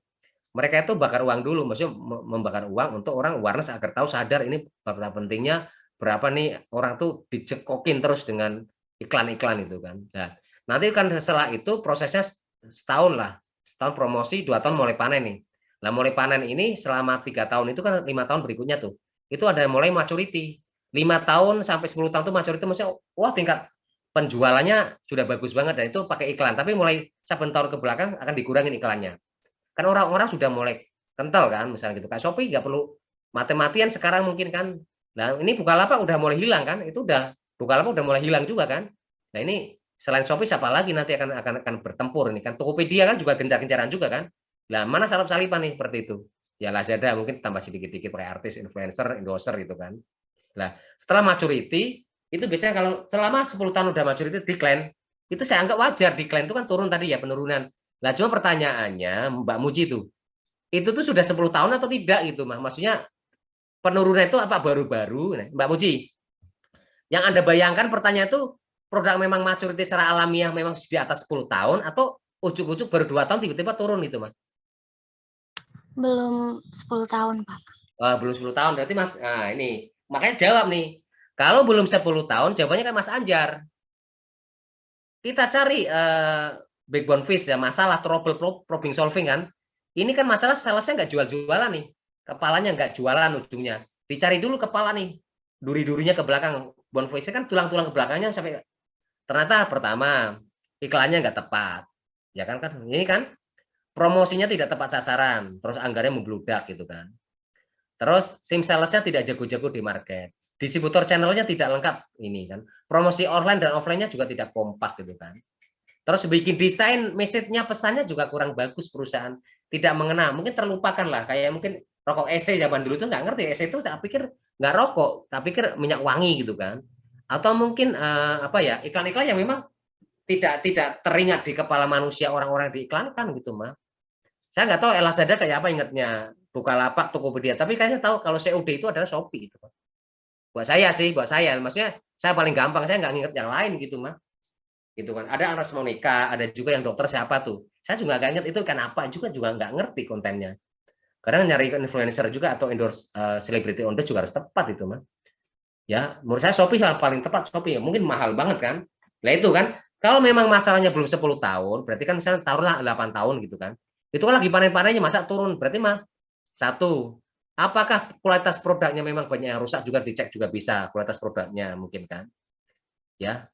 A: mereka itu bakar uang dulu, maksudnya membakar uang untuk orang awareness agar tahu, sadar ini betapa pentingnya, berapa nih orang tuh dicekokin terus dengan iklan-iklan itu kan. Nah, nanti kan setelah itu prosesnya setahun lah, setahun promosi, 2 tahun mulai panen nih. Nah, mulai panen ini selama 3 tahun itu kan 5 tahun berikutnya tuh, itu ada mulai maturity. 5 tahun sampai 10 tahun tuh maturity, maksudnya wah tingkat penjualannya sudah bagus banget, dan itu pakai iklan. Tapi mulai 7 tahun ke belakang akan dikurangin iklannya. Kan orang-orang sudah mulai kental kan, misalnya gitu. Kayak Shopee nggak perlu mati-matian sekarang mungkin kan. Nah, ini Bukalapak udah mulai hilang kan, itu udah Bukalapak udah mulai hilang juga kan. Nah, ini selain Shopee siapa lagi nanti akan bertempur ini kan. Tokopedia kan juga gencar-gencaran juga kan. Nah, mana salip-salipan nih seperti itu. Ya Lazada mungkin tambah sedikit-sedikit pakai artis, influencer, endorser gitu kan. Nah, setelah maturity itu biasanya kalau selama 10 tahun udah maturity, decline, itu saya anggap wajar. Decline itu kan turun tadi ya, penurunan. Nah, cuma pertanyaannya Mbak Muji itu tuh sudah 10 tahun atau tidak gitu, Mas? Maksudnya penurunan itu apa baru-baru? Nah, Mbak Muji, yang Anda bayangkan pertanyaan itu produk memang maturity secara alamiah memang di atas 10 tahun atau ujuk-ujuk baru 2 tahun tiba-tiba turun gitu, Mas?
D: Belum 10 tahun, Pak.
A: Belum 10 tahun, berarti Mas, nah ini, makanya jawab nih. Kalau belum 10 tahun, jawabannya kan Mas Anjar. Kita cari backbone fish ya, masalah problem solving kan. Ini kan masalah salesnya nggak jual-jualan nih, kepalanya nggak jualan ujungnya. Dicari dulu kepala nih, duri-durinya ke belakang. Bone fish kan tulang-tulang ke belakangnya sampai ternyata pertama iklannya nggak tepat, ya kan ini kan promosinya tidak tepat sasaran, terus anggarannya membludak gitu kan. Terus sim salesnya tidak jago-jago di market, distributor channelnya tidak lengkap ini kan, promosi online dan offline-nya juga tidak kompak gitu kan. Terus bikin desain message-nya, pesannya juga kurang bagus, perusahaan tidak mengena, mungkin terlupakan lah, kayak mungkin rokok EC zaman dulu tuh nggak ngerti, EC itu tak pikir nggak rokok, tak pikir minyak wangi gitu kan. Atau mungkin apa ya, iklan-iklan yang memang tidak teringat di kepala manusia orang-orang yang diiklankan gitu mah. Saya nggak tahu Lazada kayak apa ingatnya, Bukalapak, Tokopedia, tapi kayaknya tahu kalau COD itu adalah Shopee gitu. Buat saya sih, maksudnya saya paling gampang, saya nggak nginget yang lain gitu mah. Gitu kan. Ada Anas Monica, ada juga yang dokter siapa tuh. Saya juga nggak inget itu kan apa, juga nggak ngerti kontennya. Kadang nyari influencer juga atau endorse celebrity endorse juga harus tepat itu mah. Ya, menurut saya Shopee yang paling tepat, Shopee. Mungkin mahal banget kan. Nah itu kan, kalau memang masalahnya belum 10 tahun, berarti kan misalnya taruhlah 8 tahun gitu kan. Itu kan lagi panen-panennya, masa turun? Berarti mah satu, apakah kualitas produknya memang banyak yang rusak, juga dicek juga bisa kualitas produknya mungkin kan. Ya.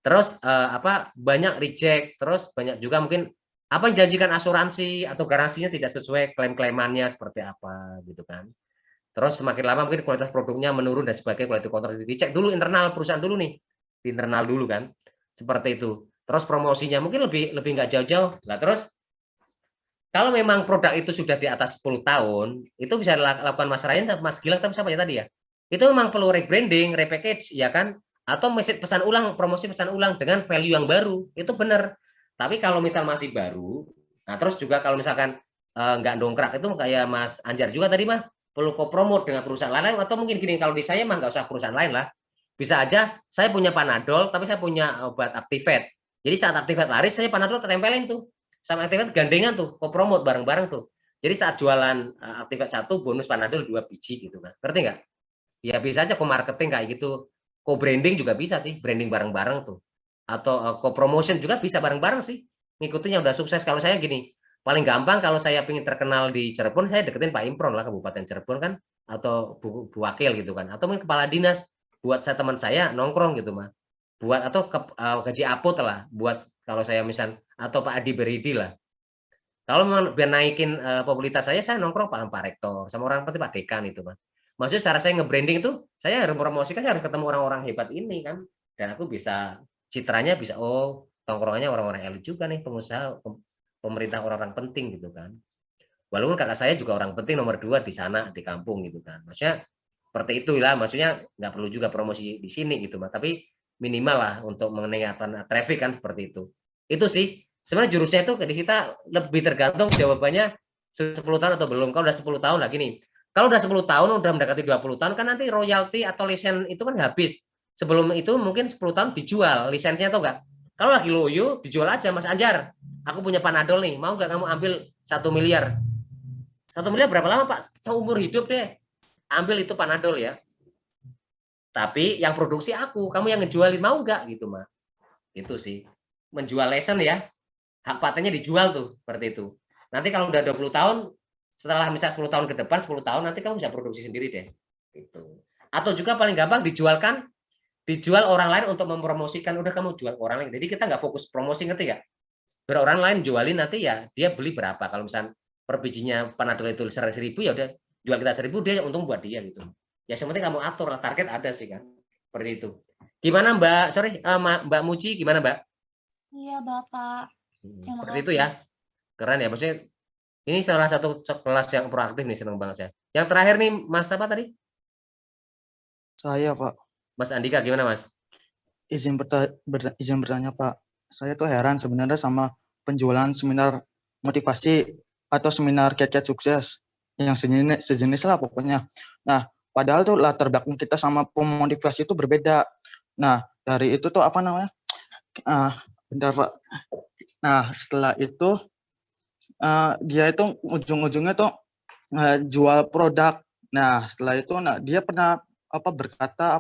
A: Terus apa banyak reject, terus banyak juga mungkin apa yang janjikan asuransi atau garansinya tidak sesuai klaim-klaimannya seperti apa gitu kan. Terus semakin lama mungkin kualitas produknya menurun dan sebagainya, quality control dicek dulu internal perusahaan dulu nih. di internal dulu kan, seperti itu. Terus promosinya mungkin lebih nggak jauh-jauh lah. Terus kalau memang produk itu sudah di atas 10 tahun, itu bisa dilakukan Mas Ryan, Mas Gilang, tapi siapa ya tadi ya? Itu memang perlu rebranding, repackage, ya kan? Atau message pesan ulang, promosi pesan ulang dengan value yang baru, itu benar. Tapi kalau misal masih baru, nah terus juga kalau misalkan nggak dongkrak, itu kayak Mas Anjar juga tadi mah, perlu co-promote dengan perusahaan lain, atau mungkin gini, kalau di saya mah nggak usah perusahaan lain lah. Bisa aja, saya punya Panadol, tapi saya punya obat Activate. Jadi saat Activate laris, saya Panadol tempelin tuh. Sama Activate gandengan tuh, co-promote bareng-bareng tuh. Jadi saat jualan Activate 1 bonus Panadol 2 biji gitu kan. Ngerti nggak? Ya bisa aja co-marketing kayak gitu. Co-branding juga bisa sih, branding bareng-bareng tuh. Atau co-promotion juga bisa bareng-bareng sih. Ngikutin yang udah sukses. Kalau saya gini, paling gampang kalau saya ingin terkenal di Cirebon, saya deketin Pak Impron lah, Kabupaten Cirebon kan, atau Bu Wakil gitu kan. Atau mungkin kepala dinas, buat saya teman saya nongkrong gitu mah. Buat atau gaji apot lah, buat kalau saya misal, atau Pak Adi Beridi lah. Kalau biar naikin popularitas saya nongkrong Pak Rektor, sama orang penting Pak Dekan itu Mas. Maksudnya cara saya nge-branding itu, saya harus promosikan, saya harus ketemu orang-orang hebat ini kan. Dan aku bisa, citranya bisa, oh tongkrongannya orang-orang elit juga nih, pengusaha, pemerintah, orang-orang penting gitu kan. Walaupun kakak saya juga orang penting nomor 2 di sana, di kampung gitu kan. Maksudnya, seperti itulah, maksudnya nggak perlu juga promosi di sini gitu Mas. Tapi minimal lah untuk meningkatkan traffic kan seperti itu. Itu sih sebenarnya jurusnya itu di kita lebih tergantung jawabannya 10 tahun atau belum. Kalau udah 10 tahun lah gini. Kalau udah 10 tahun udah mendekati 20 tahun kan nanti royalti atau lisen itu kan habis. Sebelum itu mungkin 10 tahun dijual lisensinya atau enggak. Kalau lagi loyo dijual aja Mas Anjar. Aku punya Panadol nih, mau nggak kamu ambil 1 miliar? 1 miliar berapa lama Pak? Seumur hidup deh. Ambil itu Panadol ya. Tapi yang produksi aku, kamu yang ngejualin mau nggak gitu Mas. Itu sih. Menjual lesson ya. Hak patentnya dijual tuh seperti itu. Nanti kalau udah 20 tahun, setelah misal 10 tahun ke depan, 10 tahun nanti kamu bisa produksi sendiri deh. Gitu. Atau juga paling gampang dijual orang lain untuk mempromosikan, udah kamu jual orang lain. Jadi kita nggak fokus promosi, ngerti nggak? Biar orang lain jualin nanti ya dia beli berapa. Kalau misal per bijinya Panadol itu 100.000 ya udah jual kita 1.000 dia untung buat dia gitu. Ya yang penting kamu atur lah, target ada sih kan. Seperti itu. Gimana Mbak? Sorry, Mbak Muji gimana Mbak?
D: Iya Bapak.
A: Seperti itu ya. Keren ya, maksudnya ini salah satu kelas yang proaktif nih, seneng banget saya. Yang terakhir nih Mas apa tadi?
E: Saya Pak.
A: Mas Andika gimana Mas?
E: Izin bertanya Pak. Saya tuh heran sebenarnya sama penjualan seminar motivasi atau seminar kiat-kiat sukses yang sejenis lah pokoknya. Nah, padahal tuh latar belakang kita sama pemotivasi itu berbeda. Nah, dari itu tuh apa namanya? Bentar Pak. Nah, setelah itu dia itu ujung-ujungnya tuh jual produk. Nah, setelah itu dia pernah berkata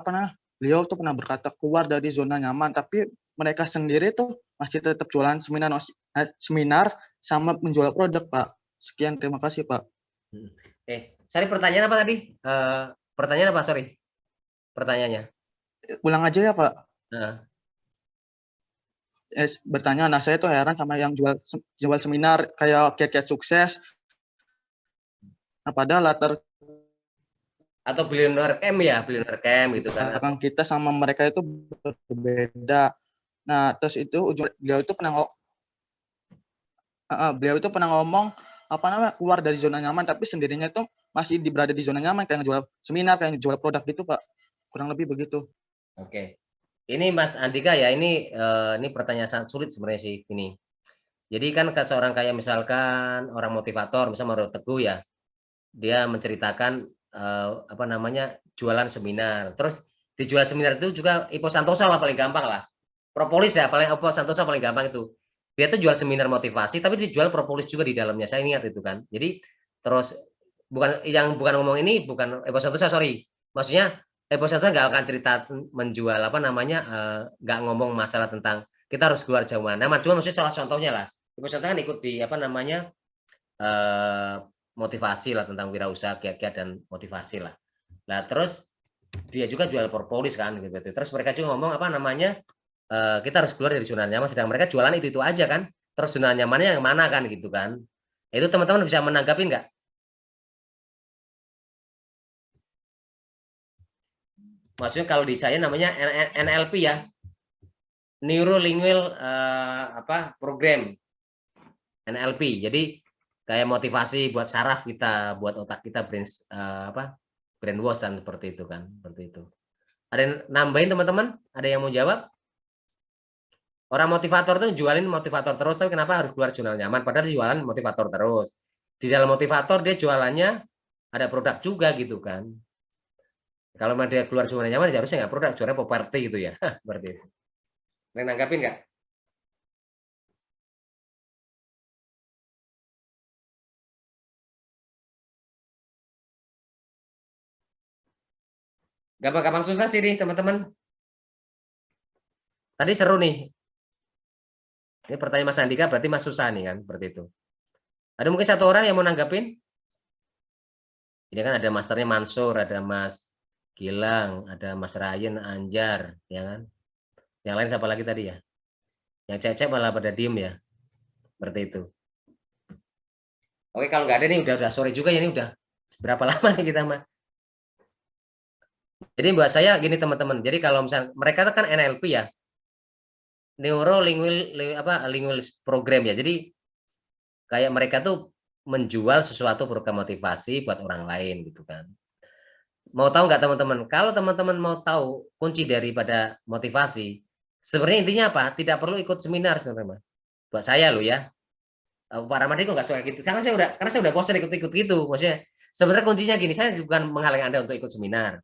E: beliau tuh pernah berkata keluar dari zona nyaman, tapi mereka sendiri tuh masih tetap jualan seminar sama menjual produk, Pak. Sekian, terima kasih, Pak.
A: Sorry, pertanyaan apa tadi? Pertanyaan apa, sorry? Pertanyaannya.
E: Ulang aja ya, Pak. Bertanya, saya tuh heran sama yang jual seminar kayak kiat-kiat sukses. Nah, padahal latar
A: atau billionaire camp ya, billionaire camp gitu kan.
E: Kita sama mereka itu berbeda. Nah, terus itu beliau itu pernah ngomong keluar dari zona nyaman, tapi sendirinya itu masih berada di zona nyaman, kayak jual seminar, kayak jual produk gitu, Pak. Kurang lebih begitu.
A: Oke. Ini Mas Andika ya, ini pertanyaan sangat sulit sebenarnya sih ini. Jadi kan seorang kayak misalkan orang motivator, misalnya Mario Teguh ya, dia menceritakan jualan seminar. Terus dijual seminar itu juga Ipo Santoso lah paling gampang lah. Propolis ya, Ipo Santoso paling gampang itu. Dia tuh jual seminar motivasi, tapi dijual propolis juga di dalamnya. Saya ingat itu kan. Jadi terus bukan ngomong ini bukan Ipo Santoso, sorry. Maksudnya Ipo Santoso nggak akan cerita menjual nggak ngomong masalah tentang kita harus keluar jauh mana. Cuma maksudnya salah contohnya lah. Ipo Santoso kan ikut di motivasi lah, tentang wirausaha, kiat-kiat dan motivasi lah. Nah terus dia juga jual propolis kan gitu. Terus mereka juga ngomong kita harus keluar dari zona nyaman, sedang mereka jualan itu aja kan. Terus zona nyamannya yang mana kan gitu kan. Itu teman-teman bisa menanggapi nggak? Maksudnya kalau di saya namanya NLP ya, neurolingual program NLP. Jadi kayak motivasi buat saraf kita, buat otak kita brainwash dan seperti itu kan, seperti itu. Ada yang nambahin teman-teman? Ada yang mau jawab? Orang motivator tuh jualin motivator terus, tapi kenapa harus keluar zona nyaman? Padahal jualan motivator terus. Di dalam motivator dia jualannya ada produk juga gitu kan. Kalau dia keluar zona nyaman, harusnya nggak produk, jualnya properti gitu ya. Seperti itu. Kalian nanggapin nggak? Gampang-gampang susah sih nih teman-teman. Tadi seru nih. Ini pertanyaan Mas Andika berarti Mas susah nih kan, seperti itu. Ada mungkin satu orang yang mau nanggapin? Ini kan ada masternya Mansur, ada Mas Gilang, ada Mas Ryan, Anjar, ya kan? Yang lain siapa lagi tadi ya? Yang cecep malah pada diem ya, seperti itu. Oke, kalau nggak ada nih udah sore juga ya, ini udah berapa lama nih kita mah? Jadi buat saya gini teman-teman. Jadi kalau misalnya mereka kan NLP ya, lingual program ya. Jadi kayak mereka tuh menjual sesuatu program motivasi buat orang lain gitu kan. Mau tahu nggak teman-teman? Kalau teman-teman mau tahu kunci daripada motivasi, sebenarnya intinya apa? Tidak perlu ikut seminar sebenarnya. Buat saya loh ya. Pak Ramadi kok nggak suka gitu? Karena saya udah bosan ikut-ikut gitu. Maksudnya sebenarnya kuncinya gini, saya bukan menghalangi Anda untuk ikut seminar.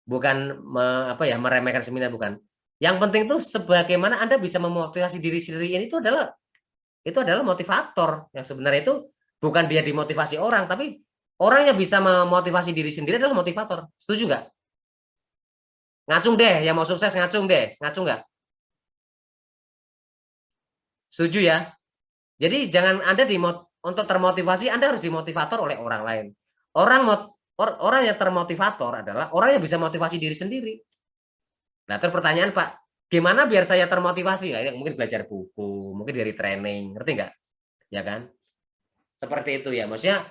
A: Bukan meremehkan seminar, bukan. Yang penting tuh sebagaimana Anda bisa memotivasi diri sendiri ini itu adalah motivator. Yang sebenarnya itu bukan dia dimotivasi orang, tapi orang yang bisa memotivasi diri sendiri adalah motivator. Setuju nggak? Ngacung deh, yang mau sukses ngacung deh. Ngacung nggak? Setuju ya? Jadi jangan Anda untuk termotivasi, Anda harus dimotivator oleh orang lain. Orang yang termotivator adalah orang yang bisa motivasi diri sendiri. Nah, terus pertanyaan Pak, gimana biar saya termotivasi? Ya, mungkin belajar buku, mungkin dari training, ngerti nggak? Ya kan? Seperti itu ya. Maksudnya,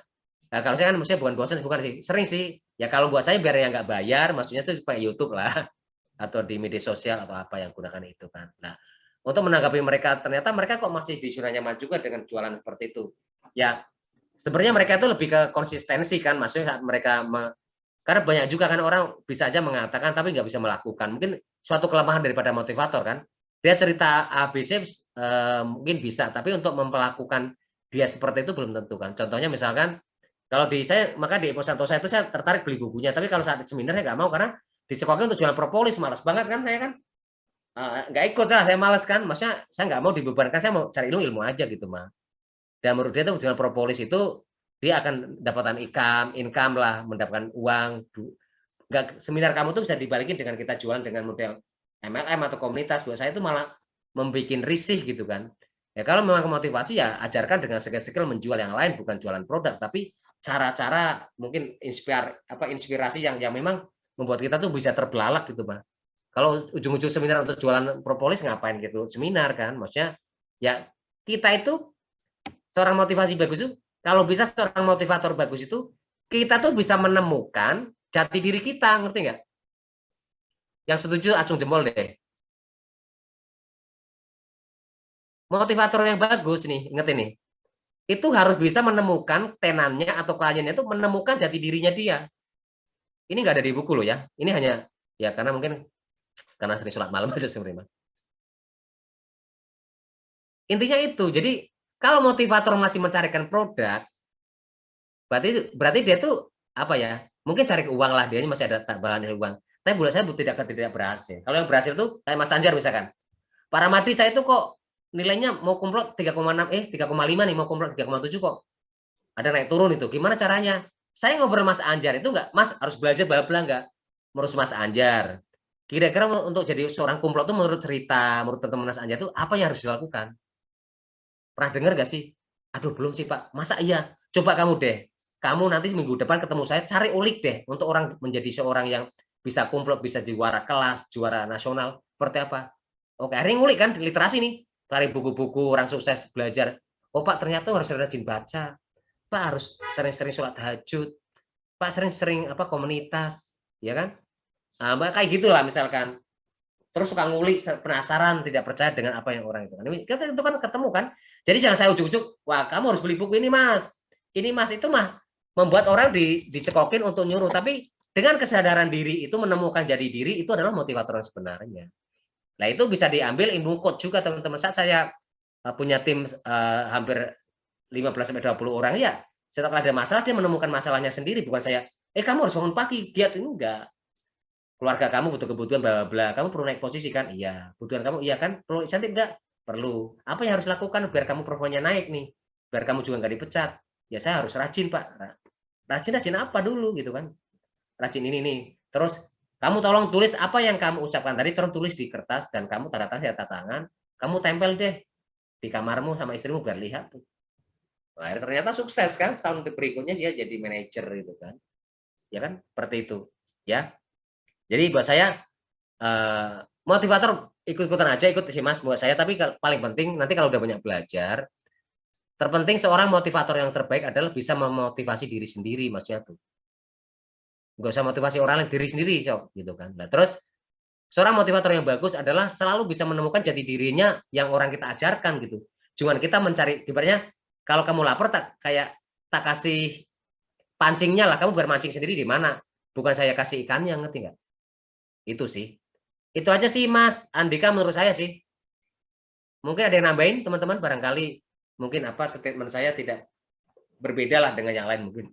A: kalau saya kan maksudnya bukan sih, sering sih. Ya kalau buat saya biar yang nggak bayar, maksudnya itu supaya YouTube lah, atau di media sosial atau apa yang gunakan itu kan. Nah, untuk menanggapi mereka, ternyata mereka kok masih di zona nyaman juga dengan jualan seperti itu. Ya, sebenarnya mereka itu lebih ke konsistensi kan, maksudnya mereka karena banyak juga kan orang bisa aja mengatakan tapi nggak bisa melakukan. Mungkin suatu kelemahan daripada motivator kan. Dia cerita ABC mungkin bisa, tapi untuk melakukan dia seperti itu belum tentu kan. Contohnya misalkan kalau di saya, maka di Epos Santosa itu saya tertarik beli bukunya, tapi kalau saat seminar saya nggak mau karena di sekolahnya untuk jualan propolis, malas banget kan saya kan. Nggak ikut lah, saya malas kan. Maksudnya saya nggak mau dibebankan, saya mau cari ilmu aja gitu mah. Dan menurut dia tuh jualan propolis itu dia akan dapatkan income lah, mendapatkan uang. Enggak, seminar kamu tuh bisa dibalikin dengan kita jualan dengan model MLM atau komunitas. Buat saya itu malah membuat risih gitu kan. Ya kalau memang motivasi ya ajarkan dengan skill-skill menjual yang lain, bukan jualan produk, tapi cara-cara mungkin inspirasi yang memang membuat kita tuh bisa terbelalak gitu, Pak. Kalau ujung-ujung seminar untuk jualan propolis ngapain gitu seminar kan? Maksudnya ya kita itu seorang motivasi bagus itu, kalau bisa seorang motivator bagus itu, kita tuh bisa menemukan jati diri kita, ngerti nggak? Yang setuju acung jempol deh. Motivator yang bagus nih, inget ini, itu harus bisa menemukan tenannya atau kliennya itu menemukan jati dirinya dia. Ini nggak ada di buku loh ya. Ini hanya ya karena mungkin karena sering sholat malam aja sebenarnya. Intinya itu. Jadi kalau motivator masih mencarikan produk, berarti dia tuh apa ya? Mungkin cari uang lah, dia masih ada tambahan uang. Tapi buat saya tidak berhasil. Kalau yang berhasil tuh kayak Mas Anjar misalkan. Pak Ramadi saya itu kok nilainya mau kumlot 3,5 nih, mau kumlot 3,7 kok. Ada naik turun itu. Gimana caranya? Saya ngobrol Mas Anjar itu enggak, Mas harus belajar bla bla enggak. Menurut Mas Anjar. Kira-kira untuk jadi seorang kumlot itu menurut cerita, menurut teman-teman Mas Anjar itu apa yang harus dilakukan? Pernah dengar gak sih? Aduh belum sih Pak. Masa iya? Coba kamu deh. Kamu nanti minggu depan ketemu saya, cari ulik deh untuk orang menjadi seorang yang bisa kumlot, bisa juara kelas, juara nasional. Seperti apa? Oke, akhirnya ngulik kan literasi nih. Cari buku-buku orang sukses belajar. Oh Pak, ternyata harus rajin baca. Pak harus sering-sering sholat tahajud. Pak sering-sering komunitas, ya kan? Nah, kayak gitulah misalkan. terus suka ngulik, penasaran, tidak percaya dengan apa yang orang itu kan. Itu kan ketemu kan. Jadi jangan saya ujuk-ujuk, wah kamu harus beli buku ini mas. Ini mas, itu mah membuat orang dicekokin untuk nyuruh. Tapi dengan kesadaran diri itu menemukan jadi diri, itu adalah motivator yang sebenarnya. Nah itu bisa diambil ilmu coach juga teman-teman. Saat saya punya tim hampir 15-20 orang ya, setelah ada masalah dia menemukan masalahnya sendiri, bukan saya, kamu harus bangun pagi, giat, ini enggak. Keluarga kamu butuh kebutuhan bla bla, kamu perlu naik posisi kan? Iya. Kebutuhan kamu iya kan? Perlu insentif enggak? Perlu. Apa yang harus lakukan biar kamu performanya naik nih? Biar kamu juga nggak dipecat. Ya saya harus rajin, Pak. Rajin apa dulu gitu kan? Rajin ini nih. Terus kamu tolong tulis apa yang kamu ucapkan tadi, tolong tulis di kertas dan kamu tanda tangan, kamu tempel deh di kamarmu sama istrimu biar lihat tuh. Nah, ternyata sukses kan? Tahun berikutnya dia jadi manajer gitu kan. Ya kan? Seperti itu. Ya. Jadi buat saya motivator ikut-ikutan aja, ikut sih mas buat saya. Tapi paling penting nanti kalau udah banyak belajar, terpenting seorang motivator yang terbaik adalah bisa memotivasi diri sendiri, maksudnya tuh. Nggak usah motivasi orang lain, diri sendiri, gitu kan. Nah terus seorang motivator yang bagus adalah selalu bisa menemukan jati dirinya yang orang kita ajarkan gitu. Cuman kita mencari, ibaratnya kalau kamu lapar tak kasih pancingnya lah, kamu bermancing sendiri di mana. Bukan saya kasih ikannya, ngerti nggak? Itu sih. Itu aja sih Mas Andika menurut saya sih. Mungkin ada yang nambahin teman-teman, barangkali mungkin apa statement saya tidak berbeda lah dengan yang lain mungkin.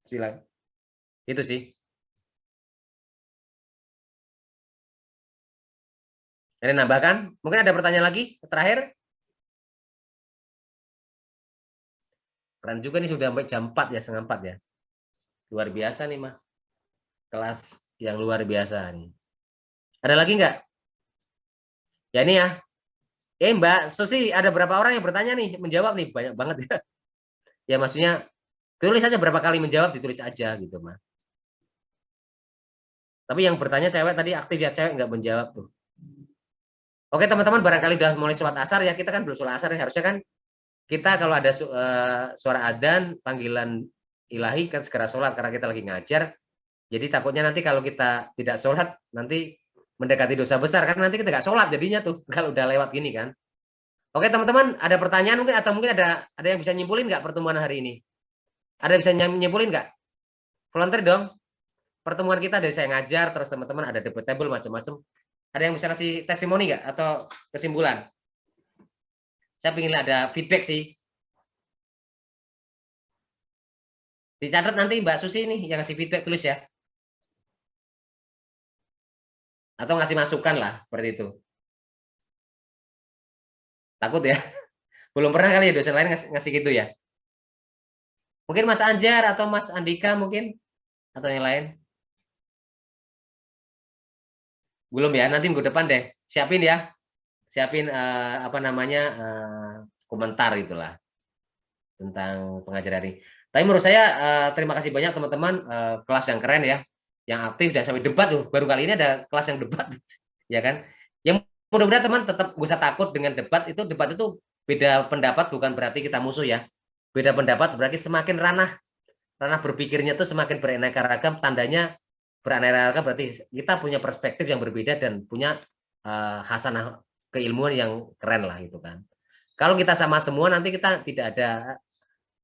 A: Silakan. Itu sih. Ada nambahkan? Mungkin ada pertanyaan lagi terakhir? Keren juga nih sudah sampai jam 4 ya, setengah 4 ya. Luar biasa nih mah. Kelas yang luar biasa nih. Ada lagi nggak? Ya ini ya. Mbak Susi, ada berapa orang yang bertanya nih, menjawab nih, banyak banget ya. Ya maksudnya tulis aja berapa kali menjawab, ditulis aja gitu mah. Tapi yang bertanya cewek tadi aktif ya, cewek nggak menjawab tuh. Oke teman-teman, barangkali udah mulai sholat asar ya, kita kan belum sholat asar ya, harusnya kan kita kalau ada suara adzan, panggilan ilahi kan segera sholat karena kita lagi ngajar. Jadi takutnya nanti kalau kita tidak sholat nanti mendekati dosa besar kan, nanti kita nggak sholat jadinya tuh kalau udah lewat gini kan. Oke teman-teman, ada pertanyaan mungkin atau mungkin ada yang bisa nyimpulin nggak pertemuan hari ini? Ada yang bisa nyimpulin nggak? Volunteer dong. Pertemuan kita dari saya ngajar terus teman-teman ada debatable macam-macam. Ada yang bisa kasih testimoni nggak atau kesimpulan? Saya ingin ada feedback sih. Dicatat nanti Mbak Susi nih yang ngasih feedback, tulis ya. Atau ngasih masukan lah, seperti itu. Takut ya? Belum pernah kali ya dosen lain ngasih gitu ya? Mungkin Mas Anjar atau Mas Andika mungkin? Atau yang lain? Belum ya, nanti minggu depan deh. Siapin ya. Siapin komentar itulah tentang pengajaran ini. Tapi menurut saya terima kasih banyak teman-teman, kelas yang keren ya, yang aktif dan sampai debat tuh. Baru kali ini ada kelas yang debat, ya kan? Yang mudah-mudahan teman tetap gak usah takut dengan debat itu. Debat itu beda pendapat bukan berarti kita musuh ya. Beda pendapat berarti semakin ranah berpikirnya tuh semakin beraneka ragam. Tandanya beraneka ragam berarti kita punya perspektif yang berbeda dan punya hasanah keilmuan yang keren lah gitu kan. Kalau kita sama semua nanti kita tidak ada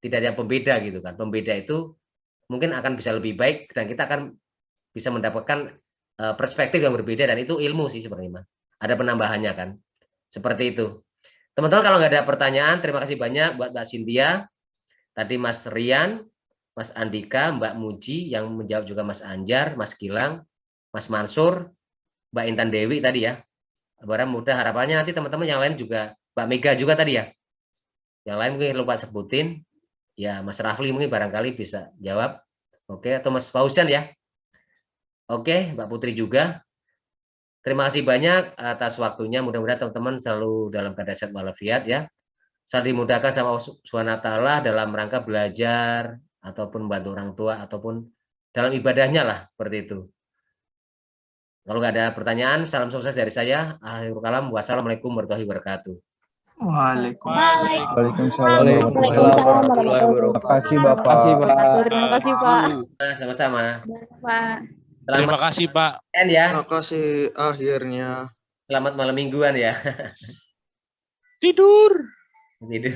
A: yang pembeda gitu kan. Pembeda itu mungkin akan bisa lebih baik dan kita akan bisa mendapatkan perspektif yang berbeda dan itu ilmu sih sebenarnya. Ada penambahannya kan. Seperti itu. Teman-teman kalau nggak ada pertanyaan, terima kasih banyak buat Mbak Cynthia, tadi Mas Rian, Mas Andika, Mbak Muji yang menjawab juga Mas Anjar, Mas Gilang, Mas Mansur, Mbak Intan Dewi tadi ya. Mudah harapannya nanti teman-teman yang lain juga, Mbak Mega juga tadi ya. Yang lain mungkin lupa sebutin. Ya, Mas Rafli mungkin barangkali bisa jawab. Oke, atau Mas Fauzan ya. Oke, Mbak Putri juga. Terima kasih banyak atas waktunya. Mudah-mudahan teman-teman selalu dalam keadaan sehat walafiat ya. Selalu dimudahkan sama Allah Subhanahu wa taala dalam rangka belajar ataupun membantu orang tua ataupun dalam ibadahnya lah, seperti itu. Kalau nggak ada pertanyaan, salam sukses dari saya. Akhirul kalam. Wassalamualaikum warahmatullahi wabarakatuh.
M: Waalaikumsalam warahmatullahi wabarakatuh. Terima kasih Bapak.
B: Terima kasih Pak.
A: Sama-sama.
B: Pak.
J: Terima kasih Pak.
A: Ya.
E: Terima kasih akhirnya.
A: Selamat malam mingguan ya.
J: Tidur.
A: Tidur.